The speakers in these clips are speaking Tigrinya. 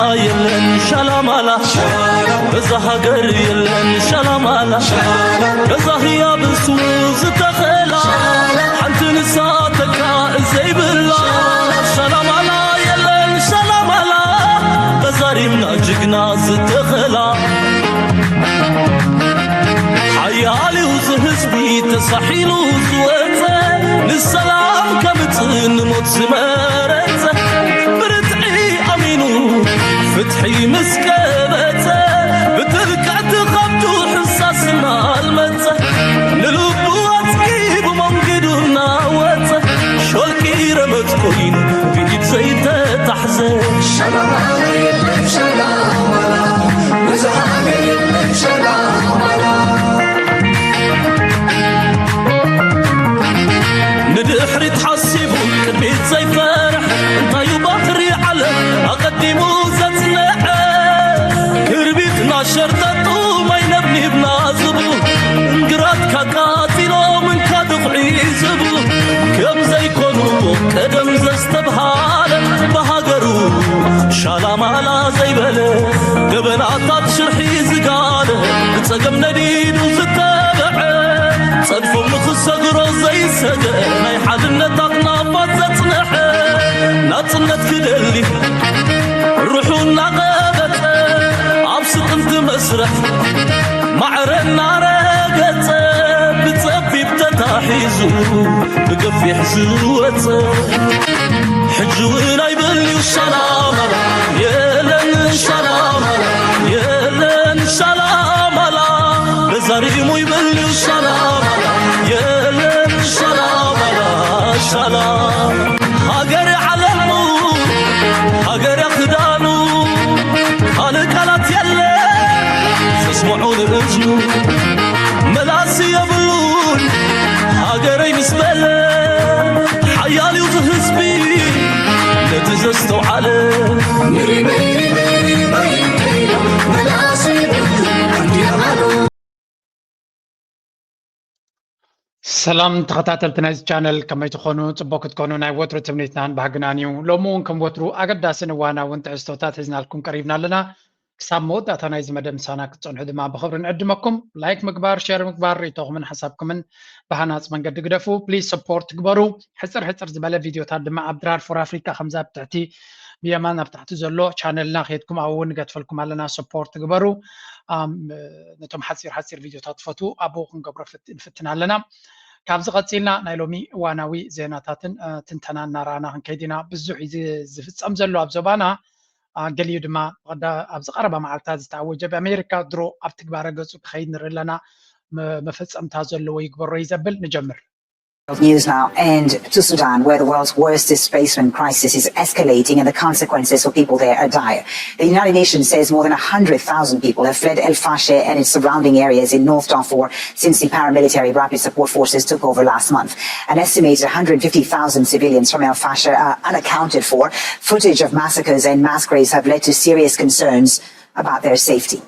يلن شلامالا بزهجر يلن شلامالا بزهيا بسوز تخلا حنت نساتك زي بالله شلامالا يلن شلامالا بزاري من أجقنا زتخلا حيالي وزهزبي تصحيل وزوته للسلام كمتن موت سمرته برتعي أمينو فتحي مسكبته بتركعت خبتو حساسنا المته للبوات كيب منقدونا وته شولكي رمت كوين بيد زيته تحزن شلام عليك شلام على وزعامي شلام على ندحري تحسبو كبيت زي فرح انتا يبطري على اقدمو زتنح كربيتنا شرطتو ما ينبني بنازبو انقرات كاكاتينو من كادقعي زبو كم زي كونو كدم زستبهال بهاقرو شالام على زي بله قبناتات شرحي زقاله بتسقم نديد وزتابعه صدفو مخصقرو زي سقه ناي حالنا تقنافات زتنحه ناطنت كدلي روحونا غابته عبسط انت مسرح معرنا رقته بتصفي بتتاحيزو بقفي حزوته حجونا يبلي وسلام يلن سلام يلن سلام بزاريمو يبلي وسلام يلن سلام سلام هاجر علمو هاجر خدانو هالكلات يلي تسمعون اجنو ملاسي يبلون هاجري مسبله حيالي وزهزبي نتزستو على ميري ميري ميري ميري ملاسي عندي أمانو سلام تخطات تنايز channel كما تخونو تبوك تكونو ناي وترو تمنيتنان بحقنانيو لومون كم وترو أقدا سنوانا وانت عستوتات هزنا لكم قريبنا لنا كسام مودا تنايز مدن سانا كتون هدما بخبر نقدمكم لايك مقبار شير مقبار ريتوغ من حسابكم من بحانات من قد قدفو بليز سبورت تقبرو حسر زبالة فيديو تادما عبدرار فور أفريكا خمزة بتاعتي بيامان بتاعتي زلو channelنا خيدكم أو نقدفلكم علينا سبورت تقبرو نتوم حسير فيديو تاتفتو أبو نقبر فتنا لنا كابز قتيلنا نايلومي واناوي زيناتاتن تنتنا نارانا كيدنا بزوحي زفت أمزلو أبزوبانا قليو دما غدا أبز قربا معالتاز تعوجة بأمريكا درو أبتكبارا قصو بخيد نرلنا مفز أمتازلو ويقبر ريزابل نجمر. News now, and to Sudan, where the world's worst displacement crisis is escalating and the consequences for people there are dire. The United Nations says more than 100,000 people have fled El Fasher and its surrounding areas in North Darfur since the paramilitary rapid support forces took over last month. An estimated 150,000 civilians from El Fasher are unaccounted for. Footage of massacres and mass graves have led to serious concerns about their safety.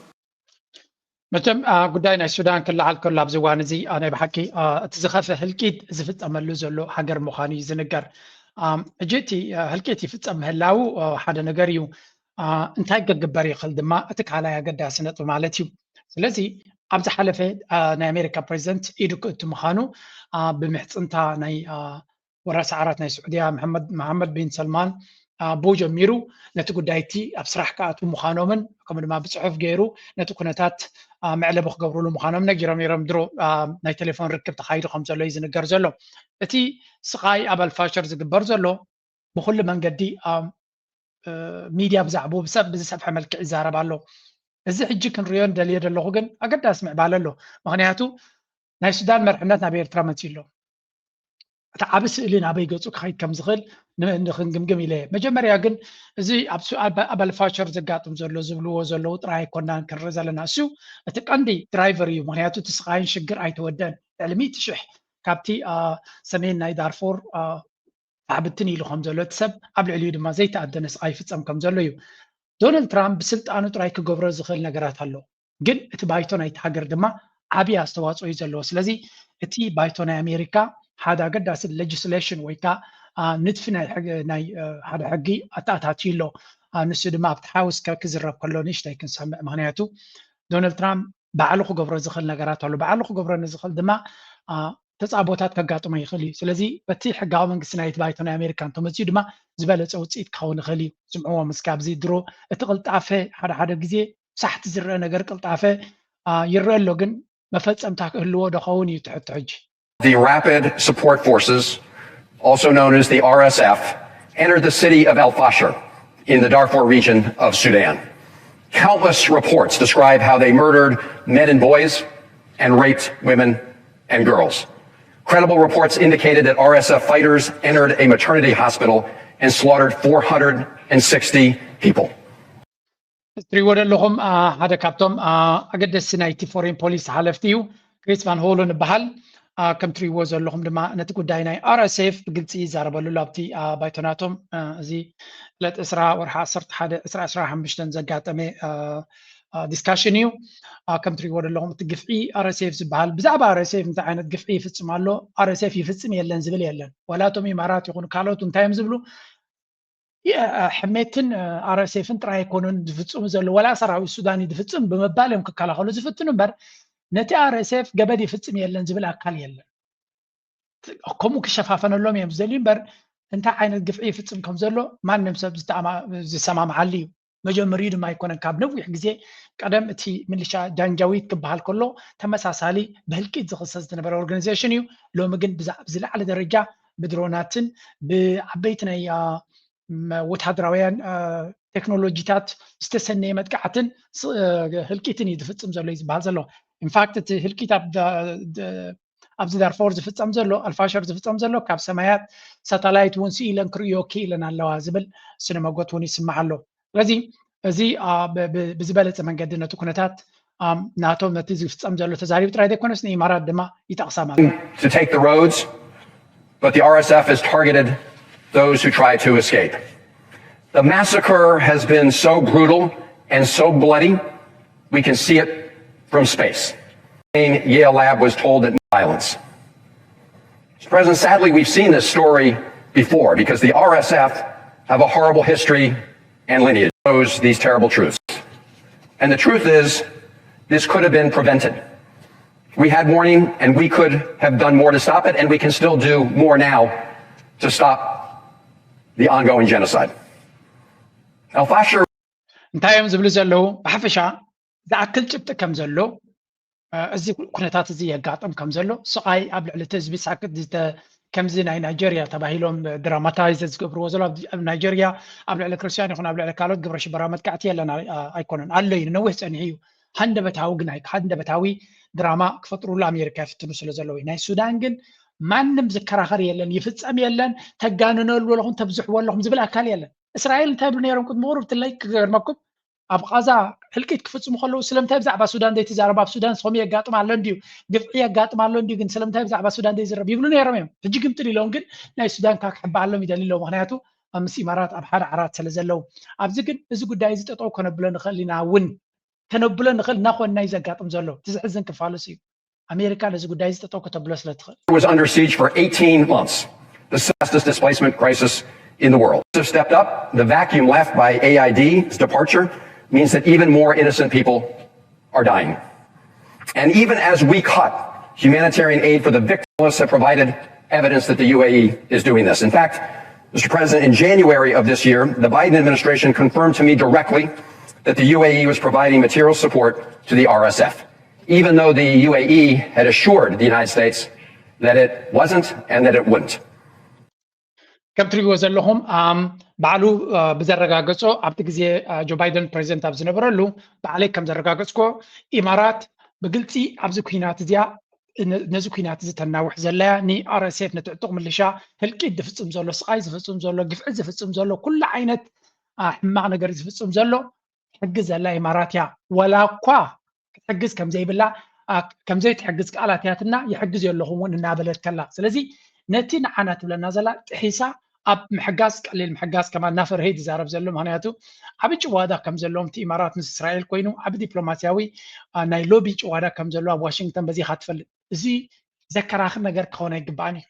متم قداينا السودان كلها كلها بزوان زي أنا بحكي تزخف هلكيت زفت أمل زلو حجر مخاني زنجر جيتي هلكيتي فت أم هلاو حدا نجاريو انت هيك جبري خلد ما أتك على قد سنة ومعلتي لذي أبز حلفة نا أمريكا بريزنت إيدو كنت مخانو بمحت انت ناي وراس عرات ناي سعودية محمد بن سلمان بوجو ميرو نتقول دايتي أبصراحة كاتو مخانو من كمان ما بصحف غيرو نتكونتات معلب خبروا له مخانم نجرم يرم درو ناي تليفون ركب تخايد خمسة لو يزن جرزلو أتي سقاي أبل فاشر زجبر زلو بكل من قدي ميديا بزعبو بسبب حمل ملك إزارة بالله إذا حجك ريان دليل اللغن أقدر أسمع بالله مغنياتو ناي السودان مرحناتنا بيرترا متيلو تعبس إلينا أبي جوتك خايد كم زغل نخن جمجم إليه مجمريا جن زي أبل فاشر زقاتهم زلو تراي كنا كرزة لنا سو أتكندي درايفري مهنياتو تسقاين شجر أي تودن علمي تشح كابتي سمين ناي دارفور عبتني له خمسة تسب قبل عليود ما زي تأدن سقاي فتسم كم زلو دونالد ترامب بسلت أنا تراي كجبر زغل نجارات هلو جن اتبايتون يتحجر دما عبي استواص ويزلو سلزي اتي بايتون أمريكا هذا قد أصل legislation ويكا نتفنا ناي هذا حقي أتاتيلو ንሱ ድማ ኣብቲ ሓውስ ክዝረብ ከሎ ንእሽተይ ክንሰምዕ ምክንያቱ ዶናልድ ትራምፕ ባዕሉ ክገብሮ ዝኽእል ነገራት ኣሎ ባዕሉ ክገብሮ ንዝኽእል ድማ ተፃቦታት ከጋጥሞ ይኽእል እዩ ስለዚ በቲ ሕጋዊ መንግስቲ ናይቲ ባይቶ ናይ ኣሜሪካ እንተመፅኡ ድማ ዝበለፀ ውፅኢት ክኸውን ይኽእል እዩ ስምዕዎ ምስካብዚ ድሮ እቲ ቅልጣፈ ሓደ ግዜ ሳሕቲ ዝረአ ነገር ቅልጣፈ ይረአ ኣሎ ግን መፈፀምታ ክህልዎ ደኸውን እዩ ትሕቲ ሕጂ The Rapid Support Forces, also known as the RSF, entered the city of Al Fasher in the Darfur region of Sudan. Countless reports describe how they murdered men and boys and raped women and girls. Credible reports indicated that RSF fighters entered a maternity hospital and slaughtered 460 people. ትሪዎ ዘለኹም ሓደ ካብቶም ኣገደሲ ናይቲ ፎሬን ፖሊስ ሓለፍቲ እዩ ክሪስ ቫን ሆሎን ይበሃል ከም ትሪዎ ዘለኹም ድማ ነቲ ጉዳይ ናይ RSF ብግልፂ ይዛረበሉ ኣብቲ ባይቶናቶም እዚ ዕለት 20 ወርሓ 11 2015 ዘጋጠመ ዲስካሽን እዩ ከም ትሪዎ ዘለኹም እቲ ግፍዒ RSF ዝበሃል ብዛዕባ RSF እንታይ ዓይነት ግፍዒ ይፍፅም ኣሎ RSF ይፍፅም የለን ዝብል የለን ወላቶም ኢማራት ይኹኑ ካልኦት እንታይ እዮም ዝብሉ ሕሜትን RSFን ጥራይ ኣይኮኑን ዝፍፅሙ ዘሎ ወላ ሰራዊት ሱዳን ዝፍፅም ብምባል እዮም ክከላኸሉ ዝፍትኑ እምበር ነቲ RSF ገበድ ይፍፅም የለን ዝብል ኣካል የለን ከምኡ ክሸፋፈነሎም እዮም ዝደልዩ እምበር እንታይ ዓይነት ግፍዒ ይፍፅም ከም ዘሎ ማንም ሰብ ዝሰማምዓሉ እዩ መጀመሪኡ ድማ ኣይኮነን ካብ ነዊሕ ግዜ ቀደም እቲ ሚሊሻ ጃንጃዊት ክበሃል ከሎ ተመሳሳሊ ብህልቂት ዝኽሰስ ዝነበረ ኦርጋናይዜሽን እዩ ሎሚ ግን ብዝለዓለ ደረጃ ብድሮናትን ብዓበይቲ ናይ ወታደራውያን ቴክኖሎጂታት ዝተሰነየ መጥቃዕትን ህልቂትን እዩ ዝፍፅም ዘሎ እዩ ዝበሃል ዘሎ ኢንፋክት እቲ ህልቂት ኣብዚ ዳርፎር ዝፍፀም ዘሎ ኣልፋሸር ዝፍፀም ዘሎ ካብ ሰማያት ሳተላይት እውን ስኢለን ክርእዮ ክኢለን ኣለዋ ዝብል ስነመጎት እውን ይስማዕ ኣሎ ስለዚ እዚ ብዝበለፀ መንገዲ ነቲ ኩነታት ናቶም ነቲ ዝፍፀም ዘሎ ተዛሪቡ ጥራይ ዘይኮነስ ንኢማራት ድማ ይጠቕሳ ማለት to take the roads, but the RSF has targeted those who try to escape. The massacre has been so brutal and so bloody, we can see it from space. Yale Lab was told that no violence. Mr. President, sadly, we've seen this story before because the RSF have a horrible history and lineage that shows these terrible truths. And the truth is, this could have been prevented. We had warning and we could have done more to stop it, and we can still do more now to stop the ongoing genocide. Al Fasher እንታይ እዮም ዝብሉ ዘለዉ ብሓፈሻ ዝኣክል ጭብጢ ከም ዘሎ እዚ ኩነታት እዚ የጋጥም ከም ዘሎ ስቃይ ኣብ ልዕሊ እቲ ህዝቢ ሳክት ከምዚ ናይ ናይጀርያ ተባሂሎም ድራማታይዝ ዝገብርዎ ዘሎ ኣብ ናይጀርያ ኣብ ልዕሊ ክርስቲያን ይኹን ኣብ ልዕሊ ካልኦት ግብረ ሽበራ መጥቃዕቲ የለን ኣይኮነን ኣሎ እዩ ነዊሕ ፀኒሑ እዩ ሃንደበታዊ ግን ሃንደበታዊ ድራማ ክፈጥሩሉ ኣሜሪካ ይፍትኑ ስለ ዘለዉ ናይ ሱዳን ግን ማንም ዝከራኸር የለን ይፍፀም የለን ተጋንነሉ ኣለኹም ተብዝሕዎ ኣለኹም ዝብል ኣካል የለን እስራኤል እንታይ ብሉ ነይሮም ቅድሚ ቁሩብ ትለይ ክገርመኩም ኣብ ቃዛ ህልቂት ክፍፅሙ ከለዉ ስለምንታይ ብዛዕባ ሱዳን ዘይተዛረቡ ኣብ ሱዳን ስኹም የጋጥም ኣሎ እንድዩ ግፍዒ የጋጥም ኣሎ እንድዩ ግን ስለምንታይ ብዛዕባ ሱዳን ዘይዝረብ ይብሉ ነይሮም እዮም ሕጂ ግምጥል ኢሎም ግን ናይ ሱዳን ካ ክሕባኣሎም ይደሊ ኣለዉ ምክንያቱ ምስ ኢማራት ኣብ ሓደ ዓራት ስለ ዘለዉ ኣብዚ ግን እዚ ጉዳይ እዚ ጠጠው ከነብሎ ንኽእል ኢና እውን ከነብሎ ንኽእል እናኮንና እዩ ዘጋጥም ዘሎ እቲ ዝሕዝን ክፋለስ እዩ ኣሜሪካ ነዚ ጉዳይ እዚ ጠጠው ከተብሎ ስለ ትኽእል was under siege for 18 months, the fastest displacement crisis in the world. Have stepped up. The vacuum left by AID's departure means that even more innocent people are dying. And even as we cut humanitarian aid for the victims, have provided evidence that the UAE is doing this. In fact, Mr. President, in January of this year, the Biden administration confirmed to me directly that the UAE was providing material support to the RSF, even though the UAE had assured the United States that it wasn't and that it wouldn't. ከም ትሪእዎ ዘለኹም ባዕሉ ብዘረጋገፆ ኣብቲ ግዜ ጆ ባይደን ፕሬዚደንት ኣብ ዝነበረሉ ባዕለይ ከም ዘረጋገፅኮ ኢማራት ብግልፂ ኣብዚ ኩናት እዚኣ ነዚ ኩናት እዚ ተናውሕ ዘለያ ንRSF ነትዕጡቕ ምልሻ ህልቂት ዝፍፅም ዘሎ ስቃይ ዝፍፅም ዘሎ ግፍዒ ዝፍፅም ዘሎ ኩሉ ዓይነት ሕማቕ ነገር ዝፍፅም ዘሎ ሕግዝ ዘላ ኢማራት እያ ወላ እኳ ክትሕግዝ ከምዘይብላ ከምዘይትሕግዝ ቃላትያትና ይሕግዝ የለኹም እውን እናበለት ከላ ስለዚ ነቲ ንዓና ትብለና ዘላ ጥሒሳ ኣብ ምሕጋዝ ቀሊል ምሕጋዝ ከማ እናፈርሄ ይዛረብ ዘሎ ምክንያቱ ዓብ ጭዋዳ ከም ዘለዎም እቲ ኢማራት ምስ እስራኤል ኮይኑ ዓብ ዲፕሎማስያዊ ናይ ሎቢ ጭዋዳ ከም ዘሎ ኣብ ዋሽንግተን በዚኻ ትፈልጥ እዚ ዘከራኽር ነገር ክኾነ ይግባአን እዩ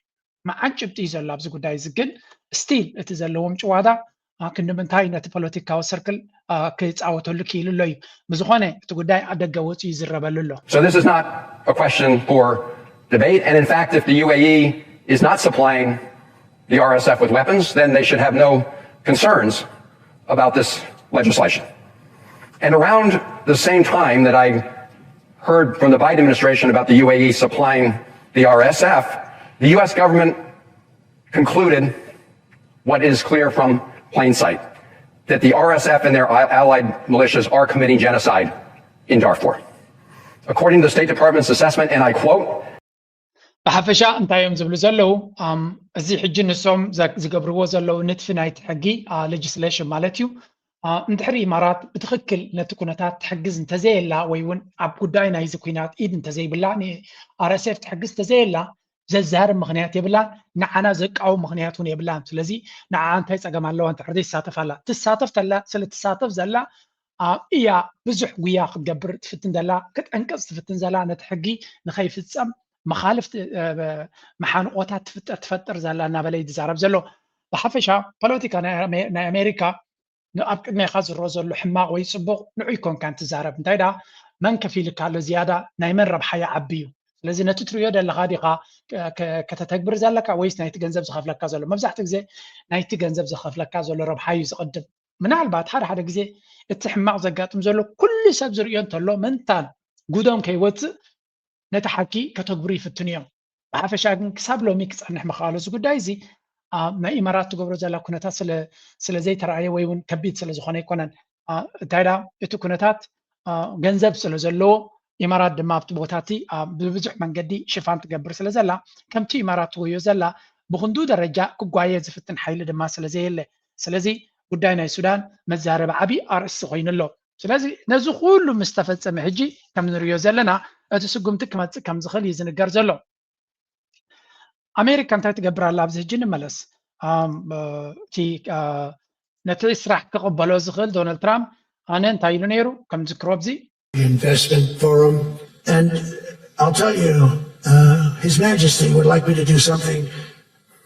መዓን ጭብጢ እዩ ዘሎ ኣብዚ ጉዳይ እዚ ግን ስቲል እቲ ዘለዎም ጭዋዳ ክንምንታይ ነቲ ፖለቲካዊ ሰርክል ክፃወተሉ ክኢሉ ኣሎ እዩ ብዝኾነ እቲ ጉዳይ ኣብ ደገ ወፂኡ ይዝረበሉ ኣሎ So this is not a question for debate, and in fact if the UAE is not supplying the RSF with weapons, then they should have no concerns about this legislation. And around the same time that I heard from the Biden administration about the UAE supplying the RSF, the US government concluded what is clear from plain sight, that the RSF and their allied militias are committing genocide in Darfur. According to the State Department's assessment, and I quote, ብሓፈሻ እንታይ እዮም ዝብሉ ዘለው እዚ ሕጂ ንሶም ዝገብርዎ ዘለው ንጥፊ ናይቲ ሕጊ ሌጅስሌሽን ማለት እዩ እንድሕሪ ኢማራት ብትክክል ነቲ ኩነታት ትሕግዝ እንተዘየላ ወይ እውን ኣብ ጉዳይ ናይዚ ኩናት ኢድ እንተዘይብላ ንአርኤስኤፍ ትሕግዝ እንተዘየላ ዘዛርብ ምክንያት የብላን ንዓና ዘቃወም ምክንያት እውን የብላን ስለዚ ንዓ እንታይ ፀገም ኣለዋ እንድሕር ዘይሳተፍ ኣላ ትሳተፍ ተላ ስለትሳተፍ ዘላ እያ ብዙሕ ጉያ ክትገብር ትፍትን ዘላ ክትዕንቅፅ ትፍትን ዘላ ነቲ ሕጊ ንኸይፍፀም መኻልፍቲ መሓንቆታት ትፈጥር ዘላ እናበለ ይዛረብ ዘሎ ብሓፈሻ ፖለቲካ ናይ ኣሜሪካ ኣብ ቅድሜኻ ዝረአ ዘሎ ሕማቕ ወይ ፅቡቕ ንዑ ይኮንካ እንትዛረብ እንታይ ዳ መን ከፍ ኢልካ ኣሎ ዝያዳ ናይ መን ረብሓ ይዓቢ እዩ ስለዚ ነቲ ትሪኦ ዘለካ ዲኻ ከተተግብር ዘለካ ወይስ ናይቲ ገንዘብ ዝኸፍለካ ዘሎ መብዛሕትኡ ግዜ ናይቲ ገንዘብ ዝኸፍለካ ዘሎ ረብሓ እዩ ዝቕድም ምናልባት ሓደ ግዜ እቲ ሕማቕ ዘጋጥም ዘሎ ኩሉ ሰብ ዝርዮ እንተሎ ምንታን ጉዶም ከይወፅእ ነቲ ሓቂ ከተግብሩ ይፍትን እዮም ብሓፈሻ ግን ክሳብ ሎሚ ክፀንሕ ምኽኣሉ እዚ ጉዳይ እዚ ናይ ኢማራት ትገብሮ ዘላ ኩነታት ስለዘይተረኣየ ወይ እውን ከቢድ ስለዝኾነ ይኮነን እንታይ ዳ እቲ ኩነታት ገንዘብ ስለ ዘለዎ ኢማራት ድማ ኣብቲ ቦታቲ ብብዙሕ መንገዲ ሽፋን ትገብር ስለ ዘላ ከምቲ ኢማራት ትጎዮ ዘላ ብክንዱ ደረጃ ክጓየ ዝፍትን ሓይሊ ድማ ስለዘየለ ስለዚ ጉዳይ ናይ ሱዳን መዛረበ ዓብዪ ኣርእስቲ ኮይኑ ኣሎ ስለዚ ነዚ ኩሉ ምስ ተፈፀመ ሕጂ ከም ንሪኦ ዘለና እቲ ስጉምቲ ክመፅእ ከም ዝኽእል እዩ ዝንገር ዘሎ ኣሜሪካ እንታይ ትገብር ኣላ ኣብዚ ሕጂ ንመለስ እቲ ነቲ ስራሕ ክቕበሎ ዝኽእል ዶናልድ ትራምፕ ኣነ እንታይ ኢሉ ነይሩ ከም ዝክሮ ኣብዚ investment forum, and I'll tell you, His Majesty would like me to do something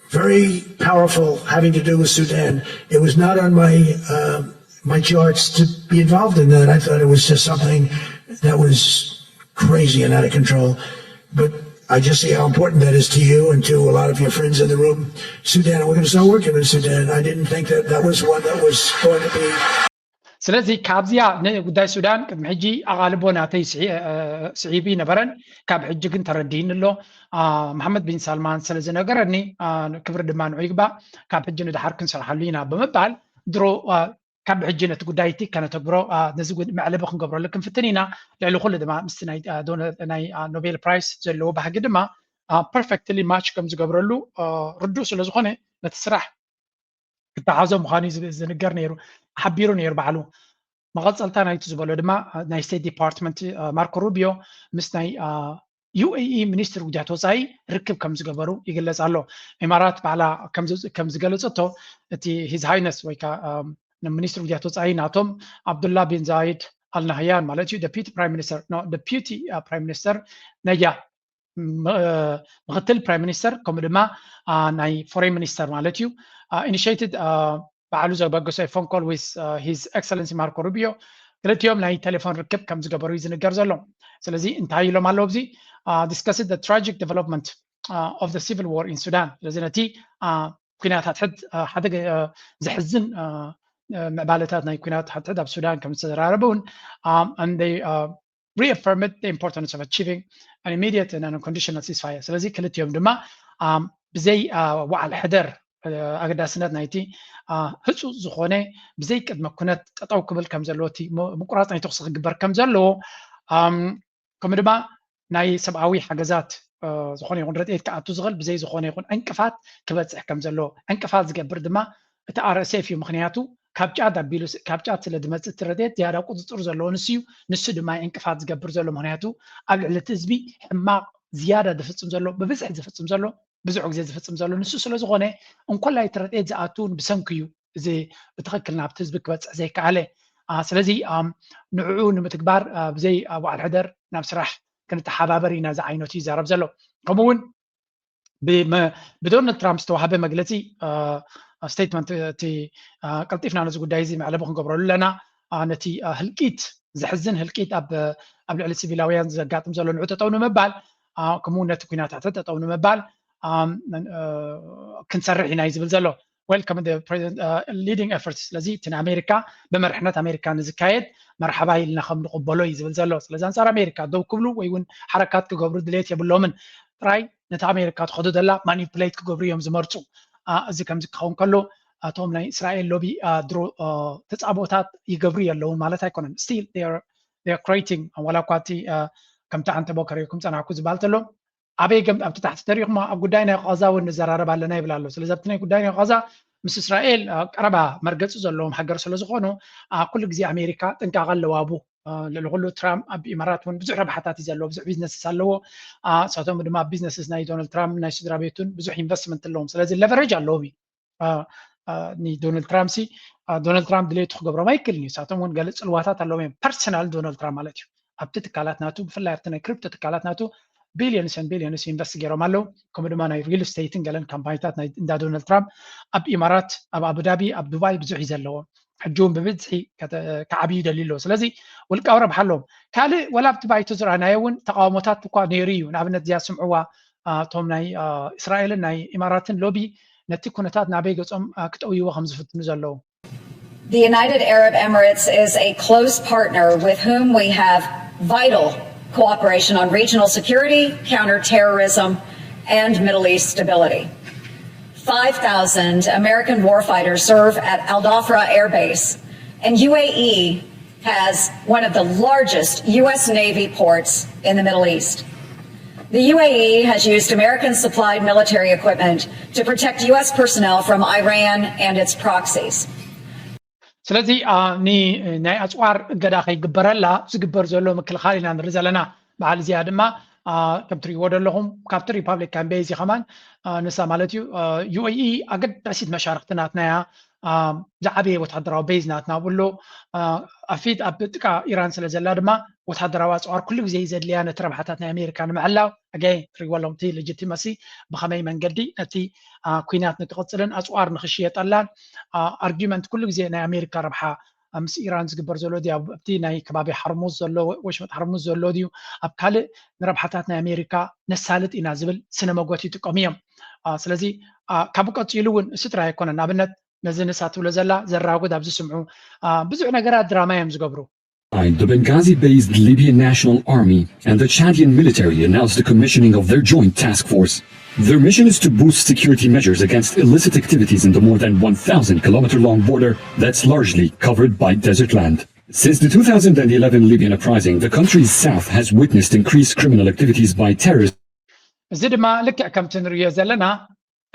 very powerful having to do with Sudan. It was not on my charts to be involved in that. I thought it was just something that was crazy and out of control. But I just see how important that is to you and to a lot of your friends in the room. Sudan, and we're going to start working in Sudan. I didn't think that was one that was going to be. ስለዚ ካብዚያ ንጉዳይ ሱዳን ቅድሚ ሕጂ ኣቓልቦ ናተይ ስዒቢ ነበረን ካብ ሕጂ ግን ተረዲእን ኣሎ መሓመድ ቢን ሳልማን ስለዝነገረኒ ክብሪ ድማ ንዑ ይግባእ ካብ ሕጂ ንድሓር ክንሰርሓሉ ኢና ብምባል ድሮ ካብ ሕጂ ነቲ ጉዳይ እቲ ከነተግብሮ ነዚ መዕለቢ ክንገብረሉ ክንፍትን ኢና ልዕሊ ኩሉ ድማ ምስቲ ናይ ኖቤል ፕራይስ ዘለዎ ባህጊ ድማ ፐርፌክትሊ ማች ከም ዝገብረሉ ርዱእ ስለዝኾነ ነቲ ስራሕ ክተሓዞ ምዃኑ ዝንገር ነይሩ ሓቢሩ ነይሩ ባዕሉ መቐፀልታ ናይቲ ዝበሎ ድማ ናይ ስቴት ዲፓርትመንት ማርኮ ሩቢዮ ምስ ናይ ዩኤኢ ሚኒስትር ጉዳያት ወፃኢ ርክብ ከም ዝገበሩ ይግለጽ ኣሎ ኢማራት ባዕላ ከም ዝገለፀቶ እቲ ሂዝ ሃይነስ ወይ ከዓ ሚኒስትር ጉዳያት ወፃኢ ናቶም ዓብዱላ ቢን ዛይድ አልናህያን ማለት እዩ deputy prime minister no deputy prime minister ነያ ምክትል prime minister ከምኡ ድማ ናይ foreign minister ማለት እዩ initiated ባዕሉ ዘበገሶ phone call with his excellency ማርኮ ሩቢዮ ክልቲኦም ናይ ቴሌፎን ርክብ ከም ዝገበሩ ይዝንገር ዘሎ ስለዚ እንታይ ኢሎም ኣለዉ ኣብዚ discussed the tragic development of the civil war in Sudan ስለዚ ነቲ ኩናታት ሓደ ዝሕዝን ምዕባለታት ናይ ኩናት ሓድሕድ ኣብ ሱዳን ከም ዝተዘራረበውን and they reaffirmed the importance of achieving an immediate and unconditional ceasefire ስለዚ ክልቲኦም ድማ ብዘይ ዋዕል ሕደር ኣገዳስነት ናይቲ ህፁፅ ዝኾነ ብዘይ ቅድመ ኩነት ጠጠው ክብል ከም ዘለዎ እቲ ምቁራፅ ናይ ተኽሲ ክግበር ከም ዘለዎ ከምኡ ድማ ናይ ሰብኣዊ ሓገዛት ዝኾነ ይኹን ረድኤት ክኣቱ ዝኽእል ብዘይ ዝኾነ ይኹን ዕንቅፋት ክበፅሕ ከም ዘለዎ ዕንቅፋት ዝገብር ድማ እቲ RSF እዩ ምክንያቱ ካብ ጫት ኣቢሉ ካብ ጫት ስለ ድመፅእ እቲ ረድኤት ዝያዳ ቁፅፅር ዘለዎ ንሱ እዩ ንሱ ድማ ዕንቅፋት ዝገብር ዘሎ ምክንያቱ ኣብ ልዕሊ እቲ ህዝቢ ሕማቕ ዝያዳ ዝፍፅም ዘሎ ብብዝሒ ዝፍፅም ዘሎ ብዙሕ ግዜ ዝፍፅም ዘሎ ንሱ ስለ ዝኾነ እንኮላይ እቲ ረድኤት ዝኣቱን ብሰንኪ እዩ እዚ ብትክክል ናብቲ ህዝቢ ክበፅሕ ዘይከኣለ ስለዚ ንዕኡ ንምትግባር ብዘይ ዋዕል ሕደር ናብ ስራሕ ክንተሓባበር ኢና ዚ ዓይነት እዩ ይዛረብ ዘሎ ከምኡውን ብዶናልድ ትራምፕ ዝተዋሃበ መግለፂ ستيتمنت تي قلطيفنا نز ጉዳይ እዚ معلب ክንገብረሉ ለና ነቲ ህልቂት ዝሕዝን ህልቂት ኣብ ልዕሊ ሲቪላውያን ዘጋጥም ዘሎ ንዑ ተጠው ንምባል ከምኡ ነቲ ኩናታት ተጠው ንምባል ክንሰርሕ ኢና ዝብል ዘሎ welcome the president leading efforts ስለዚ እቲ ኣሜሪካ በመርሕነት ኣሜሪካ ንዝካየድ መርሓባ ኢልና ከም ንቕበሎ ዝብል ዘሎ ስለዚ አንፃር ኣሜሪካ ደው ክብሉ ወይ እውን ሓረካት ክገብሩ ድሌት የብሎምን ጥራይ ነቲ ኣሜሪካ ትኸዱ ዘላ ማኒፕሌት ክገብሩ እዮም ዝመርፁ እዚ ከምዚ ክኸውን ከሎ እቶም ናይ እስራኤል ሎቢ ድሮ ተፃቦታት ይገብሩ የለውን ማለት ኣይኮነን still they are creating ወላ እኳ እቲ ከምቲ ሓንቲ ቦከሪኩም ፀናዕኩ ዝበሃል ተሎ ኣበይ ኣብቲ ታሕቲ ተሪኹማ ኣብ ጉዳይ ናይ ቀዛ እውን ንዘራረብ ኣለና ይብል ኣሎ ስለዚ ኣብቲ ናይ ጉዳይ ናይ ቀዛ ምስ እስራኤል ቀረባ መርገፂ ዘለዎም ሃገር ስለ ዝኾኑ ኩሉ ግዜ ኣሜሪካ ጥንቃቐ ኣለዋቡ ልዕሊ ትራምፕ ኣብ ኢማራት እውን ብዙሕ ረብሓታት እዩ ዘለዎ ብዙሕ ቢዝነስስ ኣለዎ ንሳቶም ድማ ቢዝነስስ ናይ ዶናልድ ትራምፕ ናይ ስድራ ቤቱን ብዙሕ ኢንቨስትመንት ኣለዎም ስለዚ ለቨሬጅ ኣለዎም ni Donald Trump si Donald Trump ድሌቱ ክገብሮም ኣይክእልን እዩ ንሳቶም እውን ገለ ፅልዋታት ኣለዎም እዮም ፐርሰናል ዶናልድ ትራምፕ ማለት እዩ ኣብቲ ትካላት ናቱ ብፍላይ ኣብቲ ናይ ክሪፕቶ ትካላት ናቱ ቢሊዮንስ ኢንቨስት ገይሮም ኣለዉ ከምኡ ድማ ናይ ሪል ስቴትን ገለን ካምፓኒታት ናይ እንዳ ዶናልድ ትራምፕ ኣብ ኢማራት ኣብ ኣቡዳቢ ኣብ ዱባይ ብዙሕ እዩ ዘለዎ ሕጂ እውን ብብዝሒ ክዓብዩ ደሊሎ ስለዚ ውልቃዊ ረብሓ ኣለዎም ካልእ ወላ ኣብቲ ባይቶ ዝረኣናዮ እውን ተቃውሞታት እኳ ነይሩ እዩ ንኣብነት እዚኣ ስምዕዋ እቶም ናይ እስራኤልን ናይ ኢማራትን ሎቢ ነቲ ኩነታት ናበይ ገጾም ክጠውይዎ ከም ዝፍትኑ ዘለዉ The United Arab Emirates is a close partner with whom we have vital cooperation on regional security, counterterrorism, and Middle East stability. 5,000 American warfighters serve at Al Dhafra Air Base, and UAE has one of the largest U.S. Navy ports in the Middle East. The UAE has used American-supplied military equipment to protect U.S. personnel from Iran and its proxies. ስለዚ ናይ ኣፅዋር እገዳ ከይግበረላ ዝግበር ዘሎ ምክልኻል ኢና ንርኢ ዘለና በዓል እዚኣ ድማ ከም ትሪእዎ ዘለኹም ካብቲ ሪፓብሊካን ቤዝ ከማን ንሳ ማለት እዩ ዩኤኢ ኣገዳሲት መሻርክቲ ናትና እያ ዝዓበየ ወታደራዊ ቤዝ ናትና ብሎ ኣፊት ኣብ ጥቃ ኢራን ስለ ዘላ ድማ ወታደራዊ ኣፅዋር ኩሉ ግዜ ዘድልያ ነቲ ረብሓታት ናይ ኣሜሪካ ንምዕላው ኣገይ ትሪእዎ ኣለኹም እቲ ሌጂቲመሲ ብኸመይ መንገዲ ነቲ ኩናት ንክቕፅልን ኣፅዋር ንክሽየጠላን ኣርጊመንት ኩሉ ግዜ ናይ ኣሜሪካ ረብሓ ምስ ኢራን ዝግበር ዘሎ ድዩ ኣብቲ ናይ ከባቢ ሓርሙዝ ዘሎ ወሽመጥ ሓርሙዝ ዘሎ ድዩ ኣብ ካልእ ንረብሓታት ናይ ኣሜሪካ ነሳልጥ ኢና ዝብል ስነ መጎት ይጥቀሙ እዮም ስለዚ ካብኡ ቀፂሉ እውን እሱ ጥራይ ኣይኮነን ንኣብነት ነዚ ንሳ ትብሎ ዘላ ዘራጉድ ኣብ ዝስምዑ ብዙሕ ነገራት ድራማ እዮም ዝገብሩ The Benghazi-based Libyan National Army and the Chadian military announced the commissioning of their joint task force. Their mission is to boost security measures against illicit activities in the more than 1,000-kilometer-long border that's largely covered by desert land. Since the 2011 Libyan uprising, the country's south has witnessed increased criminal activities by terrorists. እዚ ድማ ልክዕ ከምቲ ንሪኦ ዘለና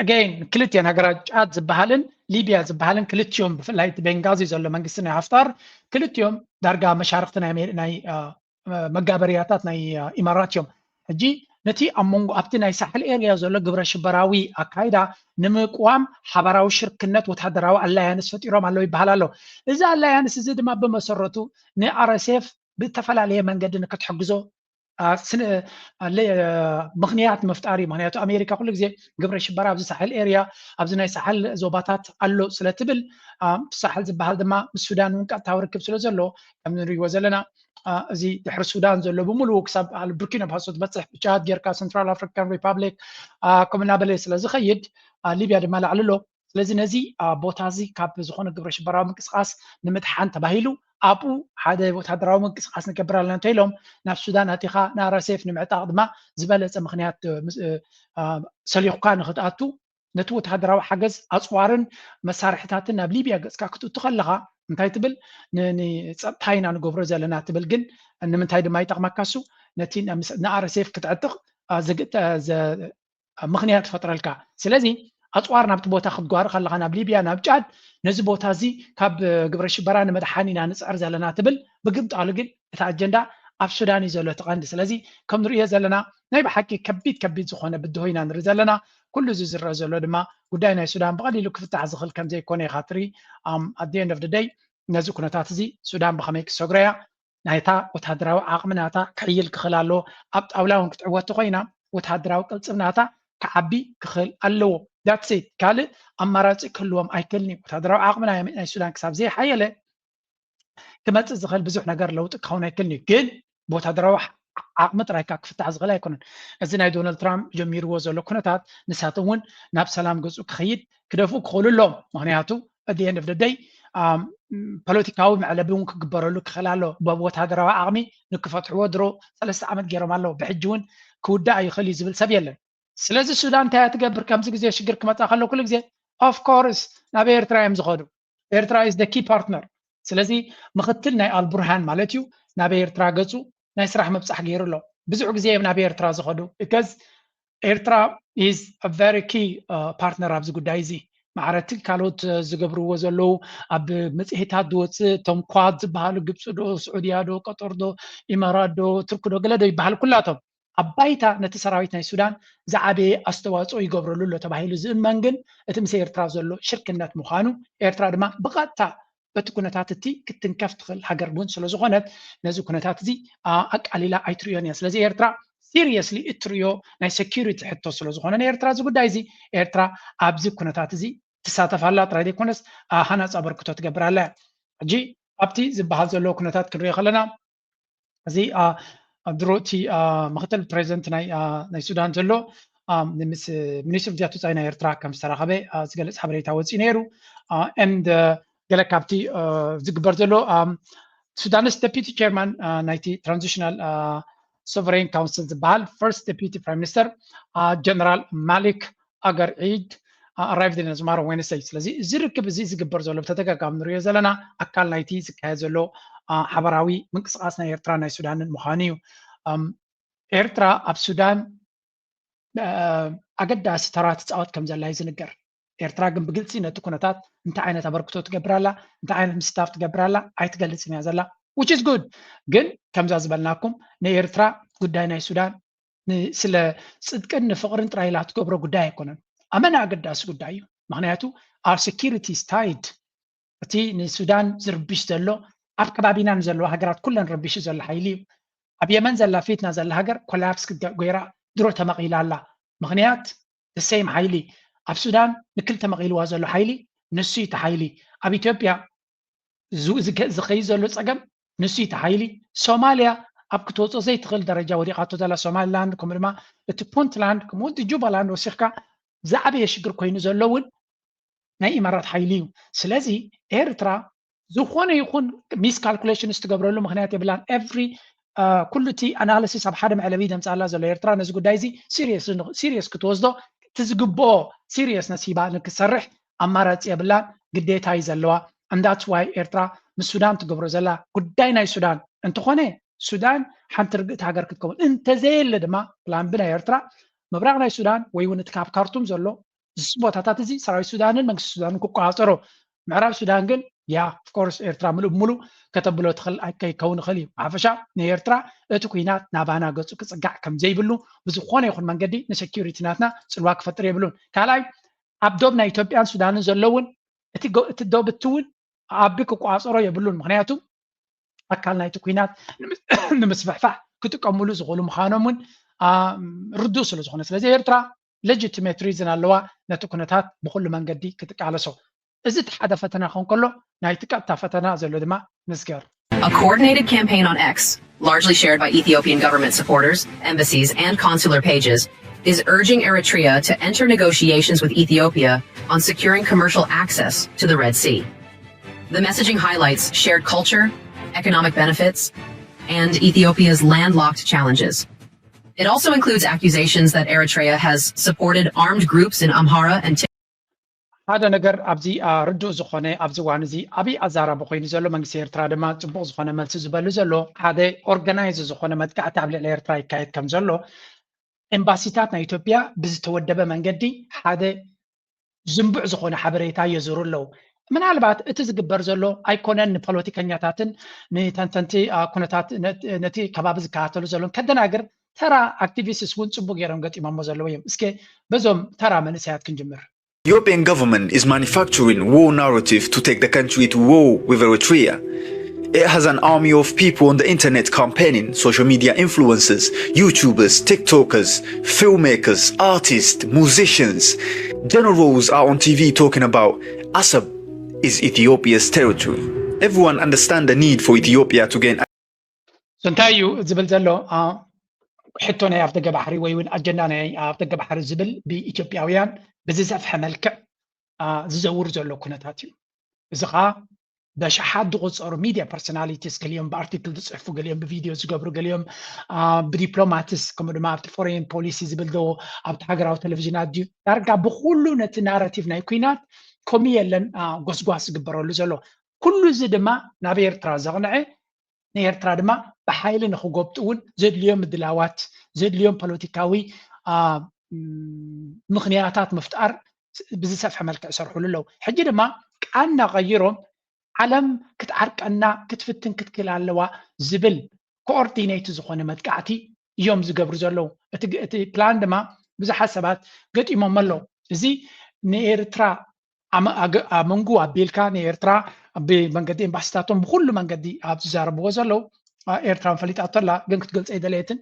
again ክልቲአን ሃገራት ጫድ ዝበሃልን ሊብያ ዝበሃልን ክልቲኦም ብፍላይ እቲ ቤንጋዚ ዘሎ መንግስቲ ናይ ሓፍጣር ክልቲኦም ዳርጋ መሻርክቲ ናይ መጋበርያታት ናይ ኢማራት እዮም ሕጂ ነቲ ኣብ መንጎ ኣብቲ ናይ ሳሕል ኤርያ ዘሎ ግብረ ሽበራዊ ኣካይዳ ንምቋም ሓበራዊ ሽርክነት ወታደራዊ ኣላያንስ ፈጢሮም ኣለዉ ይበሃል ኣሎ እዚ ኣላያንስ እዚ ድማ ብመሰረቱ ንኣርኤስኤፍ ብተፈላለየ መንገዲ ንክትሕግዞ ምክንያት መፍጣሪ ምክንያቱ ኣሜሪካ ኩሉ ግዜ ግብረ ሽበራ ኣብዚ ሳሕል ኤርያ ኣብዚ ናይ ሳሕል ዞባታት ኣሎ ስለትብል ሳሕል ዝበሃል ድማ ምስ ሱዳን እውን ቀጥታዊ ርክብ ስለ ዘሎ ከም ንሪእዎ ዘለና እዚ ድሕሪ ሱዳን ዘሎ ብምሉእ ክሳብ ቡርኪና ፋሶ ትበፅሕ ቻድ ጌርካ ሰንትራል ኣፍሪካን ሪፓብሊክ ከምኡ እናበለ ስለ ዝኸይድ ሊብያ ድማ ላዕሊ ኣሎ ስለዚ ነዚ ቦታ እዚ ካብ ዝኾነ ግብረ ሽበራዊ ምንቅስቃስ ንምድሓን ተባሂሉ ኣብኡ ሓደ ወታደራዊ ምንቅስቃስ ንገብር ኣለና እንተኢሎም ናብ ሱዳን ኣቲኻ ንኣርኤስኤፍ ንምዕጣቕ ድማ ዝበለፀ ምክንያት ሰሊኹካ ንክትኣቱ ነቲ ወታደራዊ ሓገዝ ኣፅዋርን መሳርሕታትን ናብ ሊብያ ገፅካ ክትእቱ ከለካ እንታይ ትብል ንፀጥታ ኢና ንገብሮ ዘለና ትብል ግን ንምንታይ ድማ ይጠቕመካ እሱ ነቲ ንኣርኤስኤፍ ክትዕጥቕ ምክንያት ፈጥረልካ ስለዚ ኣፅዋር ናብቲ ቦታ ክትጓሪ ከለካ ናብ ሊብያ ናብ ጫድ ነዚ ቦታ እዚ ካብ ግብረ ሽበራ ንመድሓን ኢና ንፅዕር ዘለና ትብል ብግምጣሉ ግን እቲ ኣጀንዳ ኣብ ሱዳን እዩ ዘሎ ትቐንዲ ስለዚ ከም ንሪኦ ዘለና ናይ ብሓቂ ከቢድ ዝኾነ ብድሆ ኢና ንርኢ ዘለና ኩሉ እዚ ዝረአ ዘሎ ድማ ጉዳይ ናይ ሱዳን ብቐሊሉ ክፍታሕ ዝኽእል ከም ዘይኮነ ኢኻ ትርኢ ኣት ኤንድ ኦፍ ደይ ነዚ ኩነታት እዚ ሱዳን ብኸመይ ክሰግረያ ናይታ ወታደራዊ ዓቕሚ ናታ ክዕይል ክኽእል ኣለዎ ኣብ ጣውላ እውን ክትዕወቶ ኮይና ወታደራዊ ቅልፅም ናታ ክዓቢ ክኽእል ኣለዎ that's it ካልእ ኣማራፂ ክህልዎም ኣይክእልኒ ወታደራዊ ዓቕሚ ናይ ሱዳን ክሳብ ዘይሓየለ ክመፅእ ዝኽእል ብዙሕ ነገር ለውጢ ክኸውን ኣይክእልኒ ግን ወታደራዊ ዓቕሚ ጥራይካ ክፍታሕ ዝኽእል ኣይኮነን እዚ ናይ ዶናልድ ትራምፕ ጀሚርዎ ዘሎ ኩነታት ንሳቶም እውን ናብ ሰላም ገፁ ክኸይድ ክደፍኡ ክኽእሉ ኣለዎም ምክንያቱ at the end of the day ፖለቲካዊ መዕለቢ እውን ክግበረሉ ክኽእል ኣሎ ብወታደራዊ ዓቕሚ ንክፈትሕዎ ድሮ 3 ዓመት ገይሮም ኣለዉ ብሕጂ እውን ክውዳእ ይኽእል እዩ ዝብል ሰብ የለን ስለዚ ሱዳን እንታይ ትገብር ከምዚ ግዜ ሽግር ክመጣ ከሎ ኩሉ ግዜ of course ናብ ኤርትራ እዮም ዝኸዱ ኤርትራ is the key partner ስለዚ ምክትል ናይ አልቡርሃን ማለት እዩ ናብ ኤርትራ ገፁ ናይ ስራሕ መብፃሕ ገይሩ ኣሎ ብዙሕ ግዜ ናብ ኤርትራ ዝኸዱ because ኤርትራ is a very key partner ኣብዚ ጉዳይ እዚ ማዕረቲ ካልኦት ዝገብርዎ ዘለዉ ኣብ መፅሄታት ዝወፅእ እቶም ኳድ ዝበሃሉ ግብፂ ዶ ስዑድያ ዶ ቀጠር ዶ ኢማራት ዶ ቱርክ ዶ ገለ ዶ ይበሃል ኩላቶም ኣብ ባይታ ነቲ ሰራዊት ናይ ሱዳን ዝዓበየ ኣስተዋፅኦ ይገብረሉ ኣሎ ተባሂሉ ዝእመን ግን እቲ ምስ ኤርትራ ዘሎ ሽርክነት ምዃኑ ኤርትራ ድማ ብቐጥታ በቲ ኩነታት እቲ ክትንከፍ ትኽእል ሃገር እውን ስለዝኾነት ነዚ ኩነታት እዚ ኣቃሊላ ኣይትሪዮን እያ ስለዚ ኤርትራ ሲሪየስሊ እትሪዮ ናይ ሴኪሪቲ ሕቶ ስለዝኾነ ንኤርትራ እዚ ጉዳይ እዚ ኤርትራ ኣብዚ ኩነታት እዚ ትሳተፋላ ጥራይ ዘይኮነስ ሃናፅ ኣበርክቶ ትገብራላ ሕጂ ኣብቲ ዝበሃል ዘሎ ኩነታት ክንሪኦ ከለና እዚ ድሮቲ ምክትል ፕሬዚደንት ናይ ሱዳን ዘሎ ምስ ሚኒስትር ዚያቱ ፃይ ናይ ኤርትራ ከም ዝተራኸበ ዝገልፅ ሓበሬታ ወፂኡ ነይሩ and ገለ ካብቲ ዝግበር ዘሎ ሱዳንስ ዴፒቲ ቸርማን ናይቲ ትራንዚሽናል ሶቨሬን ካውንስል ዝበሃል ፈርስት ዴፒቲ ፕራይም ሚኒስተር ጀነራል ማሊክ ኣገር ዒድ arrived in tomorrow Wednesday ስለዚ እዚ ርክብ እዚ ዝግበር ዘሎ ብተደጋጋሚ ንሪኦ ዘለና ኣካል ናይቲ ዝካየድ ዘሎ ሓበራዊ ምንቅስቃስ ናይ ኤርትራ ናይ ሱዳንን ምዃኑ እዩ ኤርትራ ኣብ ሱዳን ኣገዳሲ ተራ ትፃወት ከም ዘላ እዩ ዝንገር ኤርትራ ግን ብግልፂ ነቲ ኩነታት እንታይ ዓይነት ኣበርክቶ ትገብራላ እንታይ ዓይነት ምስታፍ ትገብራላ ኣይትገልፅን እያ ዘላ which is good ግን ከምዛ ዝበልናኩም ንኤርትራ ጉዳይ ናይ ሱዳን ስለ ፅድቅን ንፍቅርን ጥራይ ኢላ ትገብሮ ጉዳይ ኣይኮነን ኣመና ኣገዳሲ ጉዳይ እዩ ምክንያቱ our security is tied እቲ ንሱዳን ዝርብሽ ዘሎ ኣብ ከባቢና ንዘለዋ ሃገራት ኩለን ረቢሽ ዘሎ ሓይሊ እዩ ኣብ የመን ዘላ ፊትና ዘላ ሃገር ኮላፕስ ገይራ ድሮ ተመቒላ ኣላ ምክንያት the same ሓይሊ ኣብ ሱዳን ንክልተ መቒልዋ ዘሎ ሓይሊ ንሱ እቲ ሓይሊ ኣብ ኢትዮጵያ ዝኸይድ ዘሎ ፀገም ንሱ እቲ ሓይሊ ሶማልያ ኣብ ክትወፅኦ ዘይትኽእል ደረጃ ወዲቓቶ ዘላ ሶማሊላንድ ከምኡ ድማ እቲ ፑንትላንድ ከምኡ እቲ ጁባላንድ ወሲኽካ ዝዓበየ ሽግር ኮይኑ ዘሎ እውን ናይ ኢማራት ሓይሊ እዩ ስለዚ ኤርትራ ዝኾነ ይኹን ሚስ ካልኩሌሽን ዝትገብረሉ ምክንያት የብላን ኤቭሪ ኩሉ እቲ ኣናሊሲስ ኣብ ሓደ መዕለቢ ደምፃላ ዘሎ ኤርትራ ነዚ ጉዳይ እዚ ሲሪየስ ክትወስዶ እቲ ዝግብኦ ሲሪየስነስ ሂባ ንክሰርሕ ኣማራፂ የብላን ግዴታ እዩ ዘለዋ and that's why ኤርትራ ምስ ሱዳን ትገብሮ ዘላ ጉዳይ ናይ ሱዳን እንትኾነ ሱዳን ሓንቲ ርግእቲ ሃገር ክትከውን እንተዘየለ ድማ ፕላን ቢ ናይ ኤርትራ ምብራቅ ናይ ሱዳን ወይ እውን እቲ ካብ ካርቱም ዘሎ ቦታታት እዚ ሰራዊት ሱዳንን መንግስቲ ሱዳንን ክቆፃፀሮ ምዕራብ ሱዳን ግን ያ ኦፍኮርስ ኤርትራ ሙሉእ ብሙሉእ ከተብሎ ትኽእል ከይከውን ይኽእል እዩ ብሓፈሻ ንኤርትራ እቲ ኩናት ናባና ገፁ ክፅጋዕ ከም ዘይብሉ ብዝኾነ ይኹን መንገዲ ንሴኪሪቲ ናትና ፅልዋ ክፈጥር የብሉን ካልኣይ ኣብ ዶብ ናይ ኢትዮጵያን ሱዳንን ዘለውን እቲ ዶብ እቲ እውን ዓቢ ክቆፃፀሮ የብሉን ምክንያቱ ኣካል ናይቲ ኩናት ንምስፍሕፋሕ ክጥቀምሉ ዝኽእሉ ምዃኖም እውን ርዱእ ስለ ዝኾነ ስለዚ ኤርትራ ሌጂቲሜት ሪዝን ኣለዋ ነቲ ኩነታት ብኩሉ መንገዲ ክትቃለሶ እዚ እቲ ሓደ ፈተና ክኸውን ከሎ ናይቲ ቀጥታ ፈተና ዘሎ ድማ ንዝገር A coordinated campaign on X, largely shared by Ethiopian government supporters, embassies, and consular pages, is urging Eritrea to enter negotiations with Ethiopia on securing commercial access to the Red Sea. The messaging highlights shared culture, economic benefits, and Ethiopia's landlocked challenges. It also includes accusations that Eritrea has supported armed groups in Amhara and ሓደ ነገር ኣብዚ ርዱእ ዝኾነ ኣብዚ ዋን እዚ ዓብይ ኣዛራቢ ኮይኑ ዘሎ መንግስቲ ኤርትራ ድማ ፅቡቅ ዝኾነ መልሲ ዝበሉ ዘሎ ሓደ ኦርጋናይዝ ዝኾነ መጥቃዕቲ ኣብ ልዕሊ ኤርትራ ይካየድ ከም ዘሎ ኤምባሲታት ናይ ኢትዮጵያ ብዝተወደበ መንገዲ ሓደ ዝንቡዕ ዝኾነ ሓበሬታ የዝሩ ኣለዉ ምናልባት እቲ ዝግበር ዘሎ ኣይኮነን ንፖለቲከኛታትን ንተንተንቲ ኩነታት ነቲ ከባቢ ዝከታተሉ ዘሎን ከደናግር ተራ አክቲቪስትስ እውን ፅቡቅ ገይሮም ገጢሞሞ ዘለዎ እዮም እስኪ በዞም ተራ መንእሰያት ክንጅምር European government is manufacturing war narrative to take the country to war with Eritrea. It has an army of people on the internet campaigning, social media influencers, YouTubers, TikTokers, filmmakers, artists, musicians. Generals are on TV talking about Assab is Ethiopia's territory. Everyone understands the need for Ethiopia to gain. سنتايو زبل زلو حتونا يافدق بحري ويون أجنانا يافدق بحري زبل بإثيوبياويان بزيزف حملك ززور زلو كنتاتيو زغا بشحات دغصر ميديا بيرسوناليتيز قليهم بارتيكل تصحفوا قليهم بفيديوز قبروا قليهم بديبلوماتس كما دما ابت فورين بوليسي زبلدو ابت حقراو تلفزيونات دي دارقا بخلو نت ناراتيف ناي كوينات كوميلن غوسغواس قبروا زلو كل زدما نابير ترازغنعي نيرترا دما بحايل نخوغوبتون زد اليوم الدلاوات زد اليوم بوليتيكاوي مخنياتات مفتقر بزسف حملك شرحوا له حجي دما كأننا غيرهم عالم كتعرق أن كتفتن كتكل على زبل كوردينيت زخونه متقعتي يوم زقبر زلو اتي بلان دما بزح حسابات قد إمام ملو زي نيرترا منغو أبيلكا نيرترا بمنقدين بحثاتهم بكل منقدي أبزار بوزلو إيرترا فليت أطلع قنكت قلت أيدا ليتن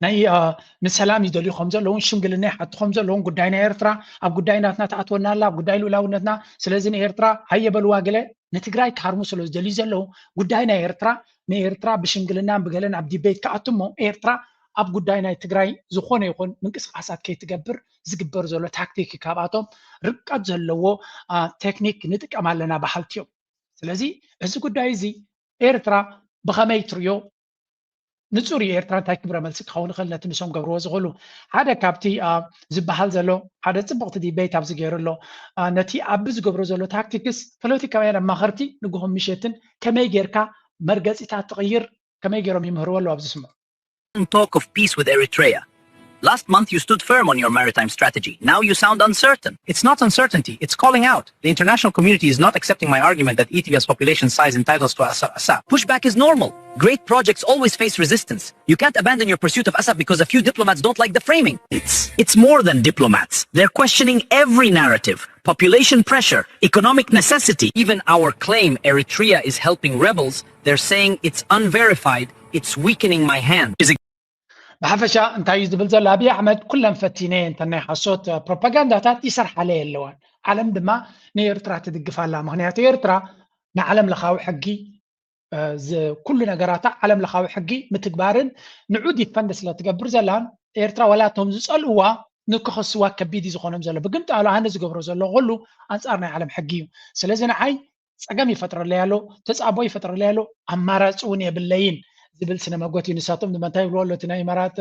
ناي مسلام يدلي خمسة لون شنقلنا حتى خمسة لون قدينا إيرترا أب قدينا نتعطونا لا قدينا لونتنا سلازين إيرترا هيا بالواقلة نتقرأي كارمو سلوز دليل لون قدينا إيرترا نيرترا بشنقلنا بقلنا عبدي بيت كأتمو إيرترا أب قدينا تقرأي زخونه يكون من قص حسات كي تجبر زقبر زلو تكتيك كاباتهم ركض زلوا تكنيك نتك أمالنا بحالتيو سلازي إذا قداي زي إيرترا بخميتريو نصوري إيرترا تاكبر ملسك خون خلنا تنسون قبرو زغلو هذا كابتي زبحال زلو هذا تبقت دي بيت أبز غيرلو نتي أبز قبرو زلو تاكتيكس فلوتي كمان ما خرتي نقولهم مشيتن كما يجركا مرجز تغيير كما يجرم يمهروا له أبز اسمه. Talk of peace with Eritrea. Last month you stood firm on your maritime strategy. Now you sound uncertain. It's not uncertainty, it's calling out. The international community is not accepting my argument that Ethiopia's population size entitles to Assab. Pushback is normal. Great projects always face resistance. You can't abandon your pursuit of Assab because a few diplomats don't like the framing. It's more than diplomats. They're questioning every narrative. Population pressure, economic necessity. Even our claim Eritrea is helping rebels, they're saying it's unverified. It's weakening my hand. بحفشة انت يزدبل زل أبي أحمد كلهم فتينين تناي حصوت بروباغندا تات يسرح عليه اللوان علم دما نيرترا تدقف على مهنيات يرترا نعلم لخاوي حقي كل نقراتا علم لخاوي حقي متكبارن نعود يفندس لتقبر زلان يرترا ولا تمزس الوا نكخصوا كبيدي زخونهم زلو بقمت على هنز قبرو زلو غلو أنصارنا علم حقيو سلازنا حي سقامي فترة ليالو تسعبوي فترة ليالو أمارات سوني بالليين زبل سينما قوتي نساتهم دم انتهي يقولوا تنا إمارات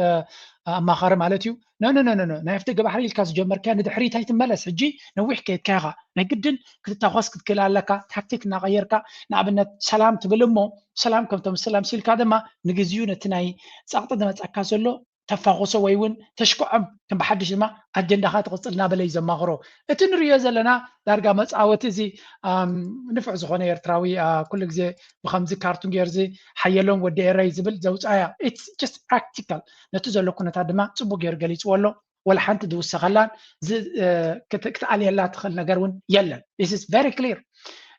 أما خارم مالتيو نو نايفتق بحري الكاس جمر كان دحريت هاي تملس حجي نوح كيت كاغا نقدن كنت تاخذ كلا لك تكتيك نغيرك نعبنا سلام تبلمو سلام كم تم سلام سيل كادما نجزيون تناي ساعتنا تاكاسلو تفاقسوا ويون تشكعم كم بحدش ما أجندة خات قصلنا بلي زماغرو اتنريا زلنا دارقا مسعوت زي نفع زخونه يرتراوي كل زي بخمسة كارتون جيرزي حيلون ودي ريزبل زوج آية it's just practical نتوزلو كنا تادما تبو جيرجليس ولو ولا حنت دو السغلان زي كتعالي يلا تخل نجارون يلا this is very clear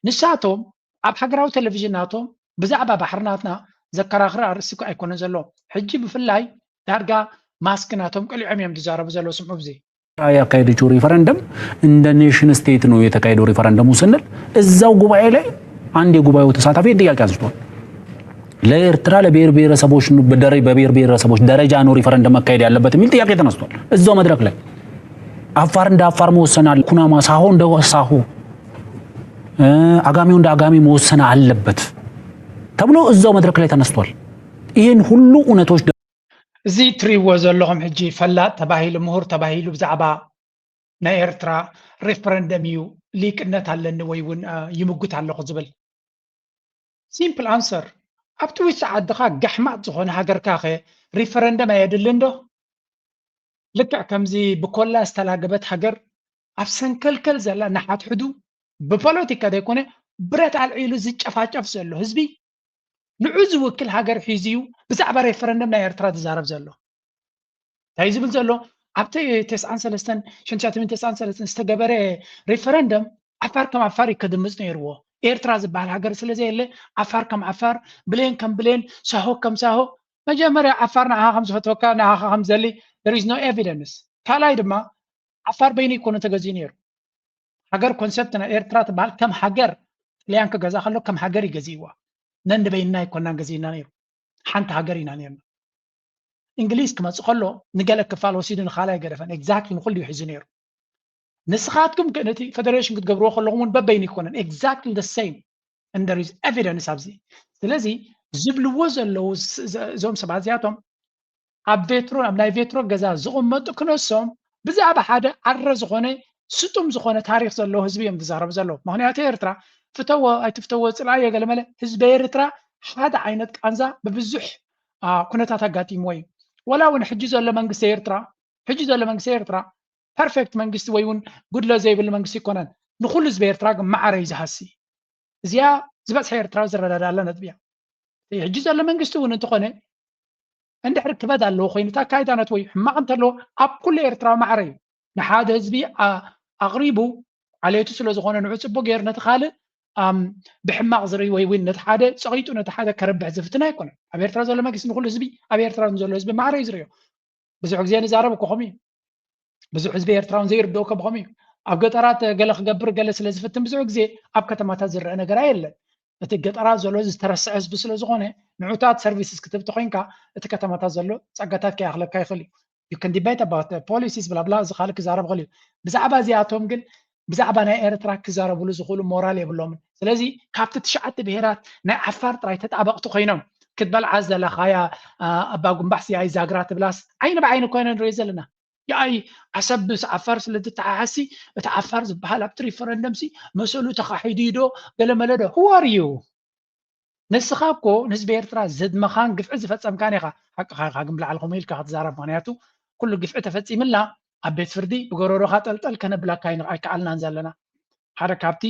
نشاتهم أب حقراو تلفزيوناتهم بزعبة بحرناتنا ذكر أخرى رسكو أيكون زلو حجي بفلاي دارقا ماسكناتهم كل عميم تجارب زلو سمعوا بزي ያካሄደችው ሪፈረንደም እንደ ኔሽን ስቴት ነው የተካሄደው ሪፈረንደሙ ስንል እዛው ጉባኤ ላይ አንድ የጉባኤው ተሳታፊ ጥያቄ አንስቷል ለኤርትራ ለብሔር ብሔረሰቦች በብሔር ብሔረሰቦች ደረጃ ነው ሪፈረንደም መካሄድ ያለበት የሚል ጥያቄ ተነስቷል እዛው መድረክ ላይ አፋር እንደ አፋር መወሰናል ኩናማ ሳሆ እንደ ሳሆ አጋሚው እንደ አጋሚ መወሰን አለበት ተብሎ እዛው መድረክ ላይ ተነስቷል ይሄን ሁሉ እውነቶች زي تري وزلهم حجي فلا تباهيل مهور تباهيل بزعبا نا إيرترا ريفرندميو ليك النت على النويون يمجد على الغزبل simple answer أبتو يساعد دقاق جحمات زخون هاجر كاخي ريفرندم يدلندو لك كم زي بكل استلاجبت هاجر أفسن كل زلا نحات حدو ببوليتيكا ده يكونه برات على العيلو زي شفاش أفسله هزبي نعوزو كل هاجر حيزيو بزعبا ريفرندم نا إيرترا تزارب زلو تايزبل زلو أبتي تسعان سلستن شنشات من تسعان سلستن استجبره ريفرندم عفار كم عفاري كدمز نيروه ኤርትራ ዝበሃል ሃገር ስለዚ የለ ዓፋር ከም ዓፋር ብሌን ከም ብሌን ሳሆ ከም ሳሆ መጀመርያ ዓፋር ንዓኻ ከም ዝፈትወካ ንዓኻ ከም ዘሊ there is no evidence ካልኣይ ድማ ዓፋር በይኑ ይኮነ ተገዚኡ ነይሩ ሃገር ኮንሰፕትና ኤርትራ ትበሃል ከም ሃገር ጥልያን ክገዛ ከሎ ከም ሃገር ይገዚእዋ ነንበይና ይኮናን ገዚእና ነይሩ ሓንቲ ሃገር ኢና ነርና እንግሊዝ ክመፅእ ከሎ ንገለ ክፋል ወሲዱ ንኻልኣይ ገደፈን ኤግዛክትሊ ንኩሉ ይሕዙ ነይሩ ንስኻትኩም ነቲ ፌደሬሽን ክትገብርዎ ከለኹም እውን በበይኑ ይኮነን ኤግዛክትሊ the same and there is evidence ኣብዚ ስለዚ ዝብልዎ ዘለው እዞም ሰባት እዚኣቶም ኣብ ቬትሮ ኣብ ናይ ቬትሮ ገዛ ዝቕመጡ ክነሶም ብዛዕባ ሓደ ዓረ ዝኾነ ስጡም ዝኾነ ታሪክ ዘለዎ ህዝቢ እዮም ዝዛረቡ ዘለው ምክንያቱ ኤርትራ ፍተዎ ኣይትፍተዎ ፅላየ ገለመለ ህዝቢ ኤርትራ ሓደ ዓይነት ቃንዛ ብብዙሕ ኩነታት ኣጋጢሞ እዩ ወላ እውን ሕጂ ዘሎ መንግስቲ ኤርትራ ፐርፌክት መንግስቲ ወይ እውን ጉድለ ዘይብል መንግስቲ ይኮነን ንኩሉ ህዝቢ ኤርትራ ግን ማዕረ እዩ ዝሃሲ እዚኣ ዝበፅሐ ኤርትራ ዝረዳዳለ ነጥብ እያ ሕጂ ዘሎ መንግስቲ እውን እንትኾነ እንድሕር ክበድ ኣለዎ ኮይኑ ኣካይዳነት ወይ ሕማቕ እንተለዎ ኣብ ኩሉ ኤርትራ ማዕረ እዩ ንሓደ ህዝቢ ኣቕሪቡ ዓሌቱ ስለ ዝኾነ ንዑ ፅቡቅ ገይሩ ነቲ ካልእ ብሕማቕ ዝርኢ ወይ እውን ነቲ ሓደ ፀቂጡ ነቲ ሓደ ከረብሕ ዝፍትና ኣይኮነን ኣብ ኤርትራ ዘሎ መንግስቲ ንኩሉ ህዝቢ ኣብ ኤርትራ ዘሎ ህዝቢ ማዕረ እዩ ዝርዮ ብዙሕ ግዜ ንዛረብ ከኸም እዩ ብዙሕ ህዝቢ ኤርትራውን ዘይርድኦ ከብኸም እዩ ኣብ ገጠራት ገለ ክገብር ገለ ስለ ዝፍትን ብዙሕ ግዜ ኣብ ከተማታት ዝረአ ነገር ኣየለን እቲ ገጠራት ዘሎ ዝተረስዐ ህዝቢ ስለ ዝኾነ ንዑታት ሰርቪስስ ክትብቲ ኮይንካ እቲ ከተማታት ዘሎ ፀጋታት ከይኣኽለካ ይኽእል እዩ you can debate about the policies blah blah እዚ ካልእ ክዛረብ ይኽእል እዩ ብዛዕባ እዚኣቶም ግን ብዛዕባ ናይ ኤርትራ ክዛረብሉ ዝኽእሉ ሞራል የብሎምን ስለዚ ካብቲ 9 ብሄራት ናይ ዓፋር ጥራይ ተጣበቕቲ ኮይኖም ክትበልዓ ዘለኻያ ኣባ ጉንባሕ ሲያይ ዛግራ ትብላስ ዓይኒ ብዓይኒ ኮይነ ንሪኦ ዘለና ያይ ዓሰብ ዓፋር ስለ ዝተሓሓሲ እቲ ዓፋር ዝበሃል ኣብቲ ሪፈረንደም ሲ መሰሉ ተኻሒዱ ዶ ገለመለ ዶ who are you ንስኻ እኮ ንህዝቢ ኤርትራ ዘድመኻን ግፍዒ ዝፈፀምካን ኢኻ ሓቂኻ ኢኻ ግን ብላዕልኩም ኢልካ ክትዛረብ ምክንያቱ ኩሉ ግፍዒ ተፈፂምላ ኣብ ቤት ፍርዲ ብገረሮኻ ጠልጠል ከነብላካ ኣይከኣልናን ዘለና ሓደ ካብቲ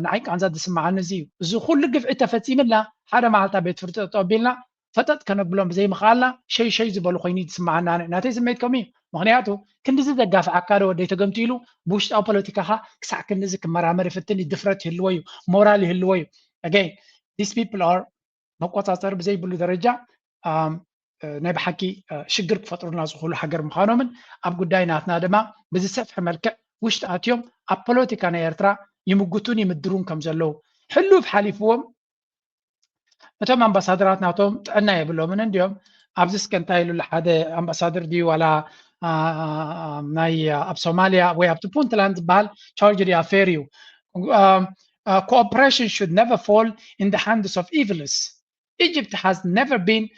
ንዓይ ቃንዛ ዝስማዓኒ እዚ እዩ እዚ ኩሉ ግፍዒ ተፈፂምላ ሓደ መዓልቲ ኣብ ቤት ፍርዲ ጠጠው ኣቢልና ፈጠጥ ከነብሎም ብዘይምኽኣልና ሸይ ዝበሉ ኮይኑ ዝስማዓና ናተይ ስምዒት ከምኡ እዩ ምክንያቱ ክንዲዚ ዘጋፍዓካ ዶ ወደይ ተገምቲሉ ብውሽጣዊ ፖለቲካኻ ክሳዕ ክንዲዚ ክመራመር ይፍትን ድፍረት ይህልዎ እዩ ሞራል ይህልዎ እዩ again these people are መቆፃፀር ብዘይብሉ ደረጃ ናይ ብሓቂ ሽግር ክፈጥሩና ዝኽእሉ ሃገር ምዃኖምን ኣብ ጉዳይ ናትና ድማ ብዝሰፍሐ መልክዕ ውሽጢ ኣትዮም ኣብ ፖለቲካ ናይ ኤርትራ ይምጉቱን ይምድሩን ከም ዘለው ሕሉፍ ሓሊፍዎም እቶም ኣምባሳደራት ናቶም ጥዕና የብሎምን እንዲኦም ኣብዚ ስከንታይ ኢሉ ሓደ ኣምባሳደር ድዩ ዋላ ናይ ኣብ ሶማልያ ወይ ኣብ ፑንትላንድ ዝበሃል ቻርጅድ ኣፌር እዩ cooperation should never fall in the hands of evils. Egypt has never been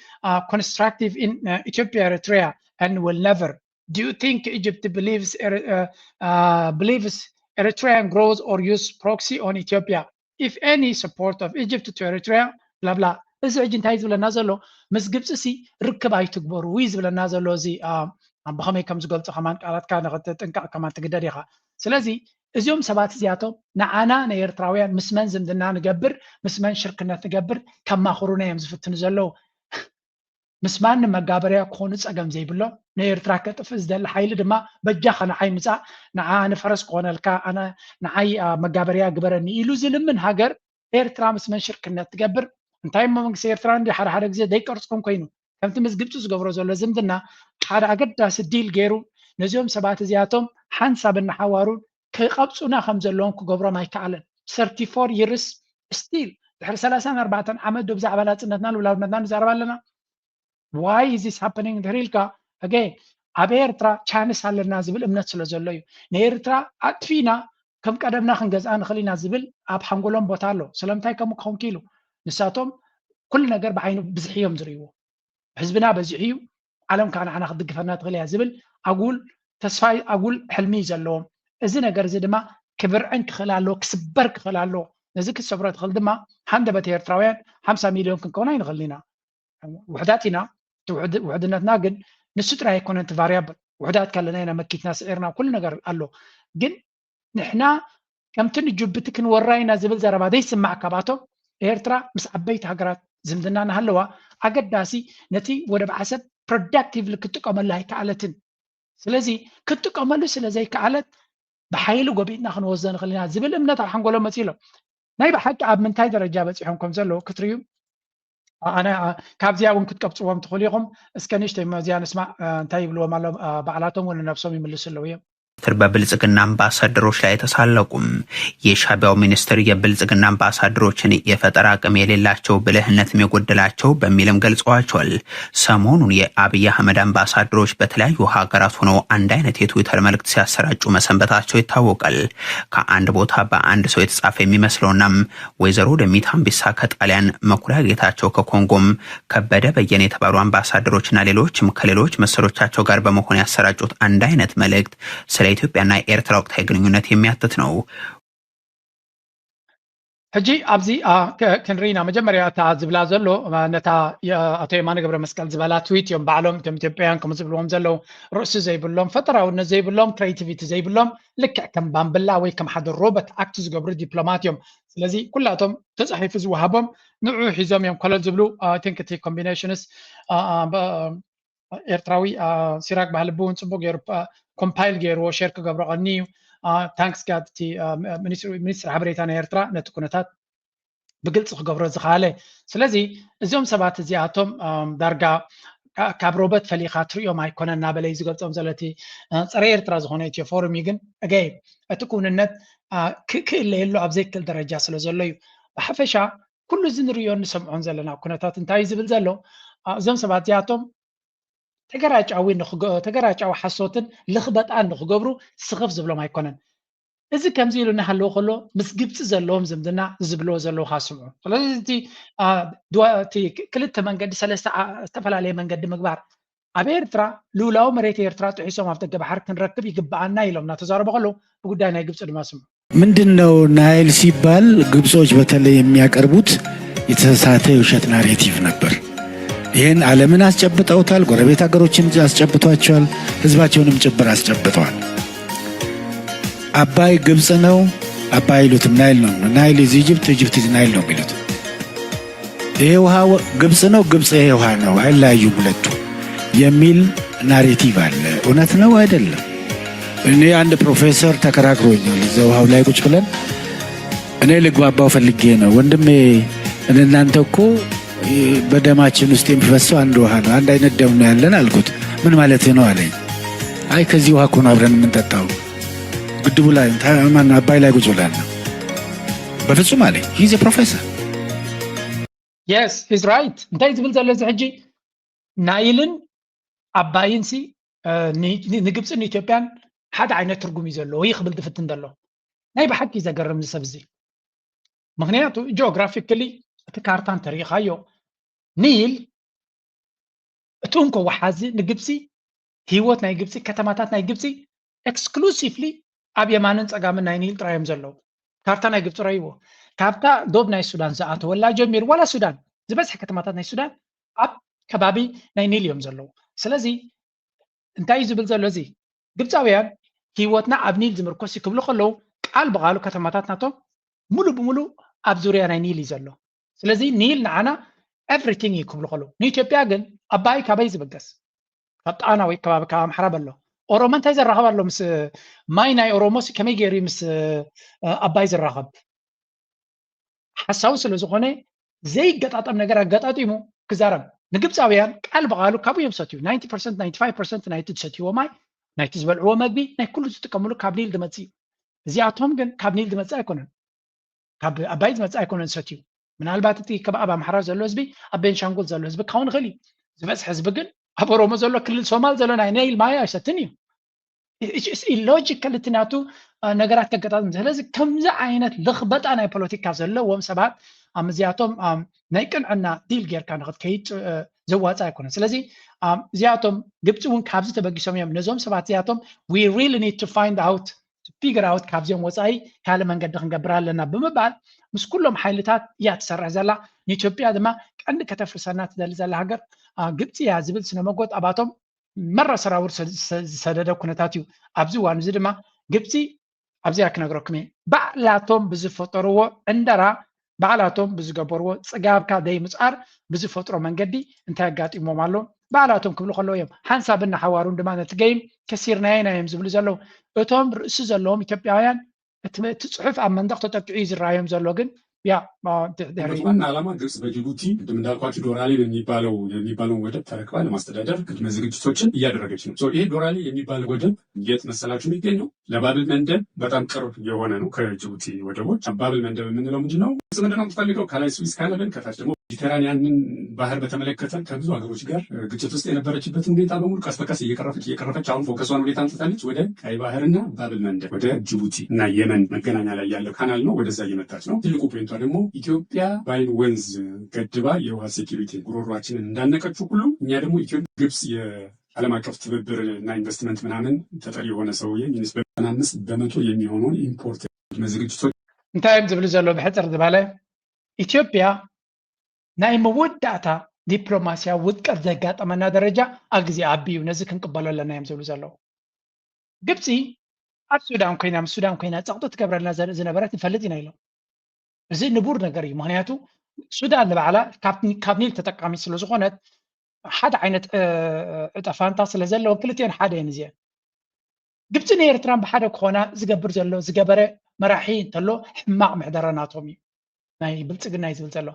constructive in Ethiopia, Eritrea, and will never. Do you think Egypt believes Eritrean grows or use proxy on Ethiopia? If any support of Egypt to Eritrea, blah blah. እዚ ሕጂ እንታይ ዝብለና ዘሎ ምስ ግብፂ ሲ ርክብ ኣይትግበሩ ወይ ዝብለና ዘሎ እዚ ብኸመይ ከም ዝገልፆ ከማን ቃላትካ ንኽትጥንቀቕ ከማን ትግደድ ኢኻ ስለዚ እዚኦም ሰባት እዚኣቶም ንዓና ንኤርትራውያን ምስመን ዝምድና ንገብር ምስመን ሽርክነት ንገብር ከማኽሩና እዮም ዝፍትኑ ዘለው ምስማን ንመጋበርያ ክኾኑ ፀገም ዘይብሎም ንኤርትራ ከጥፍእ ዝደሊ ሓይሊ ድማ በጃኸ ንዓይ ምፃእ ንዓ ንፈረስ ክኾነልካ ኣነ ንዓይ መጋበርያ ግበረኒ ኢሉ ዝልምን ሃገር ኤርትራ ምስመን ሽርክነት ትገብር እንታይ እሞ መንግስቲ ኤርትራ እንዲ ሓደ ግዜ ዘይቀርፅኩም ኮይኑ ከምቲ ምስ ግብፂ ዝገብሮ ዘሎ ዝምድና ሓደ ኣገዳሲ ዲል ገይሩ ነዚኦም ሰባት እዚኣቶም ሓንሳብ እናሓዋሩን ክቐብፁና ከም ዘለዎም ክገብሮም ኣይከኣለን 34 years still ድሕሪ 34 ዓመት ዶ ብዛዕባ ናፅነትና ልውላውነትና ንዛረባ ኣለና why is this happening ድሕሪ ኢልካ again ኣብ ኤርትራ ቻንስ ኣለና ዝብል እምነት ስለ ዘሎ እዩ ንኤርትራ ኣጥፊና ከም ቀደምና ክንገዝኣ ንኽእል ኢና ዝብል ኣብ ሓንጎሎም ቦታ ኣሎ ስለምንታይ ከምኡ ክኸውን ክኢሉ ንሳቶም ኩሉ ነገር ብዓይኑ ብዝሕ እዮም ዝርእይዎ ህዝብና በዚሕ እዩ ዓለም ከዓ ንዓና ክድግፈና ትኽእል እያ ዝብል ኣጉል ተስፋ ኣጉል ሕልሚ እዩ ዘለዎም እዚ ነገር እዚ ድማ ክብርዕን ክኽእል ኣለዎ ክስበር ክኽእል ኣለዎ ነዚ ክሰብሮ ትኽእል ድማ ሃንደበት ኤርትራውያን 50 ሚልዮን ክንከውን ኣይንኽእል ኢና ውሕዳት ኢና ውሕድነትና ግን ንሱ ጥራይ ኣይኮነን እቲ ቫርያብል ውሕዳት ካለና ኢና መኪትና ስዒርና ኩሉ ነገር ኣሎ ግን ንሕና ከምቲ ንጅቡቲ ክንወራ ኢና ዝብል ዘረባ ዘይስማዕ ካባቶም ኤርትራ ምስ ዓበይቲ ሃገራት ዝምድና ናሃለዋ ኣገዳሲ ነቲ ወደብ ዓሰብ ፕሮዳክቲቭሊ ክትጥቀመሉ ኣይከኣለትን ስለዚ ክትጥቀመሉ ስለዘይከኣለት ብሓይሊ ጎቢጥና ክንወስዶ ንኽእል ኢና ዝብል እምነት ኣብ ሓንጎሎም መፂሎም ናይ ብሓቂ ኣብ ምንታይ ደረጃ በፂሖምኩም ዘሎ ክትርዩ ኣነ ካብዚያ እውን ክትቀብፅዎም ትኽእሉ ኢኹም እስከ ንእሽተይ መዚያ ንስማዕ እንታይ ይብልዎም ኣሎ በዓላቶም እውን ነብሶም ይምልሱ ኣለዉ እዮም በብልጽግና አምባሳደሮች ላይ ተሳለቁም። የሻዕቢያው ሚኒስትር የብልጽግና አምባሳደሮችን የፈጠራ አቅም የሌላቸው ብልህነትም የጎደላቸው በሚልም ገልጸዋቸዋል። ሰሞኑን የአብይ አህመድ አምባሳደሮች በተለያዩ ሀገራት ሆነው አንድ አይነት የትዊተር መልእክት ሲያሰራጩ መሰንበታቸው ይታወቃል። ከአንድ ቦታ በአንድ ሰው የተጻፈ የሚመስለውናም ወይዘሮ ደሚት አምቢሳ ከጣሊያን፣ መኩሪያ ጌታቸው ከኮንጎም፣ ከበደ በየነ የተባሉ አምባሳደሮችና ሌሎችም ከሌሎች መሰሎቻቸው ጋር በመሆን ያሰራጩት አንድ አይነት መልእክት ስለ ኢትዮጵያና ኤርትራ ወቅታዊ ግንኙነት የሚያትት ነው። ሕጂ ኣብዚ ክንሪና መጀመርያ እታ ዝብላ ዘሎ ነታ ኣቶ የማነ ገብረ መስቀል ዝበላ ትዊት እዮም ባዕሎም እቶም ኢትዮጵያውያን ከም ዝብልዎም ዘለው ርእሲ ዘይብሎም ፈጠራውነት ዘይብሎም ክሬቲቪቲ ዘይብሎም ልክዕ ከም ባምብላ ወይ ከም ሓደ ሮበት ኣክት ዝገብሩ ዲፕሎማት እዮም ስለዚ ኩላቶም ተፃሒፉ ዝወሃቦም ንዑ ሒዞም እዮም ኮለል ዝብሉ ቲንክ እቲ ኮምቢኔሽንስ ኤርትራዊ ሲራክ ባህልቢ እውን ፅቡቅ ገይሩ ኮምፓይል ገይርዎ ሼር ክገብሮ ቀኒ እዩ ታንክስ ጋድ እቲ ሚኒስትር ሓበሬታ ናይ ኤርትራ ነቲ ኩነታት ብግልፂ ክገብሮ ዝኸኣለ ስለዚ እዚኦም ሰባት እዚኣቶም ዳርጋ ካብ ሮበት ፈሊኻ ትሪኦም ኣይኮነን እናበለ ዝገልፆም ዘሎ እቲ ፀረ ኤርትራ ዝኾነ ኢትዮ ፎረም እዩ ግን ኣገይ እቲ ኩንነት ክእለየሉ ኣብ ዘይክእል ደረጃ ስለ ዘሎ እዩ ብሓፈሻ ኩሉ እዚ ንሪኦ ንሰምዖን ዘለና ኩነታት እንታይ ዝብል ዘሎ እዞም ሰባት እዚኣቶም ተገራጫዊ ሓሶትን ልኽበጣን ንክገብሩ ስኽፍ ዝብሎም ኣይኮነን እዚ ከምዚ ኢሉ እናሃለዎ ከሎ ምስ ግብፂ ዘለዎም ዝምድና ዝብልዎ ዘለዉ ካስምዑ ስለዚ እቲ ክልተ መንገዲ ሰለስተ ዝተፈላለየ መንገዲ ምግባር ኣብ ኤርትራ ልኡላዊ መሬት ኤርትራ ጥሒሶም ኣብ ደገ ባሕሪ ክንረክብ ይግባአና ኢሎም እናተዛረቡ ከለዉ ብጉዳይ ናይ ግብፂ ድማ ስምዑ ምንድን ነው ናይል ሲባል ግብጾች በተለይ የሚያቀርቡት የተሳሳተ የውሸት ናሬቲቭ ነበር ይህን ዓለምን አስጨብጠውታል ጎረቤት ሀገሮችን አስጨብጧቸዋል ህዝባቸውንም ጭብር አስጨብጠዋል አባይ ግብጽ ነው አባይ ይሉትም ናይል ነው ናይል ኢዝ ኢጅፕት ኢጅፕት ኢዝ ናይል ነው የሚሉት ይሄ ውሃ ግብጽ ነው ግብጽ ይሄ ውሃ ነው አይለያዩም ሁለቱ የሚል ናሬቲቭ አለ እውነት ነው አይደለም እኔ አንድ ፕሮፌሰር ተከራክሮኛል እዛ ውሃው ላይ ቁጭ ብለን እኔ ልግባባው ፈልጌ ነው ወንድሜ እናንተ እኮ በደማችን ውስጥ የሚፈሰው አንድ ውሃ ነው አንድ አይነት ደም ነው ያለን አልኩት ምን ማለት ነው አለኝ አይ ከዚህ ውሃ እኮ ነው አብረን የምንጠጣው ግድቡ ላይ ታማን አባይ ላይ ቁጭ ብለን ነው በፍጹም አለኝ he's a professor yes he's right እንታይ ዝብል ዘሎ እዚ ሕጂ ናይልን ኣባይን ሲ ንግብፅን ኢትዮጵያን ሓደ ዓይነት ትርጉም እዩ ዘለዎ ይኽብል ድፍትን ዘሎ ናይ ብሓቂ ዘገርም ሰብ እዚ ምክንያቱ ጂኦግራፊካሊ እቲ ካርታን ተሪኻዮ ኒል እቲ እንኮ ወሓዚ ንግብፂ ህይወት ናይ ግብፂ ከተማታት ናይ ግብፂ ኤክስክሉሲቭሊ ኣብ የማንን ፀጋምን ናይ ኒል ጥራዮም ዘለዉ ካርታ ናይ ግብፂ ረይዎ ካብታ ዶብ ናይ ሱዳን ዝኣተወላ ጀሚር ዋላ ሱዳን ዝበዝሐ ከተማታት ናይ ሱዳን ኣብ ከባቢ ናይ ኒል እዮም ዘለዉ ስለዚ እንታይ ዝብል ዘሎ እዚ ግብፃውያን ህይወትና ኣብ ኒል ዝምርኮስ ክብሉ ከለዉ ቃል ብቃሉ ከተማታት ናቶም ሙሉእ ብሙሉእ ኣብ ዙርያ ናይ ኒል እዩ ዘሎ ስለዚ ኒል ንዓና ኤቭሪቲንግ ይክብሉ ከለዉ ንኢትዮጵያ ግን ኣባይ ካበይ ዝብገስ ካብ ጣና ወይ ከባቢ ካብ ኣምሓራ ኣሎ ኦሮሞ እንታይ ዘራኸብ ኣሎ ምስ ማይ ናይ ኦሮሞስ ከመይ ገይሩ ምስ ኣባይ ዝራኸብ ሓሳቡ ስለ ዝኾነ ዘይገጣጠም ነገር ኣገጣጢሙ ክዛረብ ንግብፃውያን ቃል ብቃሉ ካብኡ እዮም ሰትዩ 90% 95% ናይቲ ዝሰትይዎ ማይ ናይቲ ዝበልዕዎ መግቢ ናይ ኩሉ ዝጥቀምሉ ካብ ኒል ዝመፅእ እዩ እዚኣቶም ግን ካብ ኒል ዝመፅእ ኣይኮነን ካብ ኣባይ ዝመፅእ ኣይኮነን ሰትዩ ምናልባት እቲ ከባቢ ኣምሓራ ዘሎ ህዝቢ ኣብ ቤንሻንጉል ዘሎ ህዝቢ ክኸውን ይኽእል እዩ ዝበፅሐ ህዝቢ ግን ኣብ ኦሮሞ ዘሎ ክልል ሶማል ዘሎ ናይ ኒል ማይ ኣይሰትን እዩ ኢሎጂካል እቲ ናቱ ነገራት ከገጣጥም ስለዚ ከምዚ ዓይነት ልኽበጣ ናይ ፖለቲካ ዘለዎም ሰባት እዚኣቶም ናይ ቅንዕና ዲል ጌርካ ንኽትከይድ ዘዋፅእ ኣይኮነን ስለዚ እዚኣቶም ግብፂ እውን ካብዚ ተበጊሶም እዮም ነዞም ሰባት እዚኣቶም we really need to find out to figure out ካብዚኦም ወፃኢ ካለ መንገዲ ክንገብር ኣለና ብምባል ምስ ኩሎም ሓይልታት እያ ትሰርሕ ዘላ ንኢትዮጵያ ድማ ቀንዲ ከተፍርሰና ትደሊ ዘላ ሃገር ግብፂ እያ ዝብል ስነመጎት ኣባቶም መራ ሰራውር ዝሰደደ ኩነታት እዩ ኣብዚ እዋን እዚ ድማ ግብፂ ኣብዚኣ ክነግረኩም እየ ባዕላቶም ብዝፈጠርዎ እንደራ ባዕላቶም ብዝገበርዎ ፅጋብካ ደይምፃር ብዝፈጥሮ መንገዲ እንታይ ኣጋጢሞም ኣሎ ባዕላቶም ክብሉ ከለዉ እዮም ሓንሳብና ሓዋሩን ድማ ነቲ ገይም ከሲርናየና እዮም ዝብሉ ዘለዉ እቶም ርእሲ ዘለዎም ኢትዮጵያውያን እቲ ፅሑፍ ኣብ መንደቕ ተጠቂዑ ዝረኣዮም ዘሎ ግን ያ ዋና ዓላማ ግብጽ በጅቡቲ ቅድም እንዳልኳችሁ ዶራሌ የሚባለውን ወደብ ተረክባ ለማስተዳደር ቅድመ ዝግጅቶችን እያደረገች ነው። ይሄ ዶራሌ የሚባል ወደብ የት መሰላችሁ የሚገኘው? ለባብል መንደብ በጣም ቅርብ የሆነ ነው ከጅቡቲ ወደቦች። ባብል መንደብ የምንለው ምንድን ነው? ግብጽ ምንድን ነው የምትፈልገው? ከላይ ስዊዝ ካናልን ከታች ደግሞ ሜዲተራኒያንን ባህር በተመለከተ ከብዙ ሀገሮች ጋር ግጭት ውስጥ የነበረችበትን ሁኔታ በሙሉ ቀስ በቀስ እየቀረፈች አሁን ፎከሷን ሁኔታ አንስታለች ወደ ቀይ ባህርና ባብል መንደብ ወደ ጅቡቲ እና የመን መገናኛ ላይ ያለው ካናል ነው። ወደዛ እየመጣች ነው። ትልቁ ፖይንቷ ደግሞ ኢትዮጵያ ባይን ወንዝ ገድባ የውሃ ሴኪሪቲ ጉሮሯችንን እንዳነቀችው ሁሉ እኛ ደግሞ ግብጽ የዓለም አቀፍ ትብብር እና ኢንቨስትመንት ምናምን ተጠሪ የሆነ ሰውዬ ሚኒስ በ95% የሚሆነውን ኢምፖርት ዝግጅቶች እንታይም ዝብል ዘሎ ብሕፅር ዝበለ ኢትዮጵያ ናይ መወዳእታ ዲፕሎማስያ ውድቀት ዘጋጠመና ደረጃ ኣብ ግዜ ኣቢዩ ነዚ ክንቅበሎ ኣለና እዮም ዝብሉ ዘለዉ ግብፂ ኣብ ሱዳን ኮይና ምስ ሱዳን ኮይና ፀቕጢ ትገብረልና ዝነበረት ንፈልጥ ኢና ኢሎም እዚ ንቡር ነገር እዩ ምክንያቱ ሱዳን ንባዕላ ካብ ኒል ተጠቃሚ ስለዝኾነት ሓደ ዓይነት ዕጠፋንታ ስለ ዘለዎ ክልቲአን ሓደ እየን እዚአን ግብፂ ንኤርትራን ብሓደ ክኾና ዝገበረ መራሒ እንተሎ ሕማቕ ምሕደራ ናቶም እዩ ናይ ብልፅግና እዩ ዝብል ዘሎ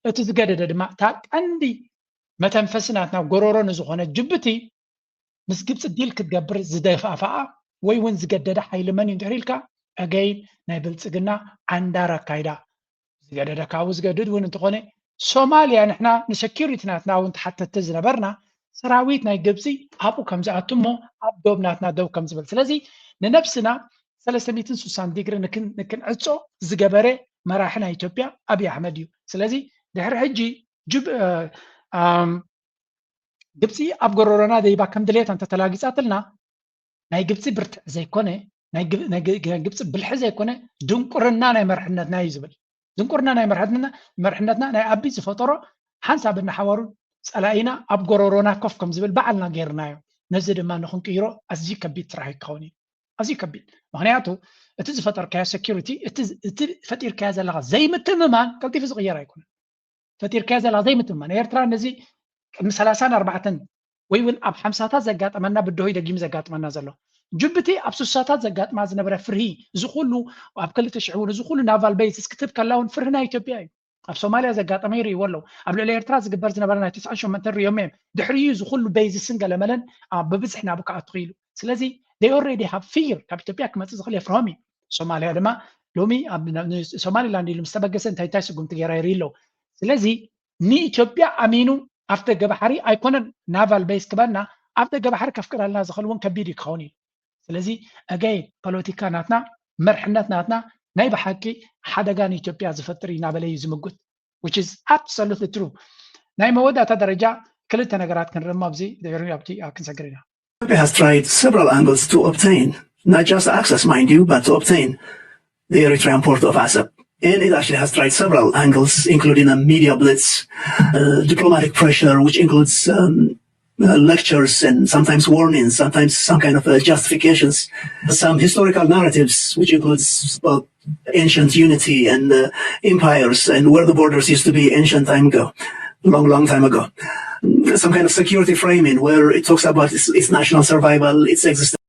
እቲ ዝገደደ ድማ እታ ቀንዲ መተንፈሲ ናትና ጎሮሮ ንዝኾነ ጅቡቲ ምስ ግብፂ ዲል ክትገብር ዝደፋፍኣ ወይ እውን ዝገደደ ሓይሊ መን እዩ እንድሕር ኢልካ ኣገይን ናይ ብልፅግና ዓንዳር ኣካይዳ ዝገደደ ካብኡ ዝገድድ እውን እንተኾነ ሶማልያ ንሕና ንሴኪሪቲ ናትና እውን ተሓተቲ ዝነበርና ሰራዊት ናይ ግብፂ ኣብኡ ከም ዝኣቱ እሞ ኣብ ዶብ ናትና ደው ከም ዝብል ስለዚ ንነብስና 360 ዲግሪ ንክንዕፆ ዝገበረ መራሒ ናይ ኢትዮጵያ ኣብይ ኣሕመድ እዩ ስለዚ ድሕሪ ሕጂ ግብፂ ኣብ ጎረሮና ደይባ ከም ድሌታ እንተተላጊፃትልና ናይ ግብፂ ብርትዕ ዘይኮነ ናይ ግብፂ ብልሒ ዘይኮነ ድንቁርና ናይ መርሕነትና እዩ ዝብል ድንቁርና ናይ መርሕነትና ናይ ኣቢ ዝፈጠሮ ሓንሳብ እናሓበሩ ፀላኢና ኣብ ጎረሮና ኮፍ ከም ዝብል በዓልና ገይርናዮ ነዚ ድማ ንክንቅይሮ ኣዝዩ ከቢድ ስራሕ ይከውን እዩ ኣዝዩ ከቢድ ምክንያቱ እቲ ዝፈጠርካዮ ሴኪሪቲ እቲ ፈጢርካዮ ዘለካ ዘይምትምማን ቀልጢፉ ዝቅየር ኣይኮነን ፈጢርካዮ ዘለካ ዘይምትምማን ኤርትራ ነዚ ቅድሚ 34 ወይ እውን ኣብ 50ታት ዘጋጠመና ብድሆይ ደጊሙ ዘጋጥመና ዘሎ ጅቡቲ ኣብ 60ታት ዘጋጥማ ዝነበረ ፍርሂ ዝኩሉ ኣብ 2000 እውን ዝኩሉ ናቫል ቤዝ እስክትብ ከላውን ፍርሂ ናይ ኢትዮጵያ እዩ ኣብ ሶማልያ ዘጋጠመ ይርእይዎ ኣለዉ ኣብ ልዕሊ ኤርትራ ዝግበር ዝነበረ ናይ 98 ሪኦም እዮም ድሕሪኡ ዝኩሉ ቤዝስን ገለመለን ብብዝሕ ናብኡ ክኣቱ ክኢሉ ስለዚ they already have fear ካብ ኢትዮጵያ ክመፅእ ዝኽእል የፍርሆም እዩ ሶማልያ ድማ ሎሚ ሶማሊላንድ ኢሉ ምስ ተበገሰ እንታይ ስጉምቲ ገይራ ይርኢ ኣለዉ ስለዚ ንኢትዮጵያ ኣሚኑ ኣብ ደገ ባሕሪ ኣይኮነን ናቫል ቤዝ ክበና ኣብ ደገ ባሕሪ ከፍቅዳልና ዝኽእል እውን ከቢድ እዩ ክኸውን እዩ ስለዚ ኣገይ ፖለቲካ ናትና መርሕነት ናትና ናይ ብሓቂ ሓደጋ ንኢትዮጵያ ዝፈጥር እዩ እናበለ እዩ ዝምጉት which is absolutely true ናይ መወዳእታ ደረጃ ክልተ ነገራት ክንርማ ኣብዚ ኣብቲ ክንሰግር ኢና Ethiopia has tried several angles to obtain, not just access, mind you, but to obtain the Eritrean port of Assab. And it actually has tried several angles, including a media blitz, diplomatic pressure, which includes lectures and sometimes warnings, sometimes some kind of justifications, some historical narratives, which includes ancient unity and empires and where the borders used to be ancient time ago, long time ago. Some kind of security framing where it talks about its national survival, its existence.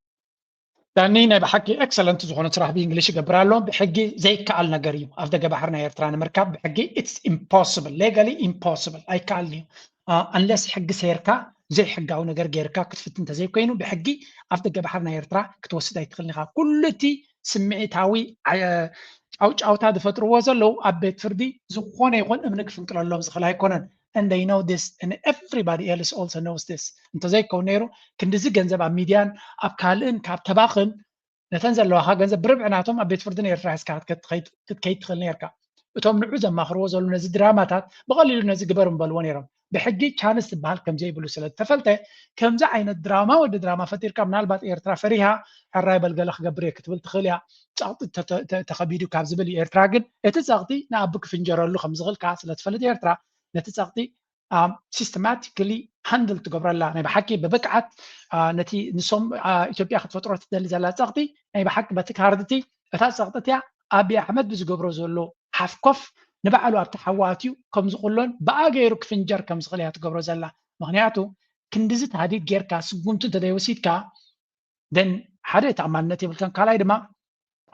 ዳኒ ናይ ብሓቂ ኤክሰለንት ዝኾነ ስራሕ ብእንግሊሽ ይገብር ኣሎ ብሕጊ ዘይከኣል ነገር እዩ ኣብ ደገ ባሕሪ ናይ ኤርትራ ንምርካብ ብሕጊ ኢትስ ኢምፖስብል ሌጋሊ ኢምፖስብል ኣይከኣልን እዩ አንለስ ሕጊ ሰይርካ ዘይሕጋዊ ነገር ጌርካ ክትፍት እንተዘይኮይኑ ብሕጊ ኣብ ደገ ባሕሪ ናይ ኤርትራ ክትወስድ ኣይትኽእልን ኢኻ ኩሉ እቲ ስምዒታዊ ጫውጫውታ ዝፈጥርዎ ዘለው ኣብ ቤት ፍርዲ ዝኾነ ይኹን እምኒ ክፍንቅለሎም ዝኽእል ኣይኮነን and they know this and everybody else also knows this እንተዘይከውን ነይሩ ክንዲዚ ገንዘብ ኣብ ሚድያን ኣብ ካልእን ካብ ተባኽን ነተን ዘለዋካ ገንዘብ ብርብዕናቶም ኣብ ቤት ፍርድን ኤርትራ ሒዝካ ክትከይድ ትኽእል ነርካ እቶም ንዑ ዘማኽርዎ ዘሎ ነዚ ድራማታት ብቐሊሉ ነዚ ግበር እምበልዎ ነይሮም ብሕጊ ቻንስ ትበሃል ከምዘይብሉ ስለ ዝተፈልጠ ከምዚ ዓይነት ድራማ ወዲ ድራማ ፈጢርካ ምናልባት ኤርትራ ፈሪሃ ሕራይ በልገለ ክገብር እየ ክትብል ትኽእል እያ ፀቕጢ ተኸቢዱ ካብ ዝብል ኤርትራ ግን እቲ ፀቕጢ ንኣቢ ክፍንጀረሉ ከም ዝኽእል ከዓ ስለትፈልጥ ኤርትራ ነቲ ፀቕጢ ሲስተማቲካሊ ሃንድል ትገብረላ ናይ ብሓቂ ብብቅዓት ነቲ ንሶም ኢትዮጵያ ክትፈጥሮ ትደሊ ዘላ ፀቕጢ ናይ ብሓቂ በቲ ካርድቲ እታ ፀቕጢት እያ ኣብይ ኣሕመድ ብዝገብሮ ዘሎ ሓፍኮፍ ንባዕሉ ኣብቲ ሓዋትዩ ከም ዝቕሎን ብኣ ገይሩ ክፍንጀር ከም ዝኽእል እያ ትገብሮ ዘላ ምክንያቱ ክንዲዚ ተሃዲድ ጌርካ ስጉምቲ እንተዘይወሲድካ ደን ሓደ ተኣማንነት የብልከን ካልኣይ ድማ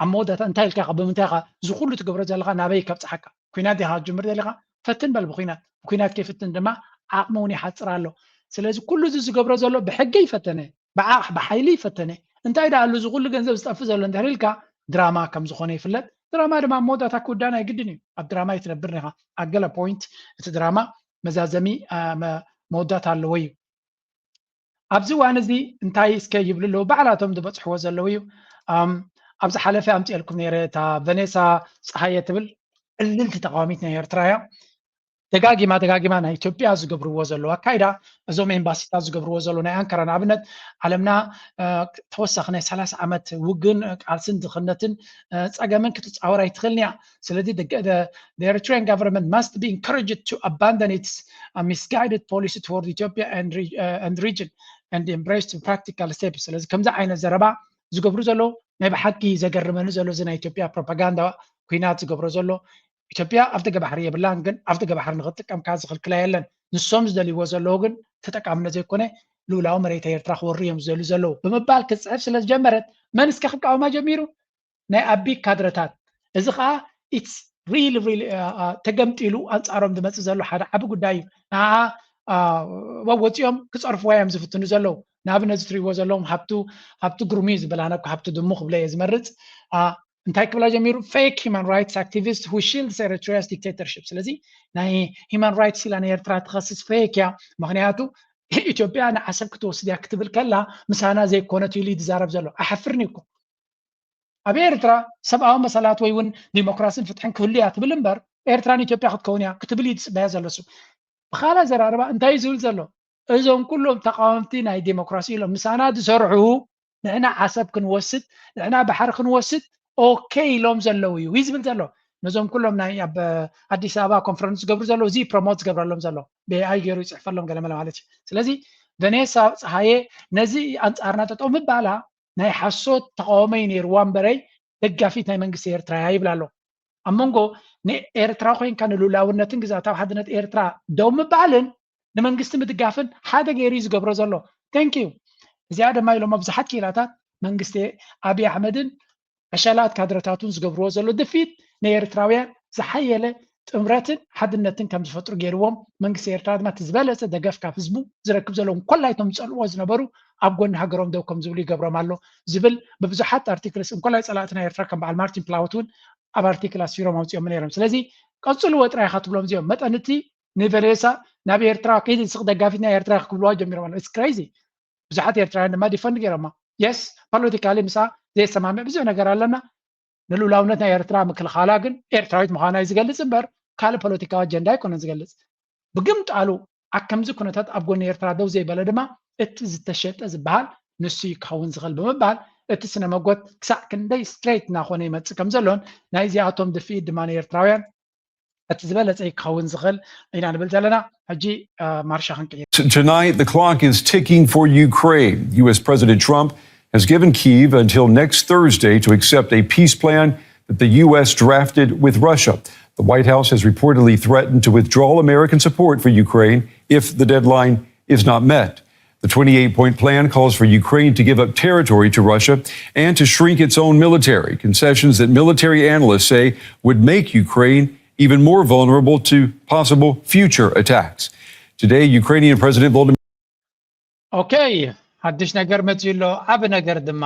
ኣብ መወዳእታ እንታይ ኢልካ ኢኻ ብምንታይ ኢኻ ዝኩሉ ትገብሮ ዘለካ ናበይ ከብፅሓካ ኩናት ዲኻ ጅምር ዘለኻ ፈትን በል ኩናት ከይፍትን ድማ ዓቕሙን ይሓፅር ኣሎ ስለዚ ኩሉ እዚ ዝገብሮ ዘሎ ብሕጊ ይፈተነ ብሓይሊ ይፈተነ እንታይ ዳ ኣሎ ዝኩሉ ገንዘብ ዝጠፍእ ዘሎ እንተሪልካ ድራማ ከም ዝኾነ ይፍለጥ ድራማ ድማ መወዳእታ ክውዳን ኣይግድን እዩ ኣብ ድራማ ይትነብር ኒኻ ኣብ ገለ ፖይንት እቲ ድራማ መዛዘሚ መወዳእታ ኣለዎ እዩ ኣብዚ እዋን እዚ እንታይ እስከ ይብሉ ኣለዉ ባዕላቶም ዝበፅሕዎ ዘለዉ እዩ ኣብዚ ሓለፈ ኣምፂአልኩም ነይረ እታ ቨኔሳ ፀሓየ ትብል ዕልልቲ ተቃዋሚት ናይ ኤርትራ እያ ደጋጊማ ናይ ኢትዮጵያ ዝገብርዎ ዘለዋ ኣካይዳ እዞም ኤምባሲታት ዝገብርዎ ዘሎ ናይ ኣንካራ ንኣብነት ዓለምና ተወሳኺ ናይ 30 ዓመት ውግን ቃልስን ድኽነትን ፀገምን ክትፃወር ኣይትኽእልን እያ ስለዚ the Eritrean government must be encouraged to abandon its misguided policy toward Ethiopia and region and embrace the practical steps ስለዚ ከምዚ ዓይነት ዘረባ ዝገብሩ ዘሎ ናይ ብሓቂ ዘገርመኒ ዘሎ እዚ ናይ ኢትዮጵያ ፕሮፓጋንዳ ኩናት ዝገብሮ ዘሎ ኢትዮጵያ ኣብ ደገ ባሕሪ የብላን ግን ኣብ ደገ ባሕሪ ንኽጥቀም ካብ ዝኽልክላ የለን ንሶም ዝደልይዎ ዘለዉ ግን ተጠቃምነት ዘይኮነ ልኡላዊ መሬት ኤርትራ ክወሩ እዮም ዝደልዩ ዘለዉ ብምባል ክፅሕፍ ስለ ዝጀመረት መን እስከ ክቃወማ ጀሚሩ ናይ ኣቢ ካድረታት እዚ ከዓ ኢትስ ሪሊ ተገምጢሉ ኣንፃሮም ዝመፅእ ዘሎ ሓደ ዓቢ ጉዳይ እዩ ንዓ ወፂኦም ክፀርፍዋ እዮም ዝፍትኑ ዘለዉ ንኣብነት ዝትሪእዎ ዘለዎም ሃብቲ ግሩሚ ዝበላነኩ ሃብቲ ድሙ ክብለ እየ ዝመርፅ እንታይ ክብላ ጀሚሩ ፌክ ሂማን ራይትስ ኣክቲቪስት who shields Eritrea's dictatorship ስለዚ ናይ ሂማን ራይትስ ኢላ ናይ ኤርትራ ትኸስስ ፌክ እያ ምክንያቱ ኢትዮጵያ ንዓሰብ ክትወስድ እያ ክትብል ከላ ምሳና ዘይኮነት ኢሉ ይዛረብ ዘሎ ኣሓፍርኒ እኮ ኣብ ኤርትራ ሰብኣዊ መሰላት ወይ እውን ዲሞክራሲን ፍትሕን ክህሉ እያ ትብል እምበር ኤርትራን ኢትዮጵያ ክትከውን እያ ክትብል እዩ ዝፅበያ ዘሎ ሱ ብኻልእ ዘራርባ እንታይ ዝብል ዘሎ እዞም ኩሎም ተቃወምቲ ናይ ዲሞክራሲ ኢሎም ምሳና ዝሰርሑ ንሕና ዓሰብ ክንወስድ ንሕና ባሕሪ ክንወስድ ኦኬ ኢሎም ዘለዉ እዩ ዝብል ዘሎ ነዞም ኩሎም ናይ ኣብ ኣዲስ ኣበባ ኮንፈረንስ ዝገብሩ ዘለዉ እዚ ፕሮሞት ዝገብረሎም ዘሎ ብኣይ ገይሩ ይፅሕፈሎም ገለመለ ማለት እዩ ስለዚ ቨኔሳ ፀሓየ ነዚ ኣንፃርና ጠጠው ምባላ ናይ ሓሶት ተቃወመይ ነይርዋ እምበረይ ደጋፊት ናይ መንግስቲ ኤርትራ ይብላ ኣሎ ኣብ መንጎ ንኤርትራ ኮይንካ ንሉላውነትን ግዛታዊ ሓድነት ኤርትራ ደው ምባልን ንመንግስቲ ምድጋፍን ሓደ ገይሩ ዝገብሮ ዘሎ ቴንኪዩ እዚኣ ድማ ኢሎም ኣብ ብዙሓት ኪላታት መንግስቲ ኣብይ ኣሕመድን ዕሸላት ካድረታቱን ዝገብርዎ ዘሎ ድፊት ንኤርትራውያን ዝሓየለ ጥምረትን ሓድነትን ከም ዝፈጥሩ ገይርዎም መንግስቲ ኤርትራ ድማ ዝበለፀ ደገፍ ካብ ህዝቡ ዝረክብ ዘለዎም ኮላይቶም ዝፀልዎ ዝነበሩ ኣብ ጎኒ ሃገሮም ደው ከም ዝብሉ ይገብሮም ኣሎ ዝብል ብብዙሓት ኣርቲክልስ እንኮላይ ፀላእቲ ናይ ኤርትራ ከም በዓል ማርቲን ፕላውት እውን ኣብ ኣርቲክል ኣስፊሮም ኣውፅኦም ነይሮም ስለዚ ቀፅልዎ ጥራይ ኢኻ ትብሎም እዚኦም መጠንቲ ንቨኔሳ ናብ ኤርትራ ከይዲ ዝስቕ ደጋፊት ናይ ኤርትራ ክብልዋ ጀሚሮም ኣሎ ኢትስ ክሬዚ ብዙሓት ኤርትራውያን ድማ ዲፈንድ ገይሮማ የስ ፖለቲካሊ ምሳ ዘይሰማምዕ ብዙሕ ነገር ኣለና ንሉላውነት ናይ ኤርትራ ምክልኻላ ግን ኤርትራዊት ምዃና እዩ ዝገልፅ እምበር ካልእ ፖለቲካዊ ኣጀንዳ ኣይኮነን ዝገልፅ ብግምጣሉ ከምዚ ኩነታት ኣብ ጎኒ ኤርትራ ደው ዘይበለ ድማ እቲ ዝተሸጠ ዝበሃል ንሱ ክኸውን ዝኽእል ብምባል እቲ ስነ መጎት ክሳዕ ክንደይ ስትሬት እናኾነ ይመፅእ ከም ዘሎን ናይ እዚኣቶም ድፊኢት ድማ ንኤርትራውያን እቲ ዝበለፀ ክኸውን ዝኽእል ኢና ንብል ዘለና ሕጂ ማርሻ ክንቅይር Tonight, the clock is ticking for Ukraine. U.S. President Trump has given Kyiv until next Thursday to accept a peace plan that the U.S. drafted with Russia. The White House has reportedly threatened to withdraw American support for Ukraine if the deadline is not met. The 28-point plan calls for Ukraine to give up territory to Russia and to shrink its own military, concessions that military analysts say would make Ukraine even more vulnerable to possible future attacks. Today, Ukrainian President Volodymyr Okay, حدش ነገር መፅሎ ዓብ ነገር ድማ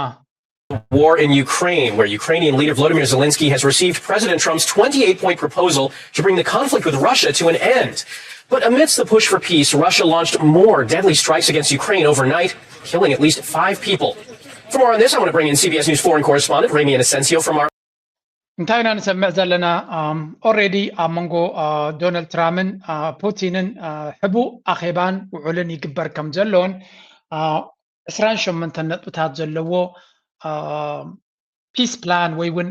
war in Ukraine, where Ukrainian leader Volodymyr Zelensky has received President Trump's 28-point proposal to bring the conflict with Russia to an end. But amidst the push for peace, Russia launched more deadly strikes against Ukraine overnight, killing at least 5 people. For more on this, I want to bring in CBS News foreign correspondent Rami Inocencio from our እንታይና ንሰምዕ ዘለና ኦልሬዲ ኣብ መንጎ ዶናልድ ትራምፕን ፑቲንን ሕቡእ ኣኼባን ውዕልን ይግበር ከም ዘሎን 28 ነጥብታት ዘለዎ ፒስ ፕላን ወይ እውን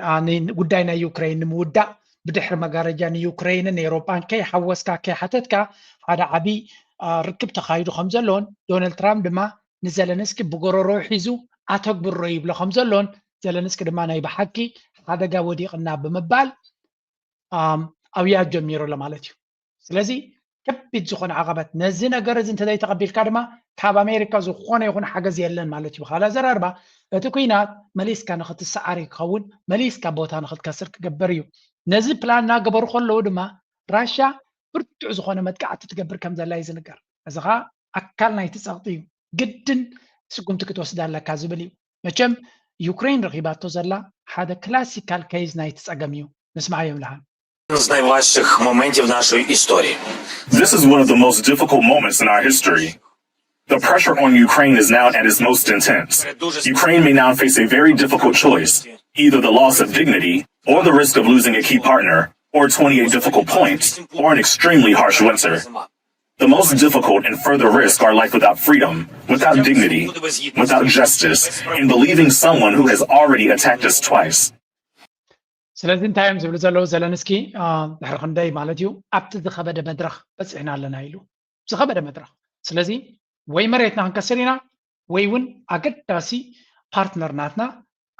ጉዳይ ናይ ዩክሬን ንምውዳእ ብድሕሪ መጋረጃ ንዩክሬንን ኤውሮፓን ከይሓወስካ ከይሓተትካ ሓደ ዓብይ ርክብ ተኻይዱ ከም ዘሎን ዶናልድ ትራምፕ ድማ ንዘለንስኪ ብጎረሮ ሒዙ ኣተግብሮ ይብሎ ከም ዘሎን ዘለንስኪ ድማ ናይ ብሓቂ ሓደጋ ወዲቕና ብምባል ኣብያ ጀሚሩ ለማለት እዩ ስለዚ ከቢድ ዝኾነ ዓቐበት ነዚ ነገር እዚ እንተዘይ ተቐቢልካ ድማ ካብ ኣሜሪካ ዝኾነ ይኹን ሓገዝ የለን ማለት እዩ ካላ ዘራርባ እቲ ኩናት መሊስካ ንኽትሰዓር ክኸውን መሊስካ ቦታ ንኽትከስር ክገበር እዩ ነዚ ፕላን እናገበሩ ከለዉ ድማ ራሻ ብርቱዕ ዝኾነ መጥቃዕቲ ትገብር ከም ዘላ እዩ ዝንገር እዚ ኸ ኣካል ናይቲ ፀቕጢ እዩ ግድን ስጉምቲ ክትወስዳ ኣለካ ዝብል እዩ መቸም ዩክሬን ረኺባቶ ዘላ ሓደ ክላሲካል ኬዝ ናይቲ ፀገም እዩ ንስማዕ የምላሃን з найважчих моментів нашої історії. This is one of the most difficult moments in our history. The pressure on Ukraine is now at its most intense. Ukraine may now face a very difficult choice, either the loss of dignity or the risk of losing a key partner, or 28 difficult points, or an extremely harsh winter. The most difficult and further risk are life without freedom, without dignity, without justice, and believing someone who has already attacked us twice. ስለዚ እንታይ እዮም ዝብሉ ዘለዉ ዘለንስኪ ድሕሪ ክንደይ ማለት እዩ ኣብቲ ዝኸበደ መድረኽ በፂሕና ኣለና ኢሉ ዝኸበደ መድረኽ ስለዚ ወይ መሬትና ክንከስር ኢና ወይ እውን ኣገዳሲ ፓርትነር ናትና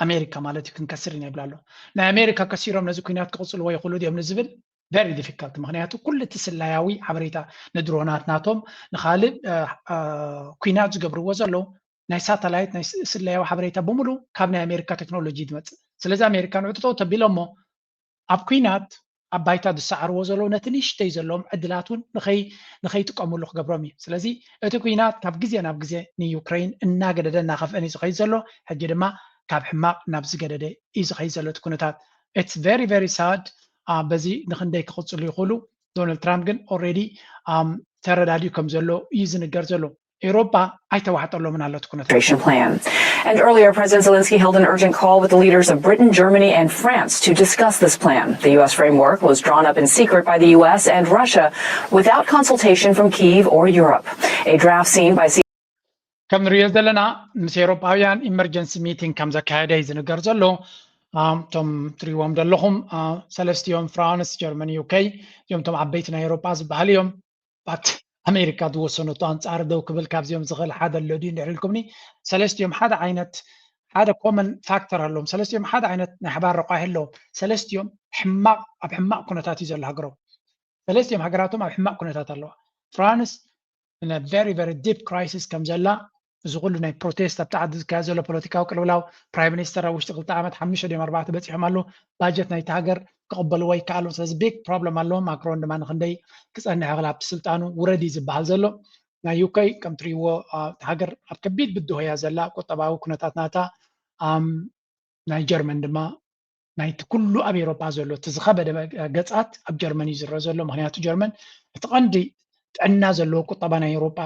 ኣሜሪካ ማለት እዩ ክንከስር ኢና ይብላ ኣሎ ናይ ኣሜሪካ ከሲሮም ነዚ ኩናት ክቕፅልዎ ይኽእሉ ድዮም ንዝብል ቨሪ ዲፊካልት ምክንያቱ ኩሉ እቲ ስላያዊ ሓበሬታ ንድሮናት ናቶም ንካልእ ኩናት ዝገብርዎ ዘለዉ ናይ ሳተላይት ናይ ስላያዊ ሓበሬታ ብምሉ ካብ ናይ ኣሜሪካ ቴክኖሎጂ ዝመፅእ ስለዚ ኣሜሪካ ንዕጥጦ ተቢሎ እሞ ኣብ ኩናት ኣብ ባይታ ዝሰዓርዎ ዘለዉ ነቲ ንእሽተይ ዘለዎም ዕድላት እውን ንኸይጥቀምሉ ክገብሮም እዩ ስለዚ እቲ ኩናት ካብ ግዜ ናብ ግዜ ንዩክሬን እናገደደ እናኸፍአን እዩ ዝኸይድ ዘሎ ሕጂ ድማ ካብ ሕማቕ ናብ ዝገደደ እዩ ዝኸይድ ዘሎ እቲ ኩነታት ኢትስ ቨሪ ቨሪ ሳድ በዚ ንክንደይ ክቕፅሉ ይኽእሉ ዶናልድ ትራምፕ ግን ኦልሬዲ ተረዳድዩ ከም ዘሎ እዩ ዝንገር ዘሎ ኤውሮጳ አይተዋሕጠሎምን ኣሎ እቲ ኩነታት plan. And earlier, President Zelensky held an urgent call with the leaders of Britain, Germany, and France to discuss this plan. The U.S. framework was drawn up in secret by the U.S. and Russia without consultation from Kyiv or Europe. A draft seen by ከም ንሪኦ ዘለና ምስ ኤውሮጳውያን ኢመርጀንሲ ሚቲንግ ከም ዘካየደ እዩ ዝንገር ዘሎ እቶም ትሪእዎም ዘለኹም ሰለስቲኦም ፍራንስ ጀርመኒ ዩኬ እዚኦም ቶም ዓበይቲ ናይ ኤውሮጳ ዝበሃል እዮም ባት ኣሜሪካ ዝወሰነቱ ኣንጻር ደው ክብል ካብዚኦም ዝኽእል ሓደ ኣሎ ድዩ ንድሕሪ ኢልኩምኒ ሰለስቲኦም ሓደ ዓይነት ሓደ ኮመን ፋክተር ኣለዎም ሰለስቲኦም ሓደ ዓይነት ናይ ሓባር ረቋሒ ኣለዎም ሰለስቲኦም ኣብ ሕማቕ ኩነታት እዩ ዘሎ ሃገሮም ሰለስቲኦም ሃገራቶም ኣብ ሕማቕ ኩነታት ኣለዋ ፍራንስ ቨሪ ቨሪ ዲፕ ክራይሲስ ከም ዘላ እዚ ኩሉ ናይ ፕሮቴስት ኣብ ታዕዲ ዝካየድ ዘሎ ፖለቲካዊ ቅልውላው ፕራይም ሚኒስተር ኣብ ውሽጢ 2 ዓመት 5 ድዮም 4 በፂሖም ኣሎ ባጀት ናይቲ ሃገር ክቕበልዎ ይከኣሎም ስለዚ ቢግ ፕሮብለም ኣለዎም ማክሮን ድማ ንክንደይ ክፀንሕ ይኽእል ኣብቲ ስልጣኑ ውረዲ ዝበሃል ዘሎ ናይ ዩኬ ከም ትሪእዎ ሃገር ኣብ ከቢድ ብድሆ እያ ዘላ ቁጠባዊ ኩነታት ናታ ናይ ጀርመን ድማ ናይቲ ኩሉ ኣብ ኤውሮጳ ዘሎ እቲ ዝኸበደ ገፃት ኣብ ጀርመን እዩ ዝረአ ዘሎ ምክንያቱ ጀርመን እቲ ቀንዲ ጥዕና ዘለዎ ቁጠባ ናይ ኤውሮጳ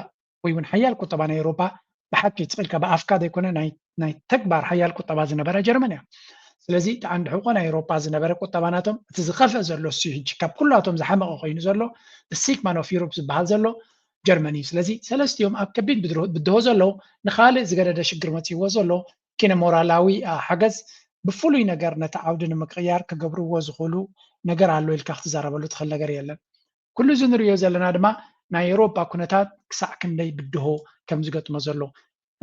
ወይ እውን ሓያል ቁጠባ ናይ ኤውሮጳ ብሓቂ ትኽእልካ ብኣፍካ ዘይኮነ ናይ ተግባር ሓያል ቁጠባ ዝነበረ ጀርመን እያ ስለዚ እቲ ዓንዲ ሕቆ ናይ ኤውሮጳ ዝነበረ ቁጠባ ናቶም እቲ ዝኸፍአ ዘሎ እሱ ሕጂ ካብ ኩላቶም ዝሓመቐ ኮይኑ ዘሎ ሲግማን ኦፍ ዩሮፕ ዝበሃል ዘሎ ጀርመን እዩ ስለዚ ሰለስቲኦም ኣብ ከቢድ ብድሆ ዘለዉ ንካልእ ዝገደደ ሽግር መፅይዎ ዘሎ ኪነ ሞራላዊ ሓገዝ ብፍሉይ ነገር ነቲ ዓውዲ ንምቅያር ክገብርዎ ዝኽእሉ ነገር ኣሎ ኢልካ ክትዛረበሉ ትኽእል ነገር የለን ኩሉ እዚ ንሪኦ ዘለና ድማ ናይ ኤውሮጳ ኩነታት ክሳዕ ክንደይ ብድሆ ከም ዝገጥሞ ዘሎ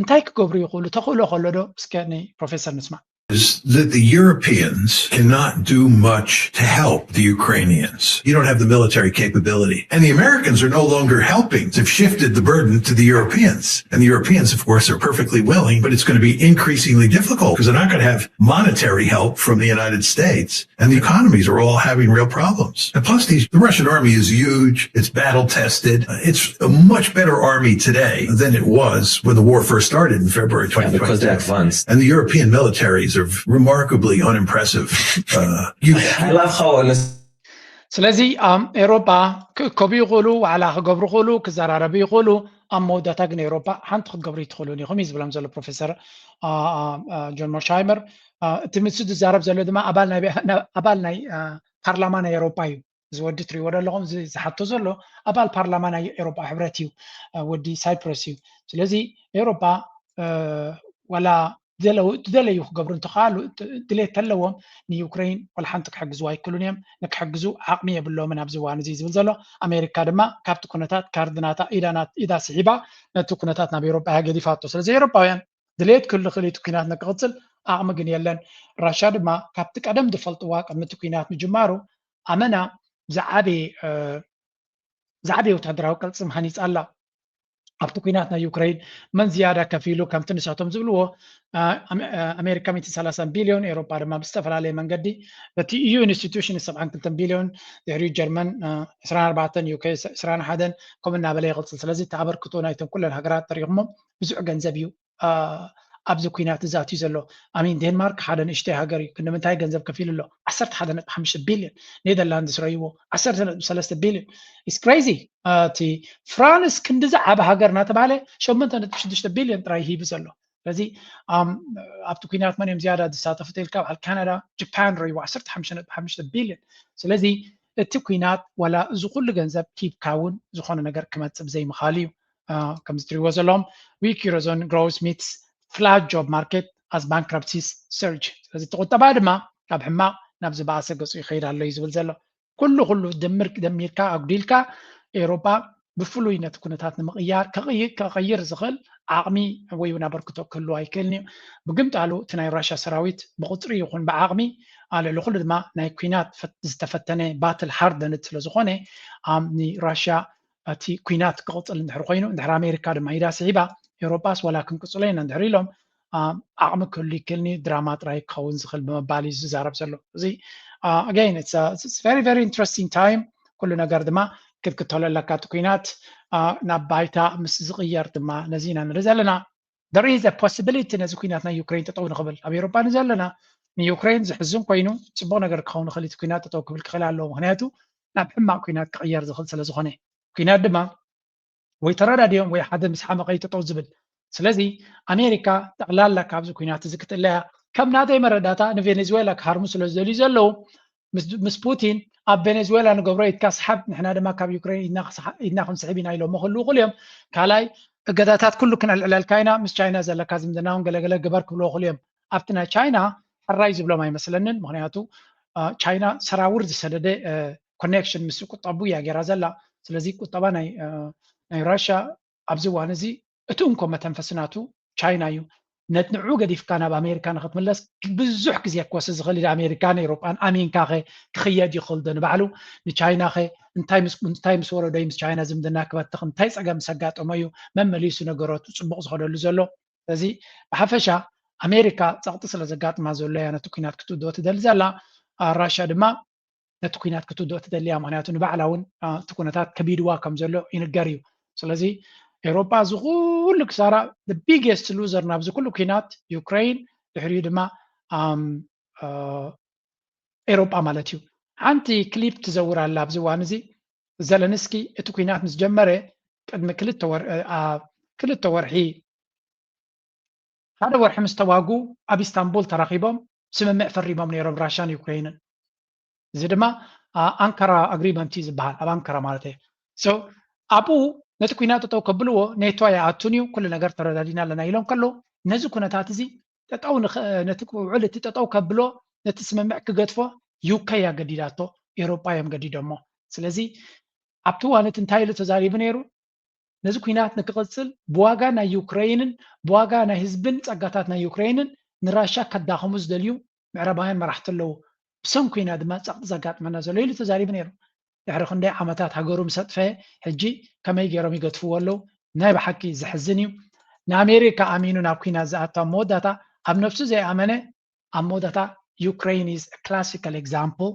እንታይ ክገብሩ ይኽእሉ ተኽእሎ ከሎ ዶ እስከ ናይ ፕሮፌሰር ንስማዕ is that the Europeans cannot do much to help the Ukrainians. You don't have the military capability. And the Americans are no longer helping. They've shifted the burden to the Europeans. And the Europeans, of course, are perfectly willing, but it's going to be increasingly difficult because they're not going to have monetary help from the United States. And the economies are all having real problems. And plus, the Russian army is huge. It's battle-tested. It's a much better army today than it was when the war first started in February 2022. because they're advanced. And the European militaries are remarkably unimpressive. I love how ስለዚ ኤውሮጳ ክእከቡ ይኽእሉ ዋዕላ ክገብሩ ይኽእሉ ክዘራረቡ ይኽእሉ ኣብ መወዳእታ ግን ኤውሮጳ ሓንቲ ክትገብሩ ይትኽእሉን ኢኹም እዩ ዝብሎም ዘሎ ፕሮፌሰር ጆን ሞርሻይመር እቲ ምስ ዝዛረብ ዘሎ ድማ ኣባል ናይ ፓርላማ ናይ ኤውሮጳ እዩ እዚ ወዲ ትሪእዎ ዘለኹም ዝሓቶ ዘሎ ኣባል ፓርላማ ናይ ኤውሮጳ ሕብረት እዩ ወዲ ሳይፕረስ እዩ ስለዚ ኤውሮጳ ዋላ ደለዩ ክገብሩ እንትኽኣሉ ድሌት ተለዎም ንዩክሬን ወላ ሓንቲ ክሕግዝዋ ኣይክእሉን እዮም ንክሕግዙ ዓቕሚ የብሎምን ኣብዚ እዋን እዚ ዝብል ዘሎ ኣሜሪካ ድማ ካብቲ ኩነታት ካርድናታ ኢዳ ስሒባ ነቲ ኩነታት ናብ ኤውሮጳ እያ ገዲፋቶ ስለዚ ኤውሮጳውያን ድሌት ክህሉ ክእል እቲ ኩናት ንክቕፅል ዓቕሚ ግን የለን ራሻ ድማ ካብቲ ቀደም ዝፈልጥዋ ቅድሚ እቲ ኩናት ምጅማሩ ኣመና ዝዓበየ زعبي وتهدراو قلصم هنيص الله ኣብቲ ኩናትና ዩክሬን መን ዝያዳ ከፊሉ ከምቲ ንሳቶም ዝብልዎ ኣሜሪካ 130 ቢልዮን ኤሮፓ ድማ ብዝተፈላለየ መንገዲ በቲ EU ኢንስቲትዩሽን 72 ቢልዮን ድሕሪኡ ጀርመን 24 ዩኬ 21 ከምኡ እናበለ ይቕፅል ስለዚ ተኣበርክቶ ናይቶም ኩለን ሃገራት ተሪኽሞ ብዙሕ ገንዘብ እዩ ኣብዚ ኩናት እዛትዩ ዘሎ ኣሚን ዴንማርክ ሓደ ንእሽተይ ሃገር እዩ ክንምንታይ ገንዘብ ከፊሉ ኣሎ 11.5 ቢልዮን ኔደርላንድስ ረይዎ 13 ቢልዮን ኢስ ክሬዚ እቲ ፍራንስ ክንዲ ዝዓበ ሃገር እናተባሃለ 8.6 ቢልዮን ጥራይ ሂቡ ዘሎ ስለዚ ኣብቲ ኩናት መን እዮም ዝያዳ ዝሳተፉ ተኢልካ በዓል ካናዳ ጃፓን ረይዎ 15.5 ቢልዮን ስለዚ እቲ ኩናት ዋላ እዚ ኩሉ ገንዘብ ሂብካ እውን ዝኾነ ነገር ክመፅእ ብዘይምኻል እዩ ከምዚ ትሪእዎ ዘለኹም ዊክ ዩሮዞን ግሮውስ ሚትስ flat job market as bankruptcies surge ስለዚ ተቆጠባ ድማ ካብ ሕማቅ ናብ ዝባሰ ገፁ ይኸይድ ኣሎ እዩ ዝብል ዘሎ ኩሉ ደሚርካ ኣጉዲልካ ኤሮፓ ብፍሉይ ነቲ ኩነታት ንምቕያር ከቐይር ዝኽእል ዓቕሚ ወይ እውን ኣበርክቶ ክህልዎ ኣይክእልን እዩ ብግምጣሉ እቲ ናይ ራሽያ ሰራዊት ብቁፅሪ ይኹን ብዓቕሚ ልዕሊ ኩሉ ድማ ናይ ኩናት ዝተፈተነ ባትል ሃርደንድ ስለዝኾነ ንራሽያ እቲ ኩናት ክቕፅል እንድሕር ኮይኑ እንድሕር ኣሜሪካ ድማ ኢዳ ስዒባ ኤሮፓስ ወላ ክንቅፅሎ ኢና እንድሕር ኢሎም ዓቕሚ ክህሉ ይክእልኒ ድራማ ጥራይ ክኸውን ዝኽእል ብምባል እዩ ዝዛረብ ዘሎ እዚ again it's very very interesting time ኩሉ ነገር ድማ ክትክተሎ ኣለካ እቲ ኩናት ናብ ባይታ ምስ ዝቕየር ድማ ነዚ ኢና ንርኢ ዘለና there is a possibility ነዚ ኩናት ናይ ዩክሬን ጠጠው ንኽብል ኣብ ኤሮፓ ንዘለና ንዩክሬን ዝሕዝን ኮይኑ ፅቡቅ ነገር ክኸውን ይኽእል እቲ ኩናት ጠጠው ክብል ክኽእል ኣለዎ ምክንያቱ ናብ ሕማቅ ኩናት ክቕየር ዝኽእል ስለዝኾነ ኩናት ድማ ወይ ተረዳድዮም ወይ ሓደ ምስ ሓመቐ ጠጠው ዝብል ስለዚ ኣሜሪካ ጠቕላላ ካብዚ ኩናት እዚ ክትለያ ከም ናተይ መረዳእታ ንቬኔዙዌላ ክሃርሙ ስለ ዝደልዩ ዘለዉ ምስ ፑቲን ኣብ ቬኔዙዌላ ንገብሮ ኢትካ ስሓብ ንሕና ድማ ካብ ዩክሬን ኢድና ክንስሕብ ኢና ኢሎም ክህልው ይኽእሉ እዮም ካልኣይ እገዳታት ኩሉ ክነልዕለልካ ኢና ምስ ቻይና ዘለካ ዝምድና እውን ገለገለ ግበር ክብልዎ ይኽእሉ እዮም ኣብቲ ናይ ቻይና ሕራይ ዝብሎም ኣይመስለንን ምክንያቱ ቻይና ሰራውር ዝሰደደ ኮኔክሽን ምስ ቁጠቡ እያ ገይራ ዘላ ስለዚ ቁጠባ ናይ ራሽያ ኣብዚ እዋን እዚ እቲ እንኮ መተንፈስናቱ ቻይና እዩ ነቲ ንዕኡ ገዲፍካ ናብ ኣሜሪካ ንክትምለስ ብዙሕ ግዜ ክወስድ ዝኽእል ኢሉ ኣሜሪካን ኤሮፓን ኣሚንካ ኸ ክኽየድ ይኽእል ዶ ንባዕሉ ንቻይና ኸ እንታይ ምስ ወረዶ ምስ ቻይና ዝምድና ክበትኽ እንታይ ፀገም ሰጋጠሞ እዩ መመሊሱ ነገሮቱ ፅቡቅ ዝኸደሉ ዘሎ ስለዚ ብሓፈሻ ኣሜሪካ ፀቕጢ ስለ ዘጋጥማ ዘሎ እያ ነቲ ኩናት ክትውድኦ ትደሊ ዘላ ራሽያ ድማ ነቲ ኩናት ክትውድኦ ትደልያ ምክንያቱ ንባዕላ እውን እቲ ኩነታት ከቢድዋ ከም ዘሎ ይንገር እዩ ስለዚ ኤሮፓ ዝኩሉ ክሳራ the biggest loser ናብዚ ኩሉ ኩናት ዩክሬን ድሕሪኡ ድማ ኤሮፓ ማለት እዩ ሓንቲ ክሊፕ ትዘውር ኣላ ኣብዚ እዋን እዚ ዘለንስኪ እቲ ኩናት ምስ ጀመረ ቅድሚ ክልተ ወርሒ ሓደ ወርሒ ምስ ተዋጉ ኣብ ኢስታንቡል ተራኺቦም ስምምዕ ፈሪሞም ነይሮም ራሽያን ዩክሬንን እዚ ድማ ኣንካራ ኣግሪመንት እዩ ዝበሃል ኣብ ኣንካራ ማለት እዩ ሶ ኣብኡ ነቲ ኩናት ጠጠው ከብልዎ ኔቶ ይኣቱን እዩ ኩሉ ነገር ተረዳዲና ኣለና ኢሎም ከሎ ነዚ ኩነታት እዚ ጠጠው ነቲ ውዕል እቲ ጠጠው ከብሎ ነቲ ስምምዕ ክገድፎ ዩኬ እያ ገዲዳቶ ኤሮፓ እዮም ገዲዶሞ ስለዚ ኣብቲ እዋን እቲ እንታይ ኢሉ ተዛሪቡ ነይሩ ነዚ ኩናት ንክቕፅል ብዋጋ ናይ ዩክሬንን ብዋጋ ናይ ህዝብን ፀጋታት ናይ ዩክሬንን ንራሻ ከዳኸሙ ዝደልዩ ምዕራባውያን መራሕቲ ኣለዉ ብሰም ኩናት ድማ ፀቕጢ ዘጋጥመና ዘሎ ኢሉ ተዛሪቡ ነይሩ ድሕሪ ክንደይ ዓመታት ሃገሩ ምሰጥፈ ሕጂ ከመይ ገይሮም ይገድፍዎ ኣለዉ ናይ ብሓቂ ዝሕዝን እዩ ንኣሜሪካ ኣሚኑ ናብ ኩናት ዝኣታ መወዳታ ኣብ ነፍሱ ዘይኣመነ ኣብ መወዳታ ዩክሬን is a classical example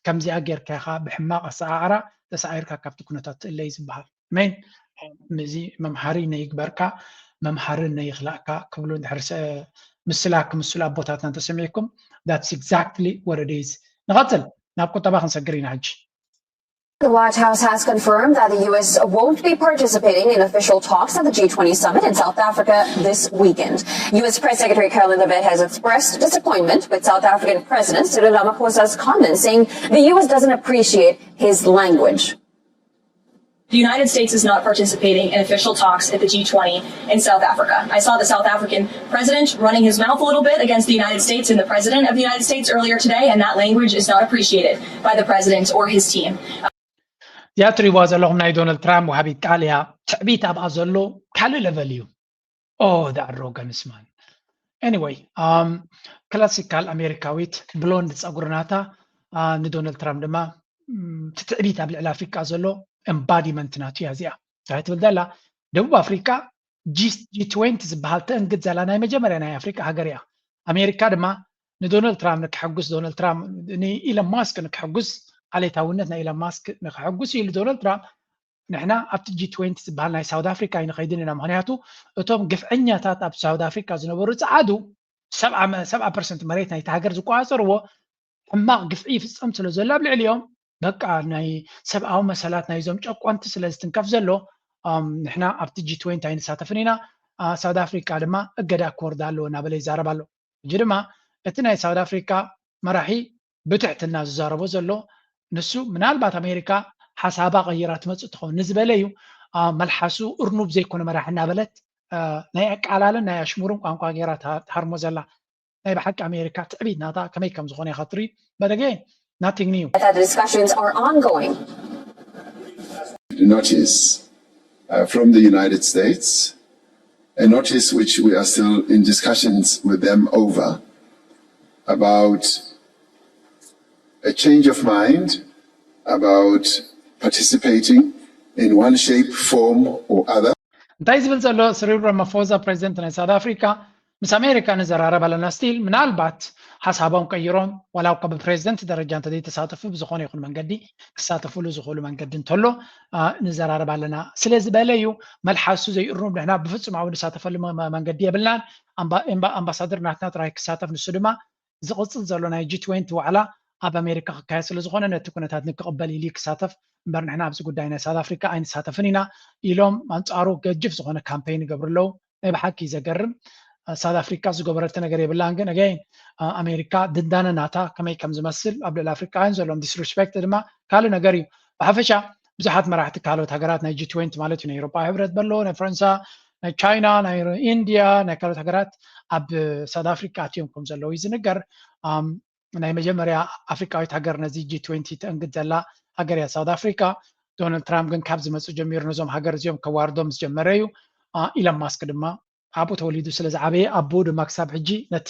ከምዚኣ ጌርካ ኢኻ ብሕማቕ ኣሰዓዕራ ተሳዒርካ ካብቲ ኩነታት ትእለ እዩ ዝበሃል መን እዚ መምሃሪ ነይግበርካ መምሃሪ ነይኽላእካ ክብሉ እንድሕር ምስላ ክምስሉ ኣቦታትና እንተሰሚዕኩም that's exactly what it is ንቐፅል ናብ ቁጠባ ክንሰግር ኢና ሕጂ The White House has confirmed that the U.S. won't be participating in official talks at the G20 summit in South Africa this weekend. U.S. Press Secretary Caroline Levitt has expressed disappointment with South African President Cyril Ramaphosa's comments, saying the U.S. doesn't appreciate his language. The United States is not participating in official talks at the G20 in South Africa. I saw the South African president running his mouth a little bit against the United States and the president of the United States earlier today, and that language is not appreciated by the president or his team. እዚኣ ትሪእዋ ዘለኹም ናይ ዶናልድ ትራምፕ ወሃቢት ቃል እያ ትዕቢት ኣብኣ ዘሎ ካልእ ለቨል እዩ ዳዕሮገንስ ማን ኤኒዌይ ክላሲካል ኣሜሪካዊት ብሎንድ ፀጉርናታ ንዶናልድ ትራምፕ ድማ ትዕቢት ኣብ ልዕሊ ኣፍሪቃ ዘሎ embodiment ናቱ ያዚያ ታይትብል ደላ ደቡብ አፍሪካ G20 ዝበሃል ተንግድ ዘላ ናይ መጀመርያ ናይ አፍሪካ ሃገር እያ አሜሪካ ድማ ንዶናልድ ትራምፕ ንክሕጉስ ዶናልድ ትራምፕ ንኢሎን ማስክ ንክሕጉስ ዓሌታውነት ናይ ኢሎን ማስክ ንክሕጉስ ኢሉ ዶናልድ ትራምፕ ንሕና ኣብቲ G20 ዝበሃል ናይ ሳውት አፍሪካ ይንኸይድን ኢና ምክንያቱ እቶም ግፍዐኛታት ኣብ ሳውት አፍሪካ ዝነበሩ ፃዓዱ 70% መሬት ናይቲ ሃገር ዝቆፃፀርዎ ሕማቅ ግፍዒ ይፍፀም ስለ ዘሎ ኣብ ልዕሊኦም በቃ ናይ ሰብኣዊ መሰላት ናይዞም ጨቆንቲ ስለ ዝትንከፍ ዘሎ ንሕና ኣብቲ G20 ኣይንሳተፍን ኢና ሳውት አፍሪካ ድማ እገዳ ክወርዳ ኣለዎ እናበለ ይዛረብ ኣሎ እጂ ድማ እቲ ናይ ሳውት አፍሪካ መራሒ ብትሕትና ዝዛረቦ ዘሎ ንሱ ምናልባት አሜሪካ ሓሳባ ቀይራ ትመፅእ ትኸውን ንዝበለ እዩ መልሓሱ እርኑብ ዘይኮነ መራሒ እናበለት ናይ ኣቃላልን ናይ ኣሽሙርን ቋንቋ ገይራ ተሃርሞ ዘላ ናይ ብሓቂ አሜሪካ ትዕቢት ናታ ከመይ ከም ዝኾነ ይኻ ትርኢ but again nothing new. That the discussions are ongoing. Notice from the United States, a notice which we are still in discussions with them over about a change of mind about participating in one shape, form or other. እንታይ ዝብል ዘሎ ሲሪል ራማፎዛ ፕሬዚደንት ናይ ሳውት አፍሪካ ምስ አሜሪካ ንዘራረብ ኣለና ስቲል ምናልባት ሓሳቦም ቀይሮም ወላው ካብ ፕሬዚደንት ደረጃ እንተዘይተሳተፉ ብዝኾነ ይኹን መንገዲ ክሳተፍሉ ዝኽእሉ መንገዲ እንተሎ ንዘራረብ ኣለና ስለዝበለ እዩ መልሓሱ ዘይእርኑብ ንሕና ብፍጹም ኣብ ንሳተፈሉ መንገዲ የብልናን ኣምባሳደር ናትና ጥራይ ክሳተፍ ንሱ ድማ ዝቕፅል ዘሎ ናይ G20 ዋዕላ ኣብ አሜሪካ ክካየድ ስለ ዝኾነ ነቲ ኩነታት ንክቕበል ኢሉ ክሳተፍ እምበር ንሕና ኣብዚ ጉዳይ ናይ ሳውት አፍሪካ ኣይንሳተፍን ኢና ኢሎም አንጻሩ ገጅፍ ዝኾነ ካምፔይን ይገብሩ ኣለዉ ናይ ብሓቂ ዘገርም ሳውት አፍሪካ ዝገበረተ ነገር የብላን ግን again አሜሪካ ድንዳነ ናታ ከመይ ከም ዝመስል ኣብ ልዕሊ አፍሪካውያን ዘለዎም ዲስሪስፔክት ድማ ካልእ ነገር እዩ ብሓፈሻ ብዙሓት መራሕቲ ካልኦት ሃገራት ናይ G20 ማለት እዩ ናይ ኤውሮጳ ሕብረት በሎ ናይ ፈረንሳ ናይ ቻይና ናይ ኢንድያ ናይ ካልኦት ሃገራት ኣብ ሳውት አፍሪካ ኣትዮም ከም ዘለዉ እዩ ዝንገር ናይ መጀመርያ አፍሪካዊት ሃገር ነዚ G20 ተንግድ ዘላ ሃገር እያ ሳውት አፍሪካ ዶናልድ ትራምፕ ግን ካብ ዝመፁ ጀሚሩ ነዞም ሃገር እዚኦም ከዋርዶም ዝጀመረ እዩ ኢሎን ማስክ ድማ አቡ ተወሊዱ ስለዝዓበየ አቡ ድማ ክሳብ ሕጂ ነቲ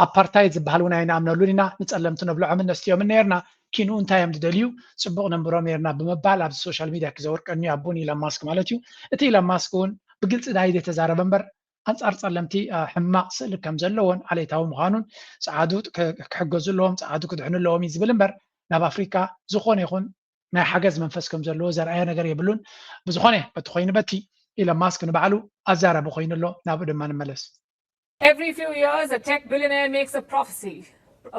አፓርታይድ ዝበሃል እውን ኣይንኣምነሉን ኢና ንፀለምቲ ነብልዖም ነስትዮም ነርና ኪንኡ እንታይ እዮም ዝደልዩ ፅቡቅ ነንብሮም ነርና ብምባል ኣብ ሶሻል ሚድያ ክዘወርቀኒ አቡን ኢሎን ማስክ ማለት እዩ እቲ ኢሎን ማስክ እውን ብግልፂ ዳይደ ተዛረበ እምበር አንጻር ፀለምቲ ሕማቅ ስእሊ ከም ዘለዎን ዓሌታዊ ምዃኑን ፀዓዱ ክሕገዙለዎም ፀዓዱ ክድሕንለዎም እዩ ዝብል እምበር ናብ አፍሪካ ዝኾነ ይኹን ናይ ሓገዝ መንፈስ ከም ዘለዎ ዘርአየ ነገር የብሉን ብዝኾነ በቲ ኮይኑ በቲ ኢሎን ማስክ ንባዕሉ ኣዛረበ ኮይኑሎ ናብኡ ድማ ንመለስ Every few years a tech billionaire makes a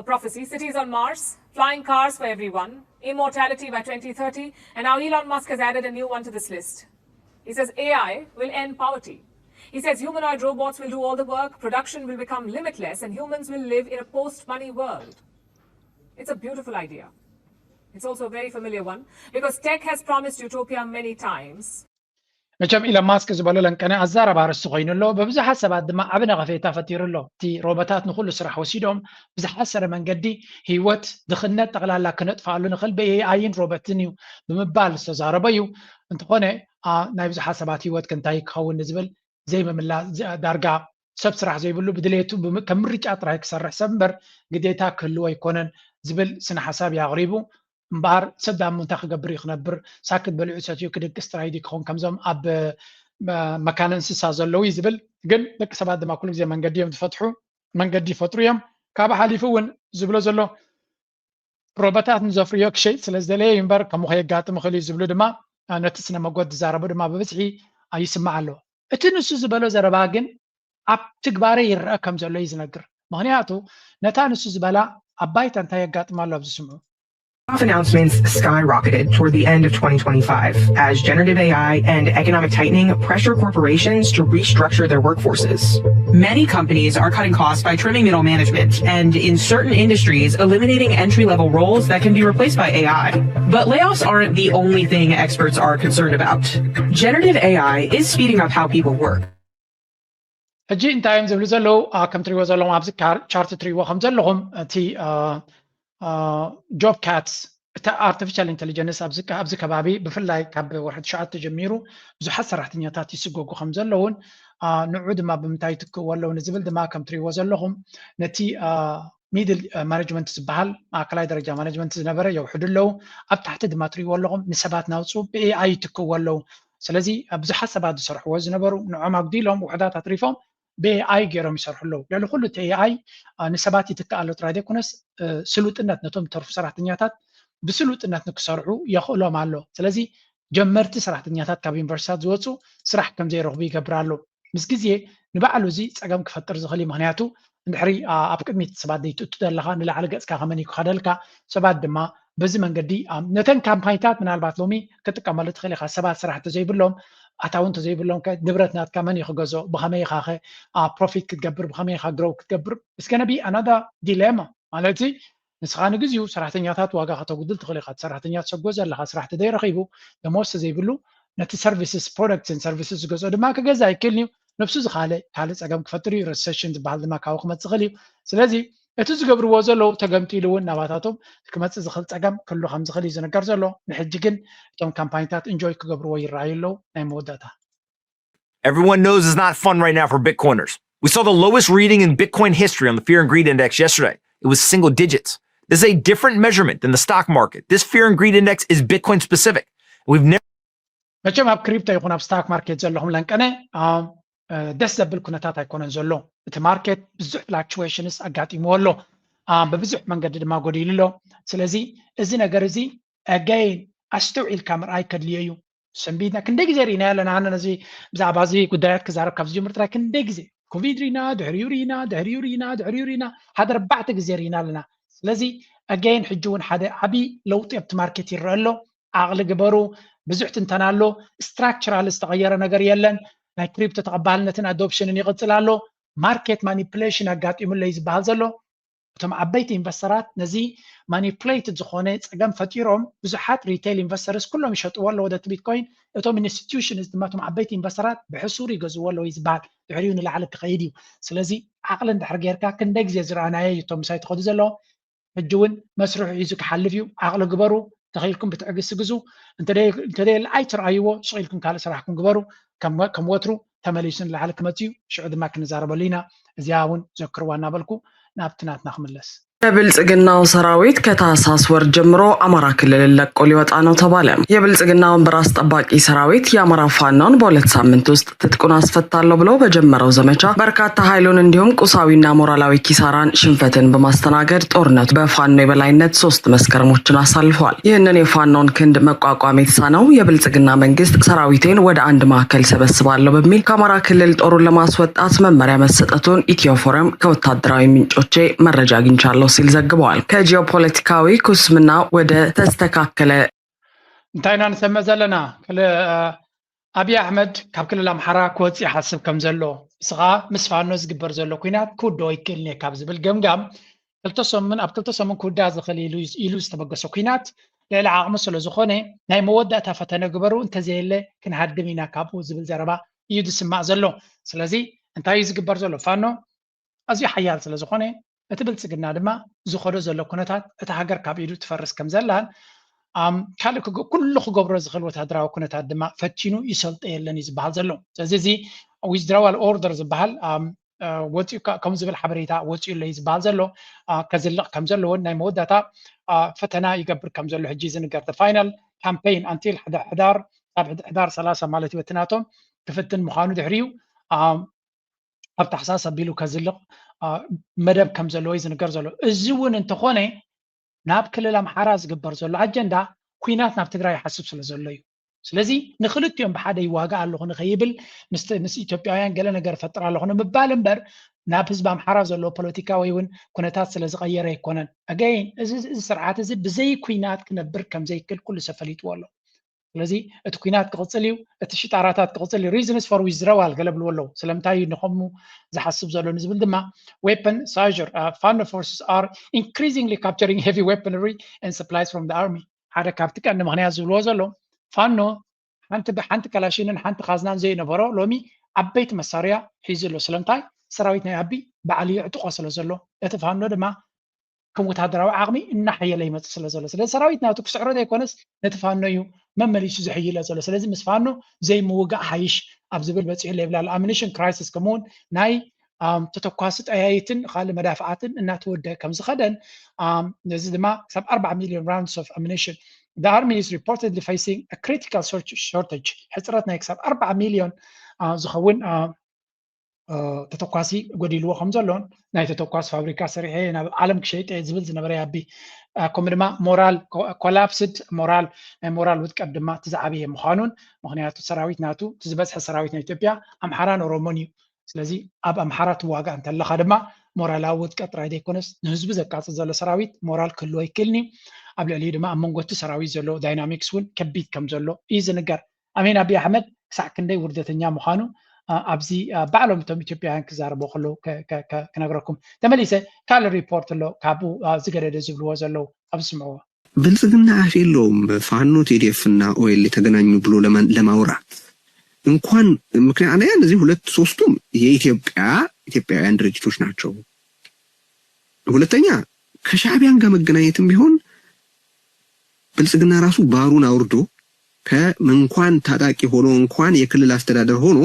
prophecy cities on Mars, flying cars for everyone, immortality by 2030, and now Elon Musk has added a new one to this list. He says AI will end poverty. He says humanoid robots will do all the work, production will become limitless, and humans will live in a post-money world. It's a beautiful idea. It's also a very familiar one, because tech has promised utopia many times. መቸም ኢሎን ማስክ ዝበሎ ለንቀነ ኣዛረባ ርሱ ኮይኑሎ በብዙሓት ሰባት ድማ ዓብ ነቐፌታ ፈጢሩሎ እቲ ሮቦታት ንኩሉ ስራሕ ወሲዶም ብዝሓሰረ መንገዲ ሂወት ድኽነት ጠቕላላ ክነጥፋሉ ንኽእል ብኤአይን ሮቦትን እዩ ብምባል ዝተዛረበ እዩ እንትኾነ ናይ ብዙሓት ሰባት ሂወት ክንታይ ክኸውን ዝብል ዘይምምላ ዳርጋ ሰብ ስራሕ ዘይብሉ ብድሌቱ ከም ምርጫ ጥራይ ክሰርሕ ሰብ እምበር ግዴታ ክህልዎ ኣይኮነን ዝብል ስነ ሓሳብ ያቕሪቡ እምበር ሰብ ዳሞ እንታይ ክገብር ይኽነብር ሳክት በሊዑ ሰትዩ ክድቅስ ጥራይ ክኸውን ከምዞም ኣብ መካነ እንስሳ ዘለዉ እዩ ዝብል ግን ደቂ ሰባት ድማ ኩሉ ግዜ መንገዲ እዮም ዝፈትሑ መንገዲ ይፈጥሩ እዮም ካብ ሓሊፉ እውን ዝብሎ ዘሎ ሮቦታት ንዘፍርዮ ክሸይጥ ስለ ዝደለየ እዩ እምበር ከምኡ ከየጋጥም ይኽእል እዩ ዝብሉ ድማ ነቲ ስነ መጎድ ዝዛረቡ ድማ ብብዝሒ ይስማዕ ኣሎ እቲ ንሱ ዝበሎ ዘረባ ግን ኣብ ትግባረ ይረአ ከም ዘሎ እዩ ዝነግር ምክንያቱ ነታ ንሱ ዝበላ ኣብ ባይታ እንታይ የጋጥም ኣሎ ኣብ ዝስምዑ Announcements skyrocketed toward the end of 2025 as generative AI and economic tightening pressure corporations to restructure their workforces. Many companies are cutting costs by trimming middle management and, in certain industries, eliminating entry-level roles that can be replaced by AI. But layoffs aren't the only thing experts are concerned about. Generative AI is speeding up how people work. ሕጂ እንታይም ዝብሉ ዘለዉ ከም ትሪእዎ ዘለኹም ኣብዚ ቻርት ትሪእዎ ከም ዘለኹም እቲ ጆብ ካትስ እቲ አርቲፊሻል ኢንተሊጀንስ ኣብዚ ከባቢ ብፍላይ ካብ ወርሒ 9 ጀሚሩ ብዙሓት ሰራሕተኛታት ይስገጉ ከም ዘለውን ንዑ ድማ ብምንታይ ትክእዎ ኣለዉ ንዝብል ድማ ከም ትሪእዎ ዘለኹም ነቲ ሚድል ማኔጅመንት ዝበሃል ማእከላይ ደረጃ ማኔጅመንት ዝነበረ የውሕዱ ኣለዉ ኣብ ታሕቲ ድማ ትሪእዎ ኣለኹም ንሰባት ናውፁ ብኤኣይ ይትክዎ ኣለዉ ስለዚ ብዙሓት ሰባት ዝሰርሕዎ ዝነበሩ ንዖም ኣጉዲሎም ውሕዳት ኣትሪፎም ብኤኣይ ገይሮም ይሰርሑ ኣለዉ ልዕሊ ኩሉ እቲ ኤኣይ ንሰባት ይትክእ ኣሎ ጥራይ ዘይኮነስ ስሉጥነት ነቶም ተርፉ ሰራሕተኛታት ብስሉጥነት ንክሰርሑ የኽእሎም ኣሎ ስለዚ ጀመርቲ ሰራሕተኛታት ካብ ዩኒቨርሲታት ዝወፁ ስራሕ ከም ዘይረኽቡ ይገብር ኣሎ ምስ ግዜ ንባዕሉ እዚ ፀገም ክፈጥር ዝኽእል ምክንያቱ እንድሕሪ ኣብ ቅድሚት ሰባት ዘይትእቱ ዘለካ ንላዕሊ ገፅካ ከመን ይክኸደልካ ሰባት ድማ በዚ መንገዲ ነተን ካምፓኒታት ምናልባት ሎሚ ክጥቀመሉ ትኽእል ኢኻ ሰባት ስራሕ እንተዘይብሎም ኣታውን እንተዘይብሎም ንብረት ናትካ መን ይክገዞ ብኸመይ ኢኻ ኸ ፕሮፊት ክትገብር ብኸመይ ኢኻ ግሮው ክትገብር It's gonna be another dilemma ማለት ንስኻ ንግዚኡ ሰራሕተኛታት ዋጋ ከተጉድል ትኽእል ኢኻ ሰራሕተኛ ትሰጎ ዘለካ ስራሕ ተዘይረኺቡ ደሞዝ ተዘይብሉ ነቲ ሰርቪስስ ፕሮዳክትን ሰርቪስስ ዝገዝኦ ድማ ክገዛ ኣይክእልኒ ነፍሱ ዝካልእ ፀገም ክፈጥር እዩ ሪሴሽን ዝበሃል ድማ ካብኡ ክመፅእ ይኽእል እዩ ስለዚ እቲ ዝገብርዎ ዘለዉ ተገምጢሉ እውን ናባታቶም ክመፅእ ዝኽእል ፀገም ክህሉ ከም ዝኽእል እዩ ዝነገር ዘሎ ንሕጂ ግን እቶም ካምፓኒታት እንጆይ ክገብርዎ ይረኣዩ ኣለዉ ናይ መወዳእታ Everyone knows it's not fun right now for Bitcoiners. We saw the lowest reading in Bitcoin history on the Fear and Greed Index yesterday. It was single digits. This is a different measurement than the stock market. This Fear and Greed Index is Bitcoin specific. We've never መቸም ኣብ ክሪፕቶ ይኹን ኣብ ስታክ ማርኬት ዘለኹም ለንቀነ ደስ ዘብል ኩነታት ኣይኮነን ዘሎ እቲ ማርኬት ብዙሕ ፍላክቹዌሽንስ ኣጋጢምዎ ኣሎ በብዙሕ መንገዲ ድማ ጎዲሉ ኣሎ ስለዚ እዚ ነገር እዚ ኣጋይን ኣስተውዒልካ ምርኣይ ከድልዮ እዩ ሰንቢድና ክንደይ ግዜ ርኢና ኣለና ኣነ ነዚ ብዛዕባ እዚ ጉዳያት ክዛረብ ካብ ዝጅምር ጥራይ ክንደይ ግዜ ኮቪድ ሪና ድሕሪኡ ሪና ሓደ 4 ግዜ ሪና ኣለና ስለዚ ኣጋይን ሕጂ እውን ሓደ ዓብዪ ለውጢ ኣብቲ ማርኬት ይረአ ኣሎ ዓቕሊ ግበሩ ብዙሕ ትንተና ኣሎ ስትራክቸራል ዝተቐየረ ነገር የለን ናይ ክሪፕቶ ተቐባልነትን ኣዶፕሽንን ይቕፅል ኣሎ ማርኬት ማኒፕሌሽን ኣጋጢሙለ እዩ ዝበሃል ዘሎ እቶም ዓበይቲ ኢንቨስተራት ነዚ ማኒፕሌትድ ዝኾነ ፀገም ፈጢሮም ብዙሓት ሪቴል ኢንቨስተርስ ኩሎም ይሸጥዎ ኣለዎ ወደቲ ቢትኮይን እቶም ኢንስቲትዩሽንስ ድማ እቶም ዓበይቲ ኢንቨስተራት ብሕሱር ይገዝዎ ኣለዎ እዩ ዝበሃል ድሕሪኡ ንላዕሊ ክኸይድ እዩ ስለዚ ዓቕሊ እንድሕር ጌርካ ክንደይ ግዜ ዝረኣናዮ እዩ እቶም ምሳይ ትኸዱ ዘለዎ ሕጂ እውን መስርሑ ሒዙ ክሓልፍ እዩ ዓቕሊ ግበሩ ተኺልኩም ብትዕግስቲ ግዙ እንተደይ ልዓይ ትረኣይዎ ሽቂልኩም ካልእ ስራሕኩም ግበሩ ከም ወትሩ ተመሊሱ ንላዕሊ ክመፅ እዩ ሽዑ ድማ ክንዛረበሉ ኢና እዚኣ እውን ዘክርዋ እናበልኩ ናብቲ ናትና ክምለስ የብልጽግናው ሰራዊት ከታህሳስ ወር ጀምሮ አማራ ክልልን ለቆ ሊወጣ ነው ተባለ። የብልጽግናውን በራስ ጠባቂ ሰራዊት የአማራ ፋኖን በሁለት ሳምንት ውስጥ ትጥቁን አስፈታለሁ ብሎ በጀመረው ዘመቻ በርካታ ኃይሉን እንዲሁም ቁሳዊና ሞራላዊ ኪሳራን ሽንፈትን በማስተናገድ ጦርነቱ በፋኖ የበላይነት 3 መስከረሞችን አሳልፏል። ይህንን የፋኖን ክንድ መቋቋም የተሳነው የብልጽግና መንግስት ሰራዊቴን ወደ አንድ ማዕከል ሰበስባለሁ በሚል ከአማራ ክልል ጦሩን ለማስወጣት መመሪያ መሰጠቱን ኢትዮፎረም ከወታደራዊ ምንጮቼ መረጃ አግኝቻለሁ ሲል ዘግቧል። ከጂኦፖለቲካዊ ኩስምና ወደ ተስተካከለ እንታይና ንሰምዕ ዘለና አብይ አሕመድ ካብ ክልል አምሓራ ክወፅእ ይሓስብ ከም ዘሎ እስኻ ምስ ፋኖ ዝግበር ዘሎ ኩናት ክውዶ ይክእልኒ ካብ ዝብል ገምጋም ኣብ 2 ሰሙን ክውዳእ ዝኽእል ኢሉ ዝተበገሶ ኩናት ልዕሊ ዓቕሚ ስለ ዝኾነ ናይ መወዳእታ ፈተነ ግበሩ እንተዘየለ ክንሃድም ኢና ካብኡ ዝብል ዘረባ እዩ ዝስማዕ ዘሎ ስለዚ እንታይ እዩ ዝግበር ዘሎ ፋኖ ኣዝዩ ሓያል ስለ ዝኾነ እቲ ብልጽግና ድማ ዝኸዶ ዘሎ ኩነታት እቲ ሃገር ካብ ኢዱ ትፈርስ ከም ዘላን ካልእ ኩሉ ክገብሮ ዝኽእል ወታደራዊ ኩነታት ድማ ፈቲኑ ይሰልጠ የለን እዩ ዝበሃል ዘሎ ስለዚ እዚ ዊዝድራዋል ኦርደር ዝበሃል ወፂኡ ከም ዝብል ሓበሬታ ወፂኡ ኣሎ እዩ ዝበሃል ዘሎ ከዝልቕ ከም ዘለዎን ናይ መወዳእታ ፈተና ይገብር ከም ዘሎ ሕጂ ዝንገር ፋይናል ካምፔይን አንቲል ሕዳር 30 ማለት እዩ በትናቶም ክፍትን ምዃኑ ድሕሪኡ ኣብ ታሕሳስ ኣቢሉ ከዝልቕ መደብ ከም ዘለዎ እዩ ዝንገር ዘሎ እዚ እውን እንተኾነ ናብ ክልል አምሓራ ዝግበር ዘሎ ኣጀንዳ ኩናት ናብ ትግራይ ይሓስብ ስለ ዘሎ እዩ ስለዚ ንክልቲኦም ብሓደ ይዋጋእ ኣለኹ ንኸይብል ምስ ኢትዮጵያውያን ገለ ነገር ፈጥር ኣለኹ ንምባል እምበር ናብ ህዝቢ አምሓራ ዘሎ ፖለቲካ ወይ እውን ኩነታት ስለ ዝቐየረ ኣይኮነን ኣገይን እዚ ስርዓት እዚ ብዘይ ኩናት ክነብር ከም ዘይክእል ኩሉ ሰብ ፈሊጥዎ ኣሎ ስለዚ እቲ ኩናት ክቕፅል እዩ እቲ ሽጣራታት ክቕፅል እዩ ሪዝንስ ፎር ዊዝድራዋል ገለ ብልዎ ኣለዉ ስለምንታይ እዩ ንኸምኡ ዝሓስብ ዘሎ ንዝብል ድማ ዌፐን ሳይዥር ፋኖ ፎርስስ አር ኢንክሪዚንግሊ ካፕቸሪንግ ሄቪ ዌፐነሪ ኤንድ ሰፕላይስ ፍሮም አርሚ ሓደ ካብቲ ቀንዲ ምክንያት ዝብልዎ ዘሎ ፋኖ ሓንቲ ከላሽንን ሓንቲ ካዝናን ዘይነበሮ ሎሚ ዓበይቲ መሳርያ ሒዙ ኣሎ ስለምንታይ ሰራዊት ናይ ዓቢ በዓል ይዕጥቆ ስለ ዘሎ እቲ ፋኖ ድማ ከም ወታደራዊ ዓቕሚ እናሓየለ ይመፅእ ስለ ዘሎ ስለዚ ሰራዊት ናቱ ክስዕሮ ዘይኮነስ ነቲ ፋኖ እዩ መመሊሱ ዝሕይለ ዘሎ ስለዚ ምስ ፋኖ ዘይምውጋእ ሓይሽ ኣብ ዝብል በፂሑ የብላ ኣሎ ኣሚኒሽን ክራይሲስ ከምኡውን ናይ ተተኳሲ ጠያይትን ካልእ መዳፍዓትን እናተወደአ ከም ዝኸደን ነዚ ድማ ክሳብ 4 ሚሊዮን rounds of ammunition. The army is reportedly facing a critical shortage. ሕፅረት ናይ ክሳብ 4 ሚሊዮን ዝኸውን ተተኳሲ ጎዲልዎ ከም ዘሎን ናይ ተተኳሲ ፋብሪካ ሰሪሐ ናብ ዓለም ክሸይጥ ዝብል ዝነበረ ያቢ ከምኡ ድማ ሞራል ኮላፕስድ ሞራል ውድቀት ድማ ትዛዕበየ ምዃኑን ምክንያቱ ሰራዊት ናቱ ዝበዝሐ ሰራዊት ናይ ኢትዮጵያ ኣምሓራን ኦሮሞን እዩ ስለዚ ኣብ ኣምሓራ ትዋጋእ እንተለካ ድማ ሞራላዊ ውድቀት ጥራይ ዘይኮነስ ንህዝቢ ዘቃፅል ዘሎ ሰራዊት ሞራል ክህልዎ ይክእልኒ ኣብ ልዕሊኡ ድማ ኣብ መንጎ እቲ ሰራዊት ዘሎ ዳይናሚክስ እውን ከቢድ ከም ዘሎ እዩ ዝንገር ኣሚን ኣብይ ኣሕመድ ክሳዕ ክንደይ ውርደተኛ ምዃኑ ኣብዚ ባዕሎም እቶም ኢትዮጵያውያን ክዛረቡ ከለዉ ክነግረኩም ተመሊሰ ካልእ ሪፖርት ኣሎ ካብኡ ዝገደደ ዝብልዎ ዘለዉ ኣብ ስምዕዎ ብልጽግና አፍ የለውም ፋኖ ቲዲኤፍ እና ኦኤል የተገናኙ ብሎ ለማውራት እንኳን ምክንያት አንደኛ እነዚህ ሁለት ሶስቱም የኢትዮጵያውያን ድርጅቶች ናቸው። ሁለተኛ ከሻዕቢያን ጋር መገናኘትም ቢሆን ብልጽግና ራሱ ባሩን አውርዶ ከእንኳን ታጣቂ ሆኖ እንኳን የክልል አስተዳደር ሆኖ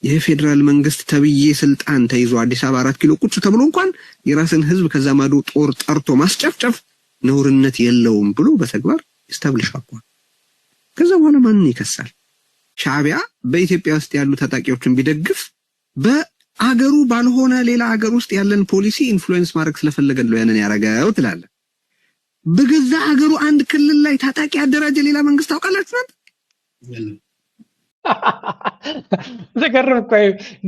የፌደራል መንግስት ተብዬ ስልጣን ተይዞ አዲስ አበባ 4 ኪሎ ቁጭ ተብሎ እንኳን የራስን ህዝብ ከዛ ማዶ ጦር ጠርቶ ማስጨፍጨፍ ነውርነት የለውም ብሎ በተግባር ኢስታብሊሽ አድርጓል። ከዛ በኋላ ማን ይከሳል? ሻዕቢያ በኢትዮጵያ ውስጥ ያሉ ታጣቂዎችን ቢደግፍ በአገሩ ባልሆነ ሌላ አገር ውስጥ ያለን ፖሊሲ ኢንፍሉዌንስ ማድረግ ስለፈለገ ነው ያንን ያረጋው ትላለ። በገዛ አገሩ አንድ ክልል ላይ ታጣቂ ያደራጀ ሌላ መንግስት ታውቃላችሁ ማለት ዘገርም እኮ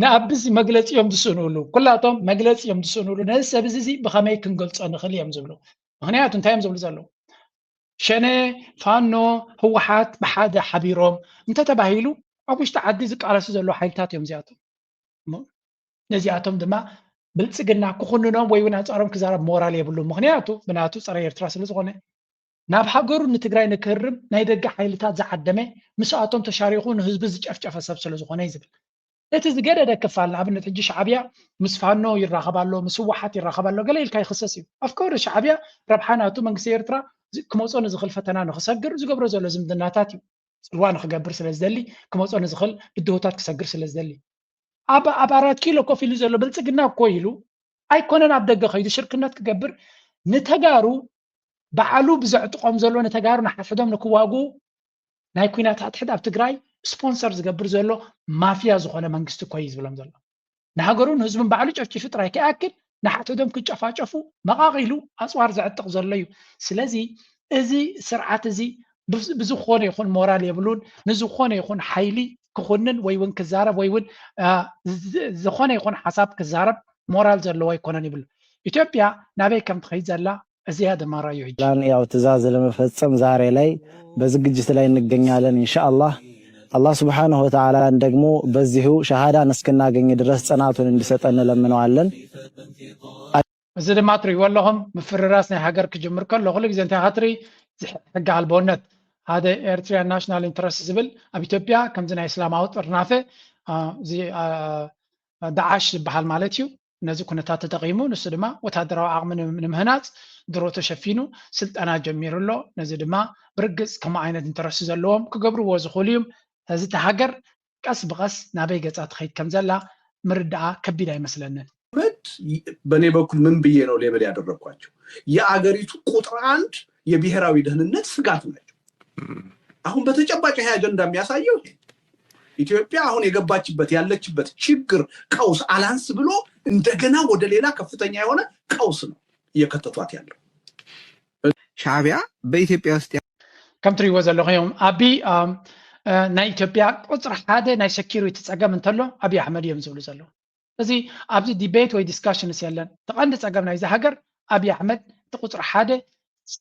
ንኣብዚ መግለፂ እዮም ዝስንኡሉ ኩላቶም መግለፂ እዮም ዝስንኡሉ ነዚ ሰብ እዚ ብኸመይ ክንገልፆ ንኽእል እዮም ዝብሉ ምክንያቱ እንታይ እዮም ዝብሉ ዘለዉ ሸነ ፋኖ ህወሓት ብሓደ ሓቢሮም እንተተባሂሉ ኣብ ውሽጢ ዓዲ ዝቃለሱ ዘለዉ ሓይልታት እዮም እዚኣቶም ነዚኣቶም ድማ ብልፅግና ክኹንኖም ወይ እውን ኣንፃሮም ክዛረብ ሞራል የብሉ ምክንያቱ ብናቱ ፀረ ኤርትራ ስለ ዝኾነ ናብ ሃገሩ ንትግራይ ንክህርም ናይ ደገ ሓይልታት ዝዓደመ ምስኣቶም ተሻሪኹ ንህዝቢ ዝጨፍጨፈ ሰብ ስለ ዝኾነ እዩ ዝብል እቲ ዝገደደ ክፋል ንኣብነት ሕጂ ሻዕብያ ምስ ፋኖ ይራኸባሎ ምስ ህወሓት ይራኸባሎ ገለ ኢልካ ይኽሰስ እዩ ኣፍከወደ ሻዕብያ ረብሓ ናቱ መንግስቲ ኤርትራ ክመፆ ንዝኽእል ፈተና ንክሰግር ዝገብሮ ዘሎ ዝምድናታት እዩ ፅልዋ ንክገብር ስለ ዝደሊ ክመፆ ንዝኽእል ብድሆታት ክሰግር ስለ ዝደሊ ኣብ 4 ኪሎ ኮፍ ኢሉ ዘሎ ብልፅግና እኮ ኢሉ ኣይኮነን ኣብ ደገ ከይዱ ሽርክነት ክገብር ንተጋሩ ባዕሉ ብዘዕጥቆም ዘሎ ንተጋሩ ንሓፍዶም ንክዋጉ ናይ ኩናት ኣትሕድ ኣብ ትግራይ ስፖንሰር ዝገብር ዘሎ ማፍያ ዝኾነ መንግስቲ እኮ እዩ ዝብሎም ዘሎ ንሃገሩ ንህዝብን ባዕሉ ጨፍጪፉ ጥራይ ከይኣክል ንሓፍዶም ክጨፋጨፉ መቃቂሉ ኣፅዋር ዘዕጥቕ ዘሎ እዩ ስለዚ እዚ ስርዓት እዚ ብዝኾነ ይኹን ሞራል የብሉን ንዝኾነ ይኹን ሓይሊ ክኹንን ወይ እውን ክዛረብ ወይ እውን ዝኾነ ይኹን ሓሳብ ክዛረብ ሞራል ዘለዎ ኣይኮነን ይብሉ ኢትዮጵያ ናበይ ከም ትኸይድ ዘላ እዚያ ድማ ራእዩ ያው ትእዛዝ ለመፈጸም ዛሬ ላይ በዝግጅት ላይ እንገኛለን ኢንሻአላህ አላህ Subhanahu Wa Ta'ala ደግሞ በዚሁ ሸሃዳን እስክናገኝ ድረስ ጽናቱን እንዲሰጠን ለምነዋለን እዚ ድማ ትሪእዎ ኣለኹም ምፍርራስ ናይ ሃገር ክጅምር ከሎ ኩሉ ግዜ እንታይ ሃትሪ ሕጊ ኣልቦነት ሓደ ኤርትራ ናሽናል ኢንትረስት ዝብል ኣብ ኢትዮጵያ ከምዚ ናይ እስላማዊ ጥርናፈ እዚ ዳዓሽ ዝበሃል ማለት እዩ ነዚ ኩነታት ተጠቂሙ ንሱ ድማ ወታደራዊ ዓቕሚ ንምህናፅ ድሮ ተሸፊኑ ስልጠና ጀሚሩሎ ነዚ ድማ ብርግፅ ከም ዓይነት ኢንተረስት ዘለዎም ክገብርዎ ዝኽእሉ እዮም እዚ ሃገር ቀስ ብቀስ ናበይ ገፃ ትኸይድ ከም ዘላ ምርዳኣ ከቢድ አይመስለንን በኔ በኩል ምን ብዬ ነው ሌብል ያደረኳቸው የአገሪቱ ቁጥር 1 የብሔራዊ ደህንነት ስጋት ናቸው አሁን በተጨባጭ ይሄ አጀንዳ የሚያሳየው ኢትዮጵያ አሁን የገባችበት ያለችበት ችግር ቀውስ አላንስ ብሎ እንደገና ወደ ሌላ ከፍተኛ የሆነ ቀውስ ነው እየከተቷት ያለው ሻዕቢያ በኢትዮጵያ ውስጥ ከም ትሪእዎ ዘለኹም ኣቢ ናይ ኢትዮጵያ ቁፅሪ ሓደ ናይ ሴኪሪቲ ፀገም እንተሎ ኣብይ ኣሕመድ እዮም ዝብሉ ዘለዉ እዚ ኣብዚ ዲቤት ወይ ዲስካሽንስ የለን ተቐንዲ ፀገም ናይዚ ሃገር ኣብይ ኣሕመድ እቲ ቁፅሪ ሓደ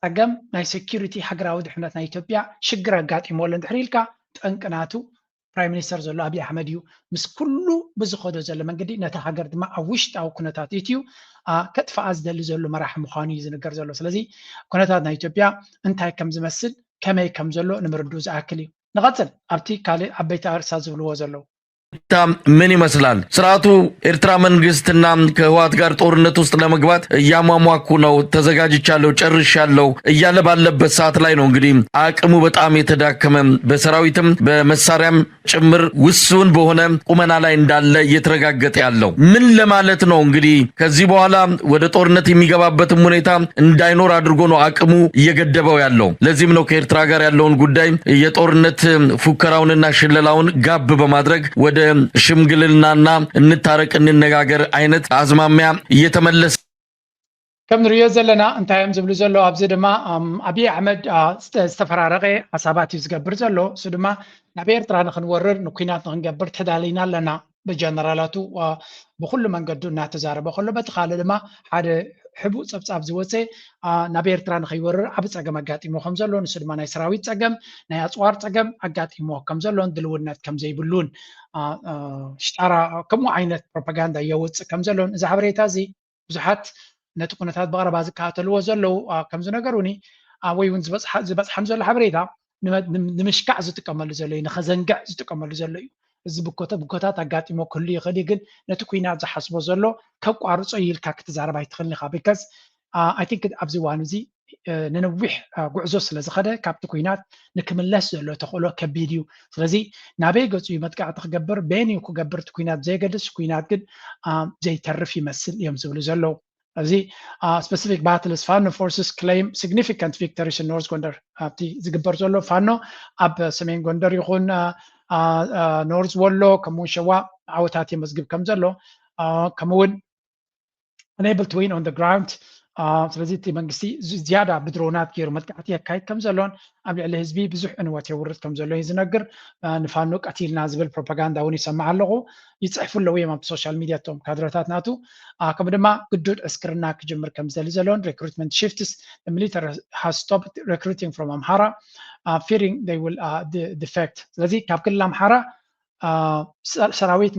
ፀገም ናይ ሴኪሪቲ ሃገራዊ ድሕነት ናይ ኢትዮጵያ ሽግር ኣጋጢሞሎ እንድሕር ኢልካ ጠንቅናቱ ፕራይም ሚኒስተር ዘሎ ኣብይ ኣሕመድ እዩ ምስ ኩሉ ብዝኸዶ ዘሎ መንገዲ ነቲ ሃገር ድማ ኣብ ውሽጣዊ ኩነታት እዩ ከጥፋኣ ዝደሊ ዘሎ መራሒ ምዃኑ እዩ ዝንገር ዘሎ ስለዚ ኩነታት ናይ ኢትዮጵያ እንታይ ከም ዝመስል ከመይ ከም ዘሎ ንምርድኡ ዝኣክል እዩ ንቐፅል ኣብቲ ካልእ ዓበይቲ ኣርእስታት ዝብልዎ ዘለዉ ምን ይመስላል? ስርዓቱ ኤርትራ መንግስትና ከህወሓት ጋር ጦርነት ውስጥ ለመግባት እያሟሟኩ ነው፣ ተዘጋጅቻለሁ፣ ጨርሻለሁ እያለ ባለበት ሰዓት ላይ ነው እንግዲህ አቅሙ በጣም የተዳከመ በሰራዊትም በመሳሪያም ጭምር ውስን በሆነ ቁመና ላይ እንዳለ እየተረጋገጠ ያለው። ምን ለማለት ነው እንግዲህ ከዚህ በኋላ ወደ ጦርነት የሚገባበትም ሁኔታ እንዳይኖር አድርጎ ነው አቅሙ እየገደበው ያለው። ለዚህም ነው ከኤርትራ ጋር ያለውን ጉዳይ የጦርነት ፉከራውንና ሽለላውን ጋብ በማድረግ ወደ ሽምግልናና እንታረቅ እንነጋገር አይነት አዝማሚያ እየተመለሰ ከም ንሪኦ ዘለና እንታይ እዮም ዝብሉ ዘሎ ኣብዚ ድማ አብይ አሕመድ ዝተፈራረቀ ሓሳባት እዩ ዝገብር ዘሎ እሱ ድማ ናብ ኤርትራ ንክንወርር ንኩናት ንክንገብር ተዳሊና ኣለና ብጀነራላቱ ብኩሉ መንገዱ እናተዛረበ ከሎ በቲ ካልእ ድማ ሓደ ሕቡእ ፀብፃብ ዝወፀ ናብ ኤርትራ ንከይወርር ዓብ ፀገም ኣጋጢሞ ከም ዘሎ ንሱ ድማ ናይ ሰራዊት ፀገም ናይ ኣፅዋር ፀገም ኣጋጢሞ ከም ዘሎን ድልውነት ከም ዘይብሉን ሽጣራ ከምኡ ዓይነት ፕሮፓጋንዳ የውፅእ ከም ዘሎን እዚ ሓበሬታ እዚ ብዙሓት ነቲ ኩነታት ብቀረባ ዝከታተልዎ ዘለው ከም ዝነገሩኒ ወይ እውን ዝበፅሐም ዘሎ ሓበሬታ ንምሽካዕ ዝጥቀመሉ ዘሎ እዩ ንከዘንግዕ ዝጥቀመሉ ዘሎ እዩ እዚ ብኮታት ኣጋጢሞ ክህሉ ይኽእል ግን ነቲ ኩናት ዝሓስቦ ዘሎ ከቋርፆ ኢልካ ክትዛረብ ኣይትኽእልኒ ኢኻ ቢካዝ ኣይ ቲንክ ኣብዚ እዋን እዚ ንነዊሕ ጉዕዞ ስለ ዝኸደ ካብቲ ኩናት ንክምለስ ዘሎ ተኽእሎ ከቢድ እዩ ስለዚ ናበይ ገፁ መጥቃዕቲ ክገብር በይን እዩ ክገብር እቲ ኩናት ዘይገድስ ኩናት ግን ዘይተርፍ ይመስል እዮም ዝብሉ ዘለው እዚ specific battles Fano forces claim significant victories in North Gondar ኣብቲ ዝግበር ዘሎ ፋኖ ኣብ ሰሜን ጎንደር ይኹን ኖርዝ ወሎ ከምኡ ሸዋ ዓወታት የመዝግብ ከም ዘሎ ከምኡውን unable to win on the ground ስለዚ እቲ መንግስቲ ዝያዳ ብድሮናት ገይሩ መጥቃዕቲ የካይድ ከም ዘሎን ኣብ ልዕሊ ህዝቢ ብዙሕ ዕንወት የውርድ ከም ዘሎ እዩ ዝነግር ንፋኖ ቀቲልና ዝብል ፕሮፓጋንዳ እውን ይሰማዕ ኣለኹ ይፅሕፉ ኣለዉ እዮም ኣብ ሶሻል ሚድያ እቶም ካድረታት ናቱ ከምኡ ድማ ግዱድ ዕስክርና ክጅምር ከም ዝደሊ ዘሎን recruitment shifts the military has stopped recruiting from Amhara fearing they will defect ስለዚ ካብ ክልል ኣምሓራ ሰራዊት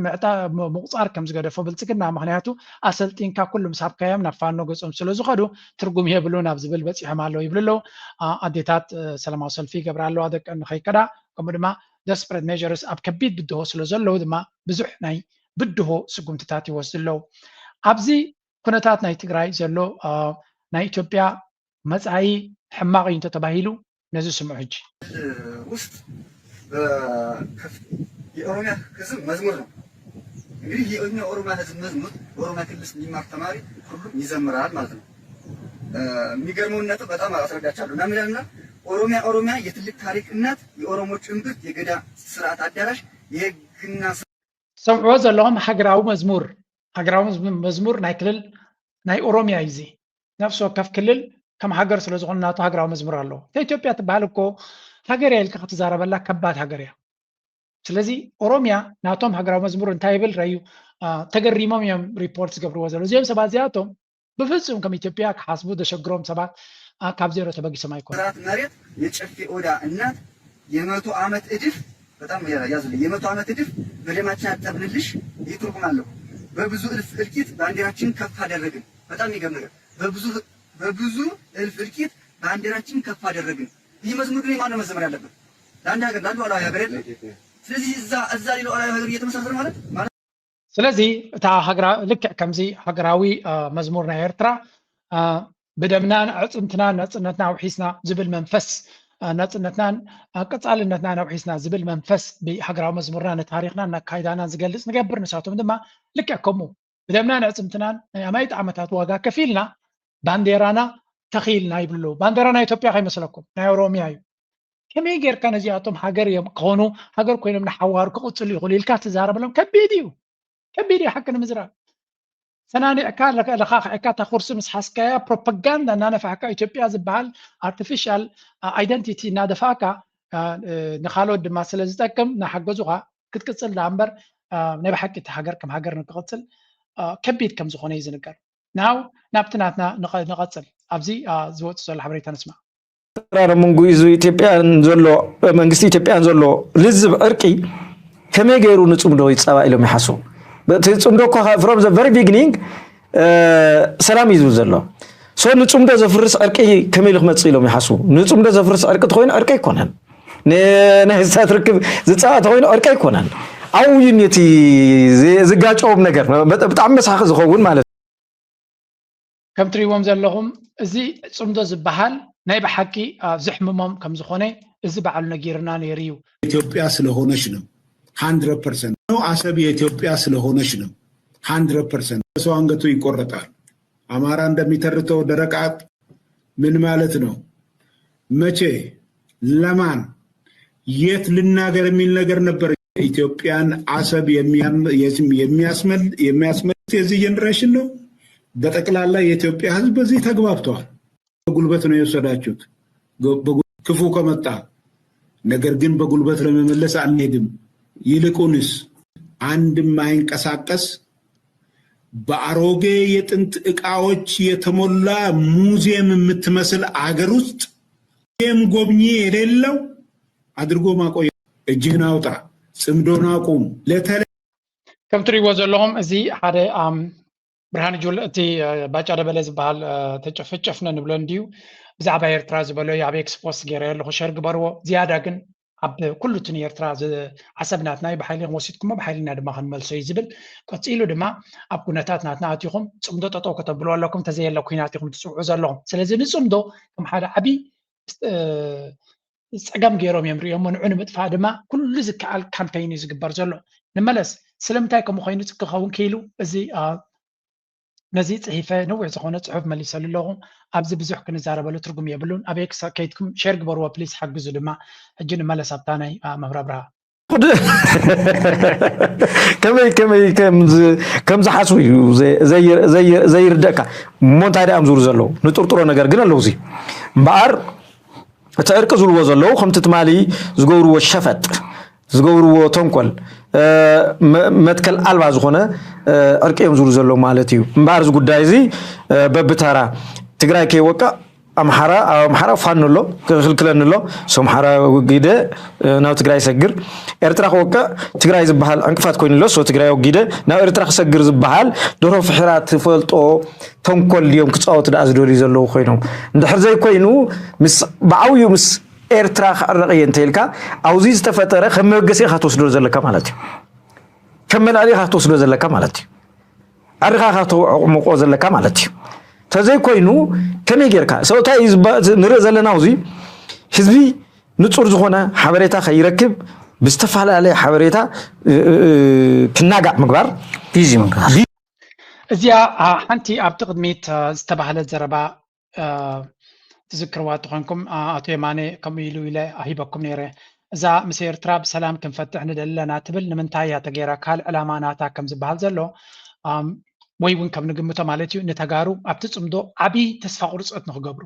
ምቁፃር ከም ዝገደፎ ብልፅግና ምክንያቱ ኣሰልጢንካ ኩሉ ምሳብካዮም ናብ ፋኖ ገፆም ስለ ዝኸዱ ትርጉም የብሉ ናብ ዝብል በፂሖም ኣለዉ ይብሉ ኣለዉ ኣዴታት ሰላማዊ ሰልፊ ይገብራ ኣለዋ ደቂ ንኸይከዳ ከምኡ ድማ desperate measures ኣብ ከቢድ ብድሆ ስለ ዘለዉ ድማ ብዙሕ ናይ ብድሆ ስጉምትታት ይወስዱ ኣለዉ ኣብዚ ኩነታት ናይ ትግራይ ዘሎ ናይ ኢትዮጵያ መፃኢ ሕማቕ እዩ ተባሂሉ ነዚ ስምዑ ሕጂ ውስጥ የኦሮሚያ ህዝብ መዝሙር ነው እንግዲህ የኦሮሚያ ህዝብ መዝሙር በኦሮሚያ ክልል የሚማር ተማሪ ሁሉም ይዘምራል ማለት ነው የሚገርመውን ነጥብ በጣም አስረዳቻለሁ እና ምንድነው ኦሮሚያ የትልቅ ታሪክ እናት የኦሮሞች እምብርት የገዳ ስርዓት አዳራሽ የህግና ሰምዑ ዘለዎም ሃገራዊ መዝሙር ናይ ክልል ናይ ኦሮሚያ እዩ እዚ ነፍሲ ወከፍ ክልል ከም ሃገር ስለ ዝኾኑ ናቱ ሃገራዊ መዝሙር ኣለዎ ኢትዮጵያ ትበሃል እኮ ሃገር ኢልካ ክትዛረበላ ከባድ ሃገር እያ ስለዚ ኦሮሚያ ናቶም ሃገራዊ መዝሙር እንታይ ይብል ረዩ ተገሪሞም እዮም ሪፖርት ዝገብርዎ ዘሎ እዚኦም ሰባት እዚኣቶም ብፍጹም ከም ኢትዮጵያ ክሓስቡ ዘሸግሮም ሰባት ካብ ዜሮ ተበጊሶም አይኮን ስርዓት መሬት የጨፌ ኦዳ እናት የመቶ ዓመት እድፍ በጣም ያዙልኝ የመቶ ዓመት እድፍ በደማችን አጠብልልሽ ይትርጉም አለው በብዙ እልፍ እልቂት ባንዲራችን ከፍ አደረግን በጣም ይገርም ነገር በብዙ እልፍ እልቂት ባንዲራችን ከፍ አደረግን ይህ መዝሙር ግን ማን መዘመር ያለበት ለአንድ ሀገር ለአንድ ወላሂ ሀገር የለም ስለዚህ እዛ ሌላው ሀገር እየተመሳሰረ ማለት ስለዚ እታ ሃገራ ልክ ከምዚ ሃገራዊ መዝሙር ናይ ኤርትራ ብደምና ዕፅምትና ነፅነትና ውሒስና ዝብል መንፈስ ነፅነትናን ቀፃልነትና ነውሒስና ዝብል መንፈስ ብሃገራዊ መዝሙርና ንታሪክና ናካይዳና ዝገልፅ ንገብር ንሳቶም ድማ ልክ ከምኡ ብደምና ዕፅምትናን ኣማይት ዓመታት ዋጋ ከፊልና ባንዴራና ተኺልና ይብሉ ባንዴራና ኢትዮጵያ ከይመስለኩም ናይ ኦሮሚያ እዩ ከመይ ጌርካ ነዚኣቶም ሃገር እዮም ክኾኑ ሃገር ኮይኖም ንሓዋሩ ክቕፅሉ ይኽእሉ ኢልካ ትዛረበሎም ከቢድ እዩ ሓቂ ንምዝራብ ሰናኒዕካ ለኻኽዕካ እታ ኩርሲ ምስ ሓስካያ ፕሮፓጋንዳ እናነፋሕካ ኢትዮጵያ ዝበሃል ኣርቲፊሻል ኣይደንቲቲ እናደፋእካ ንካልኦት ድማ ስለ ዝጠቅም እናሓገዙኻ ክትቅፅል ዳ እምበር ናይ ብሓቂ እቲ ሃገር ከም ሃገር ንክቕፅል ከቢድ ከም ዝኾነ እዩ ዝንገር ናው ናብቲ ናትና ንቐፅል ኣብዚ ዝወፁ ዘሎ ሓበሬታ ንስማዕ መንጉ ይዙ ኢትዮጵያን ዘሎ መንግስቲ ኢትዮጵያን ዘሎ ልዝብ ዕርቂ ከመይ ገይሩ ንፅምዶ ይፀባ ኢሎም ይሓስቡ ጽምዶ እኮ from the very beginning ሰላም ይዙ ዘሎ ሶ ንጽምዶ ዘፍርስ ዕርቂ ከመይ ልክመጽ ኢሎም ይሓስቡ ንጽምዶ ዘፍርስ ዕርቂ ተኮይኑ ዕርቂ ይኮነን ንህዝታት ርክብ ዝፀባ ተኮይኑ ዕርቂ ይኮነን ዓውይን እቲ ዝጋጨዎም ነገር ብጣዕሚ መሳኺ ዝኸውን ማለት ከም ትሪእዎም ዘለኹም እዚ ፅምዶ ዝበሃል ናይ ብሓቂ ዝሕምሞም ከም ዝኾነ እዚ በዓሉ ነጊርና ነይሩ እዩ ኢትዮጵያ ስለሆነች ነው 100% ነው አሰብ የኢትዮጵያ ስለሆነች ነው 100% ሰው አንገቱ ይቆረጣል አማራ እንደሚተርተው ደረቃት ምን ማለት ነው መቼ ለማን የት ልናገር የሚል ነገር ነበር ኢትዮጵያን አሰብ የሚያስመል የዚህ ጀነሬሽን ነው በጠቅላላ የኢትዮጵያ ህዝብ በዚህ ተግባብቷል በጉልበት ነው የወሰዳችሁት ክፉ ከመጣ ነገር ግን በጉልበት ለመመለስ አንሄድም ይልቁንስ አንድ ማይንቀሳቀስ በአሮጌ የጥንት ዕቃዎች የተሞላ ሙዚየም የምትመስል አገር ውስጥ ጎብኚ የሌለው አድርጎ ማቆየት እጅህን አውጣ ጽምዶን አቁም ከም ትሪእዎ ዘለኹም እዚ ሓደ ብርሃን ጁል እቲ ባጫ ደበለ ዝበሃል ተጨፈጨፍነ ንብሎ እንድዩ ብዛዕባ ኤርትራ ዝበሎ ኣብ ኤክስፖስ ገይረ ኣለኹ ሸር ግበርዎ ዝያዳ ግን ኣብ ኩሉ እቲ ኤርትራ ዓሰብናትና ብሓይሊ ወሲድኩሞ ብሓይልና ድማ ክንመልሶ እዩ ዝብል ቀፂሉ ድማ ኣብ ኩነታት ናትና ኣትኹም ፅምዶ ጠጠው ከተብሉ ኣለኩም ተዘየለ ኩናት ኢኹም ትፅውዑ ዘለኹም ስለዚ ንፅምዶ ከም ሓደ ዓብይ ፀገም ገይሮም እዮም ሪኦም ንዑ ንምጥፋእ ድማ ኩሉ ዝከኣል ካምፔይን እዩ ዝግበር ዘሎ ንመለስ ስለምንታይ ከምኡ ኮይኑ ክኸውን ክኢሉ እዚ ነዚ ፅሒፈ ነዊሕ ዝኾነ ፅሑፍ መሊሰሉ ኣለኹ ኣብዚ ብዙሕ ክንዛረበሉ ትርጉም የብሉን ኣብ ኤክስ ከይድኩም ሼር ግበርዎ ፕሊዝ ሓግዙ ድማ ሕጂ ንመለስ ኣብታ ናይ መብራብርሃ ከመይ ከም ዝሓስቡ እዩ ዘይርደእካ እሞ እንታይ ደኣ ዝብሉ ዘለዉ ንጥርጥሮ ነገር ግን ኣለዉ እዚ እምበኣር እቲ ዕርቂ ዝብልዎ ዘለዉ ከምቲ ትማሊ ዝገብርዎ ሸፈጥ ዝገብርዎ ተንኮል መትከል ኣልባ ዝኾነ ዕርቂ እዮም ዝብሉ ዘለዉ ማለት እዩ እምበኣር እዚ ጉዳይ እዚ በብተራ ትግራይ ከይወቃ ኣምሓራ ፋኖ ኣሎ ክክልክለኒ ኣሎ ሶምሓራ ወጊደ ናብ ትግራይ ሰግር ኤርትራ ክወቃ ትግራይ ዝበሃል ዕንቅፋት ኮይኑ ኣሎ ሶ ትግራይ ወጊደ ናብ ኤርትራ ክሰግር ዝበሃል ደሮ ፍሕራ ትፈልጦ ተንኮል እዮም ክፃወቱ ደኣ ዝደልዩ ዘለዉ ኮይኖም እንድሕር ዘይኮይኑ ምስ ብዓብዩ ምስ ኤርትራ ክዕረቕ እየ እንተኢልካ ኣብዚ ዝተፈጠረ ከም መበገሲ ኢኻ ትወስዶ ዘለካ ማለት እዩ ከም መልዓሊ ኢኻ ትወስዶ ዘለካ ማለት እዩ ዓሪኻ ኢኻ ተዕምቆ ዘለካ ማለት እዩ ተዘይ ኮይኑ ከመይ ጌርካ ሰውታይ ንሪኦ ዘለና እዚ ህዝቢ ንፁር ዝኾነ ሓበሬታ ከይረክብ ብዝተፈላለየ ሓበሬታ ክናጋዕ ምግባር ቢዚ ምግባር እዚኣ ሓንቲ ኣብቲ ቅድሚት ዝተባህለት ዘረባ ትዝክርዋ ትኾንኩም ኣቶ የማነ ከምኡ ኢሉ ኢለ ኣሂበኩም ነይረ እዛ ምስ ኤርትራ ብሰላም ክንፈትሕ ንደለና ትብል ንምንታይ እያ ተገይራ ካልእ ዕላማ ናታ ከም ዝበሃል ዘሎ ወይ እውን ከም ንግምቶ ማለት እዩ ንተጋሩ ኣብቲ ፅምዶ ዓብይ ተስፋ ቁርፀት ንክገብሩ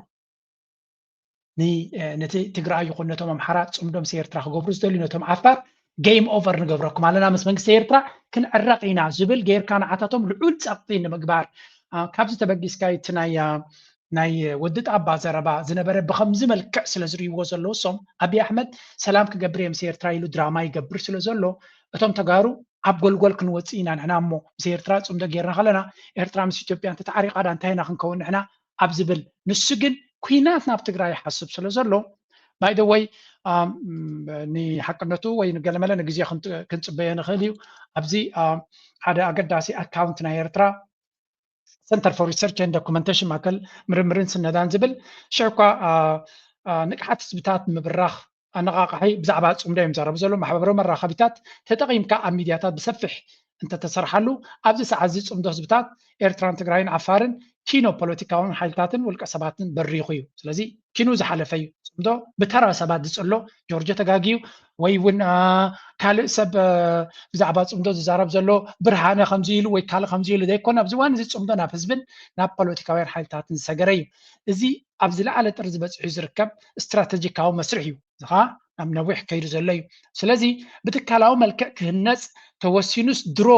ነቲ ትግራይ ይኹን ነቶም ኣምሓራ ፅምዶ ምስ ኤርትራ ክገብሩ ዝደልዩ ነቶም ዓፋር ጌም ኦቨር ንገብረኩም ኣለና ምስ መንግስቲ ኤርትራ ክንዕረቕ ኢና ዝብል ጌርካ ንዓታቶም ልዑል ፀቕጢ ንምግባር ካብዚ ተበጊስካ እቲ ናይ ወዲ ጣባ ዘረባ ዝነበረ ብከምዚ መልክዕ ስለ ዝርይዎ ዘለዉ እሶም ኣብይ ኣሕመድ ሰላም ክገብር እየ ምስ ኤርትራ ኢሉ ድራማ ይገብር ስለ ዘሎ እቶም ተጋሩ ኣብ ጎልጎል ክንወፅእ ኢና ንሕና እሞ ምስ ኤርትራ ፅምዶ ጌርና ከለና ኤርትራ ምስ ኢትዮጵያ እንተተዓሪቃ ዳ እንታይ ኢና ክንከውን ንሕና ኣብ ዝብል ንሱ ግን ኩናት ናብ ትግራይ ይሓስብ ስለ ዘሎ ባይ ደ ወይ ንሓቅነቱ ወይ ንገለመለ ንግዜ ክንፅበዮ ንኽእል እዩ ኣብዚ ሓደ ኣገዳሲ ኣካውንት ናይ ኤርትራ Center for Research and Documentation ማእከል ምርምርን ስነዳን ዝብል ሽዑኳ ንቅሓት ህዝብታት ምብራኽ ኣነቃቃሒ ብዛዕባ ፅምዶ እዮም ዘረቡ ዘሎ ማሕበራዊ መራኸቢታት ተጠቒምካ ኣብ ሚድያታት ብሰፊሕ እንተተሰርሓሉ ኣብዚ ሰዓት እዚ ፅምዶ ህዝብታት ኤርትራን ትግራይን ዓፋርን ኪኖ ፖለቲካውን ሓይልታትን ውልቀ ሰባትን በሪኹ እዩ ስለዚ ኪኑ ዝሓለፈ እዩ ፅምዶ ብተራ ሰባት ዝፅሎ ጆርጆ ተጋጊዩ ወይ እውን ካልእ ሰብ ብዛዕባ ፅምዶ ዝዛረብ ዘሎ ብርሃነ ከምዚ ኢሉ ወይ ካልእ ከምዚ ኢሉ ዘይኮነ ኣብዚ እዋን እዚ ፅምዶ ናብ ህዝብን ናብ ፖለቲካውያን ሓይልታትን ዝሰገረ እዩ እዚ ኣብ ዝለዓለ ጥሪ ዝበፅሑ ዝርከብ እስትራቴጂካዊ መስርሕ እዩ እዚ ከዓ ናብ ነዊሕ ከይዱ ዘሎ እዩ ስለዚ ብትካላዊ መልክዕ ክህነፅ ተወሲኑስ ድሮ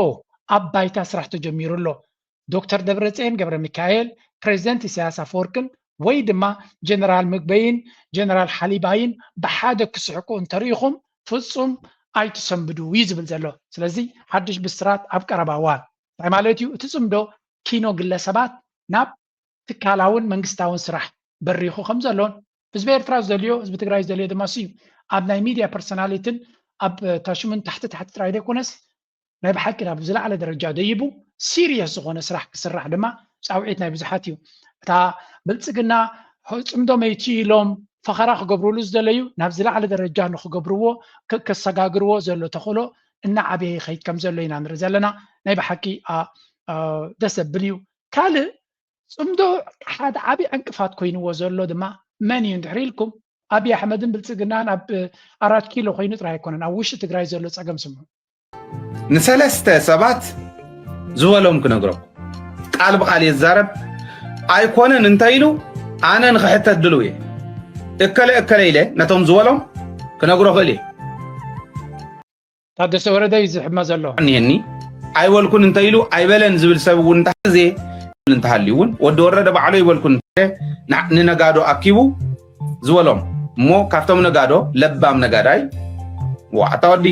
ኣብ ባይታ ስራሕ ተጀሚሩ ኣሎ ዶክተር ደብረፅዮን ገብረ ሚካኤል ፕሬዚደንት ኢሳያስ አፈወርቅን ወይ ድማ ጀነራል ምግበይን ጀነራል ሓሊባይን ብሓደ ክስሕቁ እንተሪኢኹም ፍፁም ኣይትሰንብዱ እዩ ዝብል ዘሎ ስለዚ ሓድሽ ብስራት ኣብ ቀረባ እዋን እንታይ ማለት እዩ እቲ ፅምዶ ኪኖ ግለሰባት ናብ ትካላውን መንግስታውን ስራሕ በሪኹ ከም ዘሎን ህዝቢ ኤርትራ ዝደልዮ ህዝቢ ትግራይ ዝደልዮ ድማ እዩ ኣብ ናይ ሚድያ ፐርሶናሊቲን أب تاشمن تحت رايد كونس ناي بحكي ناب زلا على درجة ديبو سيريس زغونة سرح دما ساوعيت ناي بزحاتيو تا بلصقنا صمدو ميتي لوم فخرا خغبرولو زدليو ناب زلا على درجة نخغبرو كسغاغرو زلو تخلو إن عبي خيت كم زلو ينام رزلنا ناي بحكي دسبليو كال صمدو حد عبي انقفات كوينو زلو دما من يندحريلكم أبي أحمد بلصقنا ناب 4 كيلو خينو تراي كونن أوش تግራይ ዘሎ ጸገም ስሙ ንሰለስተ ሰባት ዝወሎም ክነግሮም ቃል በቃል ይዛረብ ኣይኮነን እንታይ ኢሉ ኣነ ንኽሕተት ድልው እየ እከለ ኢለ ነቶም ዝወሎም ክነግሮ ክእል እየ ታደሰ ወረደ ይዝሕመ ዘሎ እኒሄኒ ኣይወልኩን እንታይ ኢሉ ኣይበለን ዝብል ሰብ እውን እንታዜ እንታሃልዩ እውን ወዲ ወረደ ባዕሉ ይወልኩን ንነጋዶ ኣኪቡ ዝወሎም እሞ ካብቶም ነጋዶ ለባም ነጋዳይ ዋዕታ ወዲ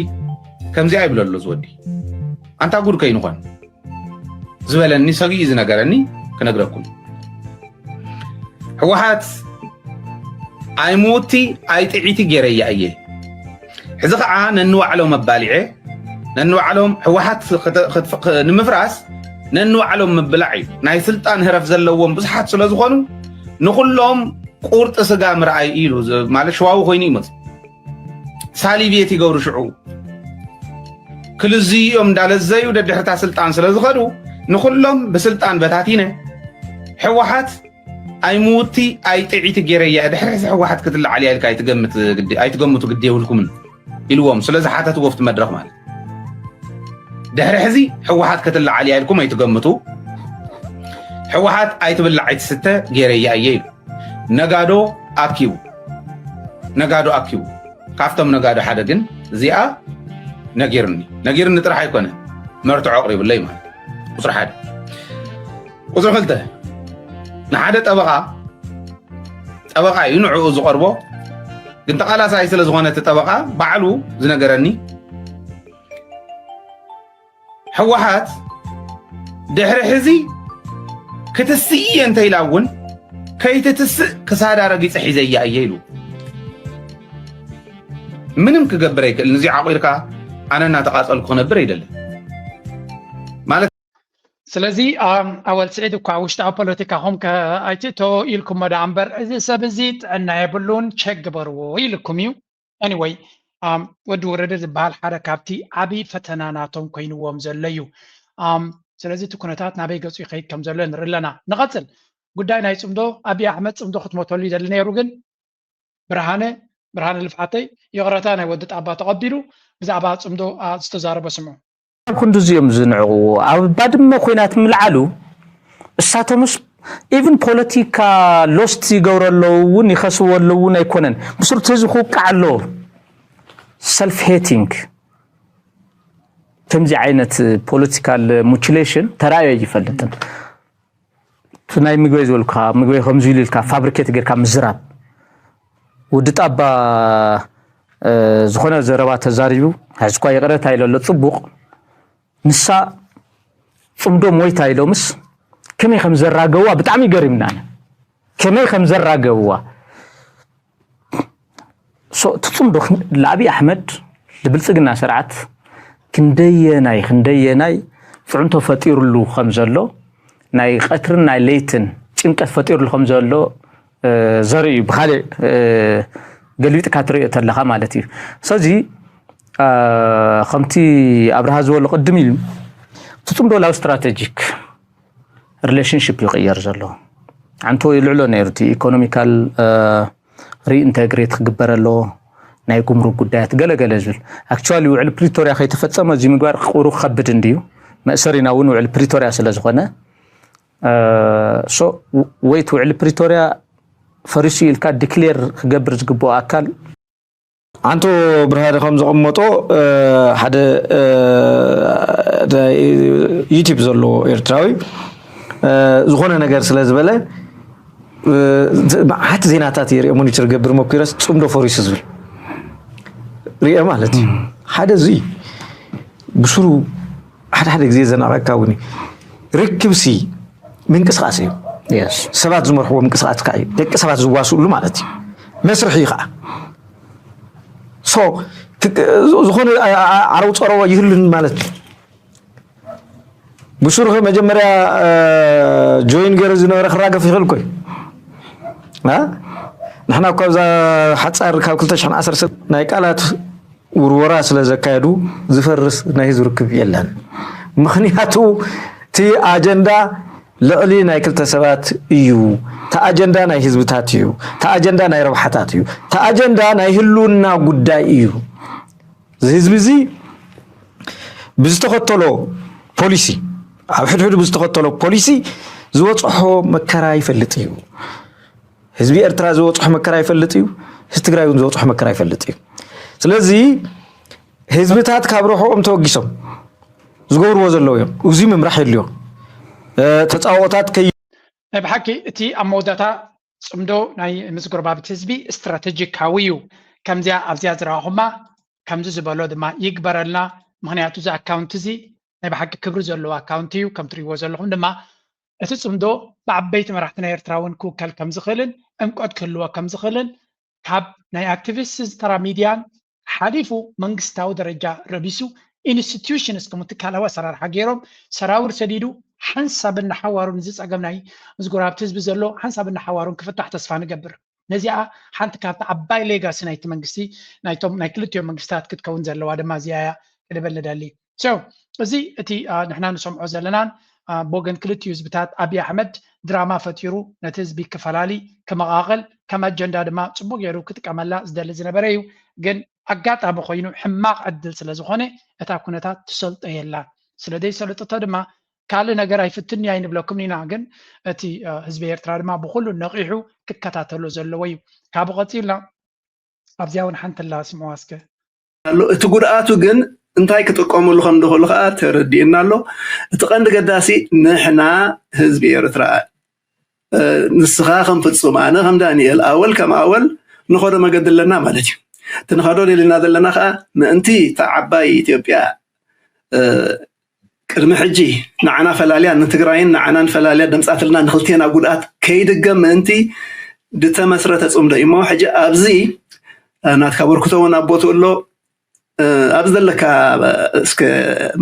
ከምዚ ኣይብለሎ ዝወዲ አንታ ጉድ ከይንኾን ዝበለኒ ሰጊእ ዝነገረኒ ክነግረኩም ሕወሓት ኣይሞቲ ኣይጥዒቲ ገይረያ እየ ሕዚ ከዓ ነንዋዕሎም መባሊዐ ነንዋዕሎም ሕወሓት ንምፍራስ ነንዋዕሎም ምብላዕ እዩ ናይ ስልጣን ህረፍ ዘለዎም ብዙሓት ስለ ዝኾኑ ንኩሎም ቁርጢ ስጋ ምርኣይ ኢሉ ማለት ሸዋዊ ኮይኑ ይመፅ ሳሊቤት ይገብሩ ሽዑ ክልዚኦም እንዳለዘዩ ደድሕርታ ስልጣን ስለ ዝኸዱ ንኩሎም ብስልጣን በታቲነ ሕወሓት ኣይሞቲ ኣይጥዒቲ ገይረያ ድሕሪ ሕዚ ሕወሓት ክትለዓል እያ ኢልካ ኣይትገምቱ ግዲ የብልኩምን ኢልዎም ስለ ዝሓተት ወፍቲ መድረኽ ማለት ድሕሪ ሕዚ ሕወሓት ክትለዓል እያ ኢልኩም ኣይትገምቱ ሕወሓት ኣይትብላዕ ኣይትስተ ገይረያ እየ ኢሉ ነጋዶ ኣኪቡ ካፍቶም ነጋዶ ሓደ ግን እዚኣ ነጊርኒ ጥራሕ ኣይኮነ መርትዖ ኣቕሪቡለይ ማለት ቁፅሪ ሓደ ቁፅሪ ክልተ ንሓደ ጠበቃ እዩ ንዕኡ ዝቐርቦ ግን ተቓላሳይ ስለ ዝኾነ እቲ ጠበቃ ባዕሉ ዝነገረኒ ሕወሓት ድሕሪ ሕዚ ክትስእ እየ እንተኢላ እውን ከይትትስእ ክሳዳ ረጊፀ ሒዘያ እየ ኢሉ ምንም ክገብር ኣይክእል ነዚ ዓቂልካ ኣነ እናተቃፀልኩ ክነብር ኣይደለን ማለት ስለዚ ኣወል ስዒድ እኳ ውሽጣዊ ፖለቲካኹም ኣይትእቶ ኢልኩም መዳ እምበር እዚ ሰብ እዚ ጥዕና የብሉን ቸክ ግበርዎ ኢልኩም እዩ ኤኒወይ ወዲ ወረደ ዝበሃል ሓደ ካብቲ ዓብይ ፈተና ናቶም ኮይንዎም ዘሎ እዩ ስለዚ እቲ ኩነታት ናበይ ገፁ ይኸይድ ከም ዘሎ ንርኢ ኣለና ንቐፅል ጉዳይ ናይ ፅምዶ ኣብይ ኣሕመድ ፅምዶ ክትመተሉ ይደሊ ነይሩ ግን ብርሃነ ልፍሓተይ የቕረታ ናይ ወዲ ጣባ ተቐቢሉ ብዛዕባ ፅምዶ ዝተዛረበ ስምዑ ኣብ ክንዲ እዚኦም ዝንዕቑ ኣብ ባድመ ኩናት ምልዓሉ እሳቶምስ ኢቭን ፖለቲካ ሎስት ይገብረለው እውን ይኸስወለው እውን ኣይኮነን ብስሩት ህዝቢ ክውቃዕ ኣለዎ ሰልፍ ሄቲንግ ከምዚ ዓይነት ፖለቲካል ሙቲሌሽን ተራእዮ ኣይፈልጥን ናይ ምግበይ ዝበልካ ምግበይ ከምዚ ኢሉ ኢልካ ፋብሪኬት ጌርካ ምዝራብ ወዲ ጣባ ዝኾነ ዘረባ ተዛሪቡ ሕዝኳ የቕረታ ኢለሎ ፅቡቕ ንሳ ፅምዶ ሞይታ ኢሎምስ ከመይ ከም ዘራገቡዋ ብጣዕሚ ይገሪምና ከመይ ከም ዘራገቡዋ ትፅምዶ ለኣብይ ኣሕመድ ዝብልፅግና ስርዓት ክንደየናይ ፅዕንቶ ፈጢሩሉ ከም ዘሎ ናይ ቀትርን ናይ ለይትን ጭንቀት ፈጢሩሉ ከም ዘሎ ዘርኢ እዩ ብካሊእ ገልቢጥካ ትሪኦ ተለኻ ማለት እዩ ስለዚ ከምቲ ኣብርሃ ዝበሎ ቅድም ኢሉ ትፅምዶ ላው ስትራቴጂክ ሪሌሽንሽፕ ይቕየር ዘሎ ዓንቶ ይልዕሎ ነይሩ እቲ ኢኮኖሚካል ሪኢንተግሬት ክግበር ኣለዎ ናይ ጉምሩክ ጉዳያት ገለገለ ዝብል ኣክቹዋሊ ውዕል ፕሪቶርያ ከይተፈፀመ እዚ ምግባር ቁሩ ክከብድ እንድዩ መእሰሪና እውን ውዕል ፕሪቶርያ ስለ ዝኾነ ወይት ውዕል ፕሪቶርያ ፈሪሱ ኢልካ ዲክሌር ክገብር ዝግብኦ ኣካል አንቶ ብርሃነ ከም ዘቐመጦ ሓደ ዩቲዩብ ዘሎ ኤርትራዊ ዝኾነ ነገር ስለ ዝበለ ማዓት ዜናታት የርኢ ሞኒተር ገብር ሞክረስ ፅምዶ ፈሪሱ ዝብል ሪአ ማለት እዩ ሓደ እዚ ብስሩ ሓደ ግዜ ዘናቐካ እውን ርክብሲ ምንቅስቃስ እዩ ሰባት ዝመርሕዎ ምንቅስቃስ ከዓ እዩ ደቂ ሰባት ዝዋስኡሉ ማለት እዩ መስርሒ ከዓ ዝኾነ ዓረው ፀረዋ ይህሉን ማለት ብሱርኸ መጀመርያ ጆይን ገይሩ ዝነበረ ክራገፍ ይኽእል ኮይ ንሕና እኳ ብዛ ሓፃር ካብ 2010 ናይ ቃላት ውርወራ ስለ ዘካየዱ ዝፈርስ ናይ ህዝቢ ርክብ የለን ምክንያቱ እቲ ኣጀንዳ ልዕሊ ናይ ክልተ ሰባት እዩ ታ ኣጀንዳ ናይ ህዝብታት እዩ ታ ኣጀንዳ ናይ ረብሓታት እዩ ታ ኣጀንዳ ናይ ህልውና ጉዳይ እዩ ህዝቢ እዚ ብዝተኸተሎ ፖሊሲ ኣብ ሕድሕዱ ብዝተኸተሎ ፖሊሲ ዝወፅሖ መከራ ይፈልጥ እዩ ህዝቢ ኤርትራ ዝወፅሖ መከራ ይፈልጥ እዩ ህዝቢ ትግራይ እውን ዝወፅሖ መከራ ይፈልጥ እዩ ስለዚ ህዝብታት ካብ ረሕቆም ተወጊሶም ዝገብርዎ ዘለዉ እዮም እዚ ምምራሕ የድልዮ ተፃወታት ከይ ናይ ብሓቂ እቲ ኣብ መወዳእታ ፅምዶ ናይ ምዝጉርባብቲ ህዝቢ ስትራቴጂካዊ እዩ ከምዚያ ኣብዚያ ዝረኣኹማ ከምዚ ዝበሎ ድማ ይግበረልና ምክንያቱ እዚ ኣካውንቲ እዚ ናይ ብሓቂ ክብሪ ዘለዎ ኣካውንቲ እዩ ከም ትሪእዎ ዘለኹም ድማ እቲ ፅምዶ ብዓበይቲ መራሕቲ ናይ ኤርትራ እውን ክውከል ከም ዝኽእልን ዕምቆት ክህልዎ ከም ዝኽእልን ካብ ናይ ኣክቲቪስት ተራ ሚድያን ሓሊፉ መንግስታዊ ደረጃ ረቢሱ ኢንስቲትዩሽንስ ከም ትካላዊ ኣሰራርሓ ገይሮም ሰራዊር ሰዲዱ ሓንሳብ እናሓዋሩን ዝፀገም ናይ ምዝጉራብቲ ህዝቢ ዘሎ ሓንሳብ እናሓዋሩን ክፍታሕ ተስፋ ንገብር ነዚኣ ሓንቲ ካብቲ ዓባይ ሌጋሲ ናይቲ መንግስቲ ናይ ክልቲኦም መንግስታት ክትከውን ዘለዋ ድማ እዚኣ ክድበል ንደሊ እዚ እቲ ንሕና ንሰምዖ ዘለናን ብወገን ክልቲኡ ህዝብታት ኣብዪ ኣሕመድ ድራማ ፈጢሩ ነቲ ህዝቢ ክፈላሊ ክመቃቐል ከም ኣጀንዳ ድማ ፅቡቅ ገይሩ ክጥቀመላ ዝደሊ ዝነበረ እዩ ግን ኣጋጣሚ ኮይኑ ሕማቅ ዕድል ስለዝኾነ እታ ኩነታት ትሰልጦ የላ ስለዘይሰለጠቶ ድማ ካልእ ነገር ኣይፍትኒ ኣይንብለኩም ኢና ግን እቲ ህዝቢ ኤርትራ ድማ ብኩሉ ነቂሑ ክከታተሎ ዘለዎ እዩ ካብኡ ቀፂልና ኣብዚያ እውን ሓንቲ ላ ስምዖ እስከ እቲ ጉድኣቱ ግን እንታይ ክጥቀመሉ ከም ዝኽእሉ ከዓ ተረዲእና ኣሎ እቲ ቀንዲ ገዳሲ ንሕና ህዝቢ ኤርትራ ንስኻ ከም ፍፁም ኣነ ከም ዳንኤል ኣወል ከም ኣወል ንኸዶ መገዲ ኣለና ማለት እዩ እቲ ንኸዶ ደሊልና ዘለና ከዓ ምእንቲ እታ ዓባይ ኢትዮጵያ ቅድሚ ሕጂ ንዓና ፈላልያ ንትግራይን ንዓናን ፈላልያ ደምፃትልና ንክልቴና ጉድኣት ከይድገም ምእንቲ ዝተመስረተ ፅምዶ እዩ እሞ ሕጂ ኣብዚ ናትካ በርክቶ እውን ኣቦቱ ኣሎ ኣብዚ ዘለካ እስከ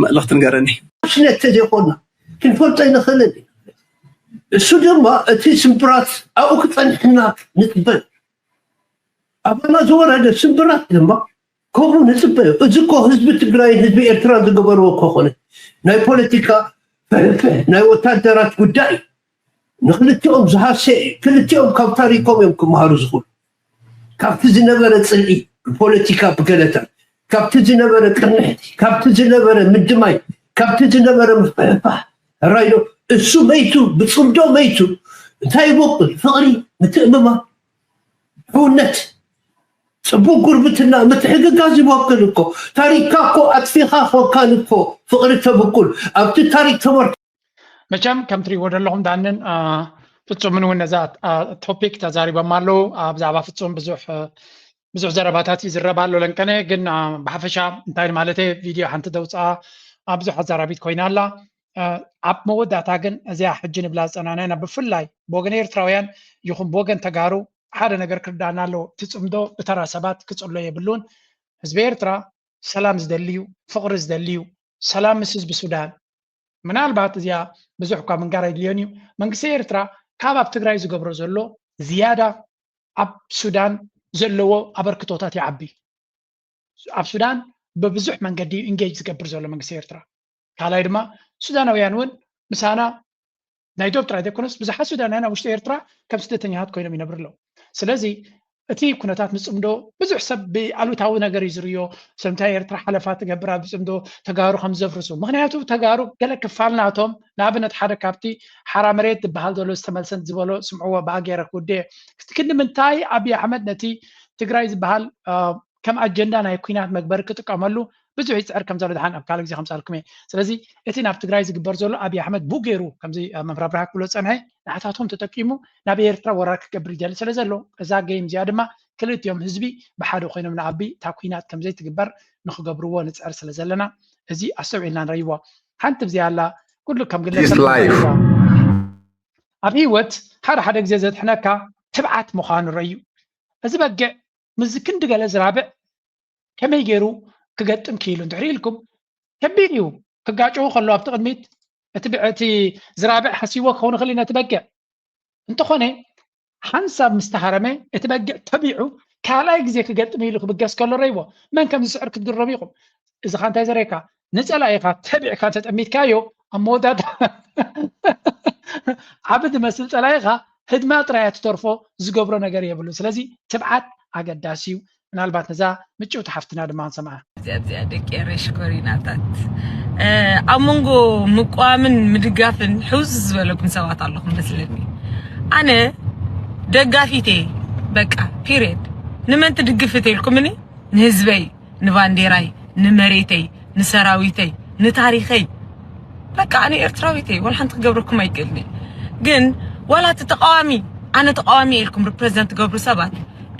መልእኽቲ ንገረኒ ሽነት ዘይኮና ክንፈልጦ ይንኽእልን እሱ ድማ እቲ ስምብራት ኣብኡ ክፀንሕና ንፅበል ኣባና ዝወረደ ስምብራት ድማ ከምኡ ንፅበዮ እዚ ኮ ህዝቢ ትግራይን ህዝቢ ኤርትራ ዝገበርዎ ኮኾነ ናይ ፖለቲካ ፍሕፍሕ ናይ ወታደራት ጉዳይ ንክልቲኦም ዝሃሰ ክልቲኦም ካብ ታሪኮም እዮም ክመሃሩ ዝኽእሉ ካብቲ ዝነበረ ፅልኢ ፖለቲካ ብገለታት ካብቲ ዝነበረ ቅርንሕቲ ካብቲ ዝነበረ ምድማይ ካብቲ ዝነበረ ምፍሕፋሕ ራይዶ እሱ መይቱ ብፅምዶ መይቱ እንታይ ይበቁል ፍቕሪ ምትእምማ ሕውነት ፅቡቅ ጉርብትና ምትሕግጋዝ ይበቁል እኮ ታሪክካ እኮ ኣጥፊኻ ኮንካን እኮ ፍቕሪ ተብቁል ኣብቲ ታሪክ ተመርቶ መቸም ከም ትሪእዎ ዘለኹም ዳንን ፍፁምን እውን ነዛ ቶፒክ ተዛሪቦም ኣለዉ ብዛዕባ ፍፁም ብዙሕ ዘረባታት ይዝረባ ኣሎ ለንቀነ ግን ብሓፈሻ እንታይ ማለት ቪድዮ ሓንቲ ደውፃ ብዙሕ ኣዘራቢት ኮይና ኣላ ኣብ መወዳእታ ግን እዚኣ ሕጂ ንብላ ዝፀናና ኢና ብፍላይ ብወገን ኤርትራውያን ይኹን ብወገን ተጋሩ ሓደ ነገር ክርዳእና ኣለዎ እቲ ፅምዶ ብተራ ሰባት ክፅሎ የብሉን ህዝቢ ኤርትራ ሰላም ዝደልዩ ፍቕሪ ዝደልዩ ሰላም ምስ ህዝቢ ሱዳን ምናልባት እዚኣ ብዙሕ እኳ ምንጋር የድልዮን እዩ መንግስቲ ኤርትራ ካብ ኣብ ትግራይ ዝገብሮ ዘሎ ዝያዳ ኣብ ሱዳን ዘለዎ ኣበርክቶታት ይዓቢ ኣብ ሱዳን በብዙሕ መንገዲ ኢንጌጅ ዝገብር ዘሎ መንግስቲ ኤርትራ ካልኣይ ድማ ሱዳናውያን እውን ምሳና ናይ ዶብ ጥራይ ዘይኮነስ ብዙሓት ሱዳናውያን ኣብ ውሽጢ ኤርትራ ከም ስደተኛታት ኮይኖም ይነብሩ ኣለዉ ስለዚ እቲ ኩነታት ምስ ፅምዶ ብዙሕ ሰብ ብኣሉታዊ ነገር እዩ ዝርዮ ስለምንታይ ኤርትራ ሓለፋ ትገብር ኣብ ፅምዶ ተጋሩ ከም ዘፍርሱ ምክንያቱ ተጋሩ ገለ ክፋልናቶም ንኣብነት ሓደ ካብቲ ሓራ መሬት ዝበሃል ዘሎ ዝተመልሰን ዝበሎ ስምዕዎ ብኣገረ ክውድየ ክንዲ ምንታይ ኣብዪ ኣሕመድ ነቲ ትግራይ ዝበሃል ከም ኣጀንዳ ናይ ኩናት መግበሪ ክጥቀመሉ ብዙሕ ይፅዕር ከም ዘሎ ድሓን ኣብ ካልእ ግዜ ከምፃልኩም እየ ስለዚ እቲ ናብ ትግራይ ዝግበር ዘሎ ኣብዪ ኣሕመድ ቡ ገይሩ ከምዚ መምራ ብርሃ ክብሎ ፀንሐ ንዓታቶም ተጠቂሙ ናብ ኤርትራ ወራር ክገብር ይደሊ ስለ ዘሎ እዛ ገይም እዚኣ ድማ ክልቲኦም ህዝቢ ብሓደ ኮይኖም ንዓቢ እታ ኩናት ከምዘይትግበር ንክገብርዎ ንፅዕር ስለ ዘለና እዚ ኣስተውዒልና ንረይዎ ሓንቲ ብዚኣ ኣላ ኩሉ ከም ግለሰብ ኣብ ሂወት ሓደ ሓደ ግዜ ዘድሕነካ ትብዓት ምዃኑ ረዩ እዚ በጊዕ ምስ ክንዲ ገለ ዝራብዕ كمي جيرو كقدم كيلو انتحري لكم كبيريو كقاعدوا خلوا بتقدميت اتبعتي زرابع حسيوه كون خلينا تبقى انت خوني حنسب مستحرمه اتبقى تبيعوا كالاي غزي كقدم يلكم بقاس كل ريبو من كم سعر كدربيكم اذا كانت زريكا نسال ايقا تبيع كانت تميت كايو امودات عبد مسل طلايقه هدمات رايات تطرفو زغبرو ነገር يبلو ስለዚህ تبعات አገዳሲው ምናልባት ነዛ ምጭው ተሐፍትና ድማ እንሰማ እዚያ ደቂሬሽ ኮሪናታት አሞንጎ ምቋምን ምድጋፍን ሕውስ ዝበለኩም ሰባት ኣለኩም መስለኒ ኣነ ደጋፊቴ በቃ ፒሪድ ንመን ትድግፍት ኢልኩምኒ ንህዝበይ ንባንዴራይ ንመሬተይ ንሰራዊተይ ንታሪኸይ በቃ ኣነ ኤርትራዊተይ ወላ ሓንቲ ክገብረኩም ኣይክእልኒ ግን ወላ ተቃዋሚ ኣነ ተቃዋሚ ኢልኩም ሪፕሬዘንት ገብሩ ሰባት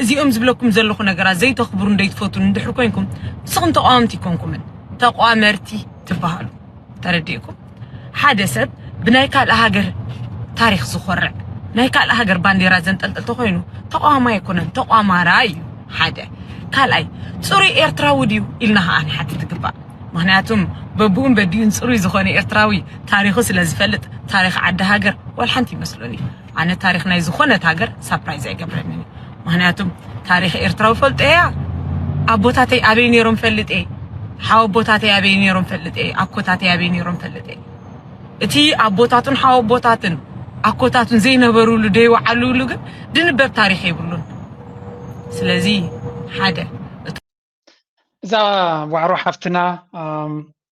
እዚኦም ዝብለኩም ዘለኹ ነገራት ዘይተኽብሩ እንደይትፈቱን እንድሕር ኮይንኩም ንስኹም ተቃዋምቲ ኮንኩምን ተቃዋመርቲ ትበሃሉ ተረዲእኩም ሓደ ሰብ ብናይ ካልእ ሃገር ታሪክ ዝኮርዕ ናይ ካልእ ሃገር ባንዴራ ዘንጠልጠል ተኮይኑ ተቃዋማ ኣይኮነን ተቃዋማራ እዩ ሓደ ካልኣይ ፅሩይ ኤርትራዊ ድዩ ኢልና ከዓ ንሓቲ ትግባእ ምክንያቱም በቡን በዲዩን ፅሩይ ዝኾነ ኤርትራዊ ታሪኹ ስለ ዝፈልጥ ታሪክ ዓዲ ሃገር ወላ ሓንቲ ይመስሉኒ ኣነ ታሪክ ናይ ዝኾነት ሃገር ሳፕራይዝ ኣይገብረኒ ምክንያቱም ታሪክ ኤርትራዊ ፈልጥ እያ ኣቦታተይ ኣበይ ነይሮም ፈልጥ እየ ሓወቦታተይ ኣበይ ነይሮም ፈልጥ እየ ኣኮታተይ ኣበይ ነይሮም ፈልጥ እየ እቲ ኣቦታቱን ሓወቦታትን ኣኮታቱን ዘይነበሩሉ ደይወዓሉሉ ግን ድንበብ ታሪክ ይብሉን ስለዚ ሓደ እዛ ዋዕሮ ሓፍትና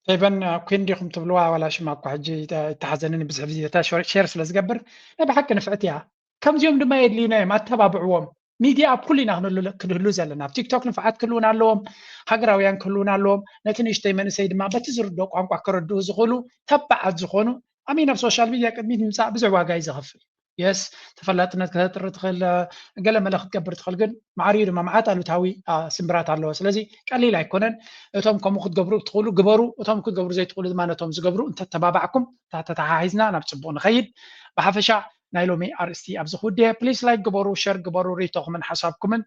طيبا كوين ديكم تبلوها ولا شي ماكو حجي تحزنني بزح فيديوهات شير سلا زقبر انا بحق نفعتيها كم يوم دما يدلينا ما تتابعوهم ميديا كلنا كلنا زلنا في تيك توك نفعات كلنا لهم هاغراويان كلنا لهم نتنيش تيمن سيد ما بتزردو ቋንቋ كردو زغلو تبعت زخونو امين في السوشيال ميديا قدميت مساع بزع واغا يزخفل يس تفلاتنا كثر تخل قال ما لخ تكبر تخل ግን معارير ما معات አሉታዊ ስምራት አለው ስለዚህ ቀሊል አይኮነን እቶም ከም ክትገብሩ ትخلو ግበሩ እቶም ክትገብሩ ዘይትخلو ማነቶም ዝገብሩ እንተ ተባባዕኩም ተተሓሒዝና ናብ ጽቡቕ ንኸይድ በሐፈሻ ናይ ሎሚ አርስቲ ኣብዚ ሁዴ ፕሊስ ላይክ ግበሩ ሼር ግበሩ ሪቶኹምን ሓሳብኩምን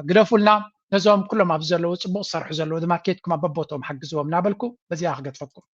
ግደፉልና ነዞም ኩሎም ኣብ ዘለዉ ጽቡቕ ሰርሑ ዘለዉ ማርኬትኩም ኣብ ቦቶም ሓግዝዎም ናበልኩ በዚያ ክገጥፈኩም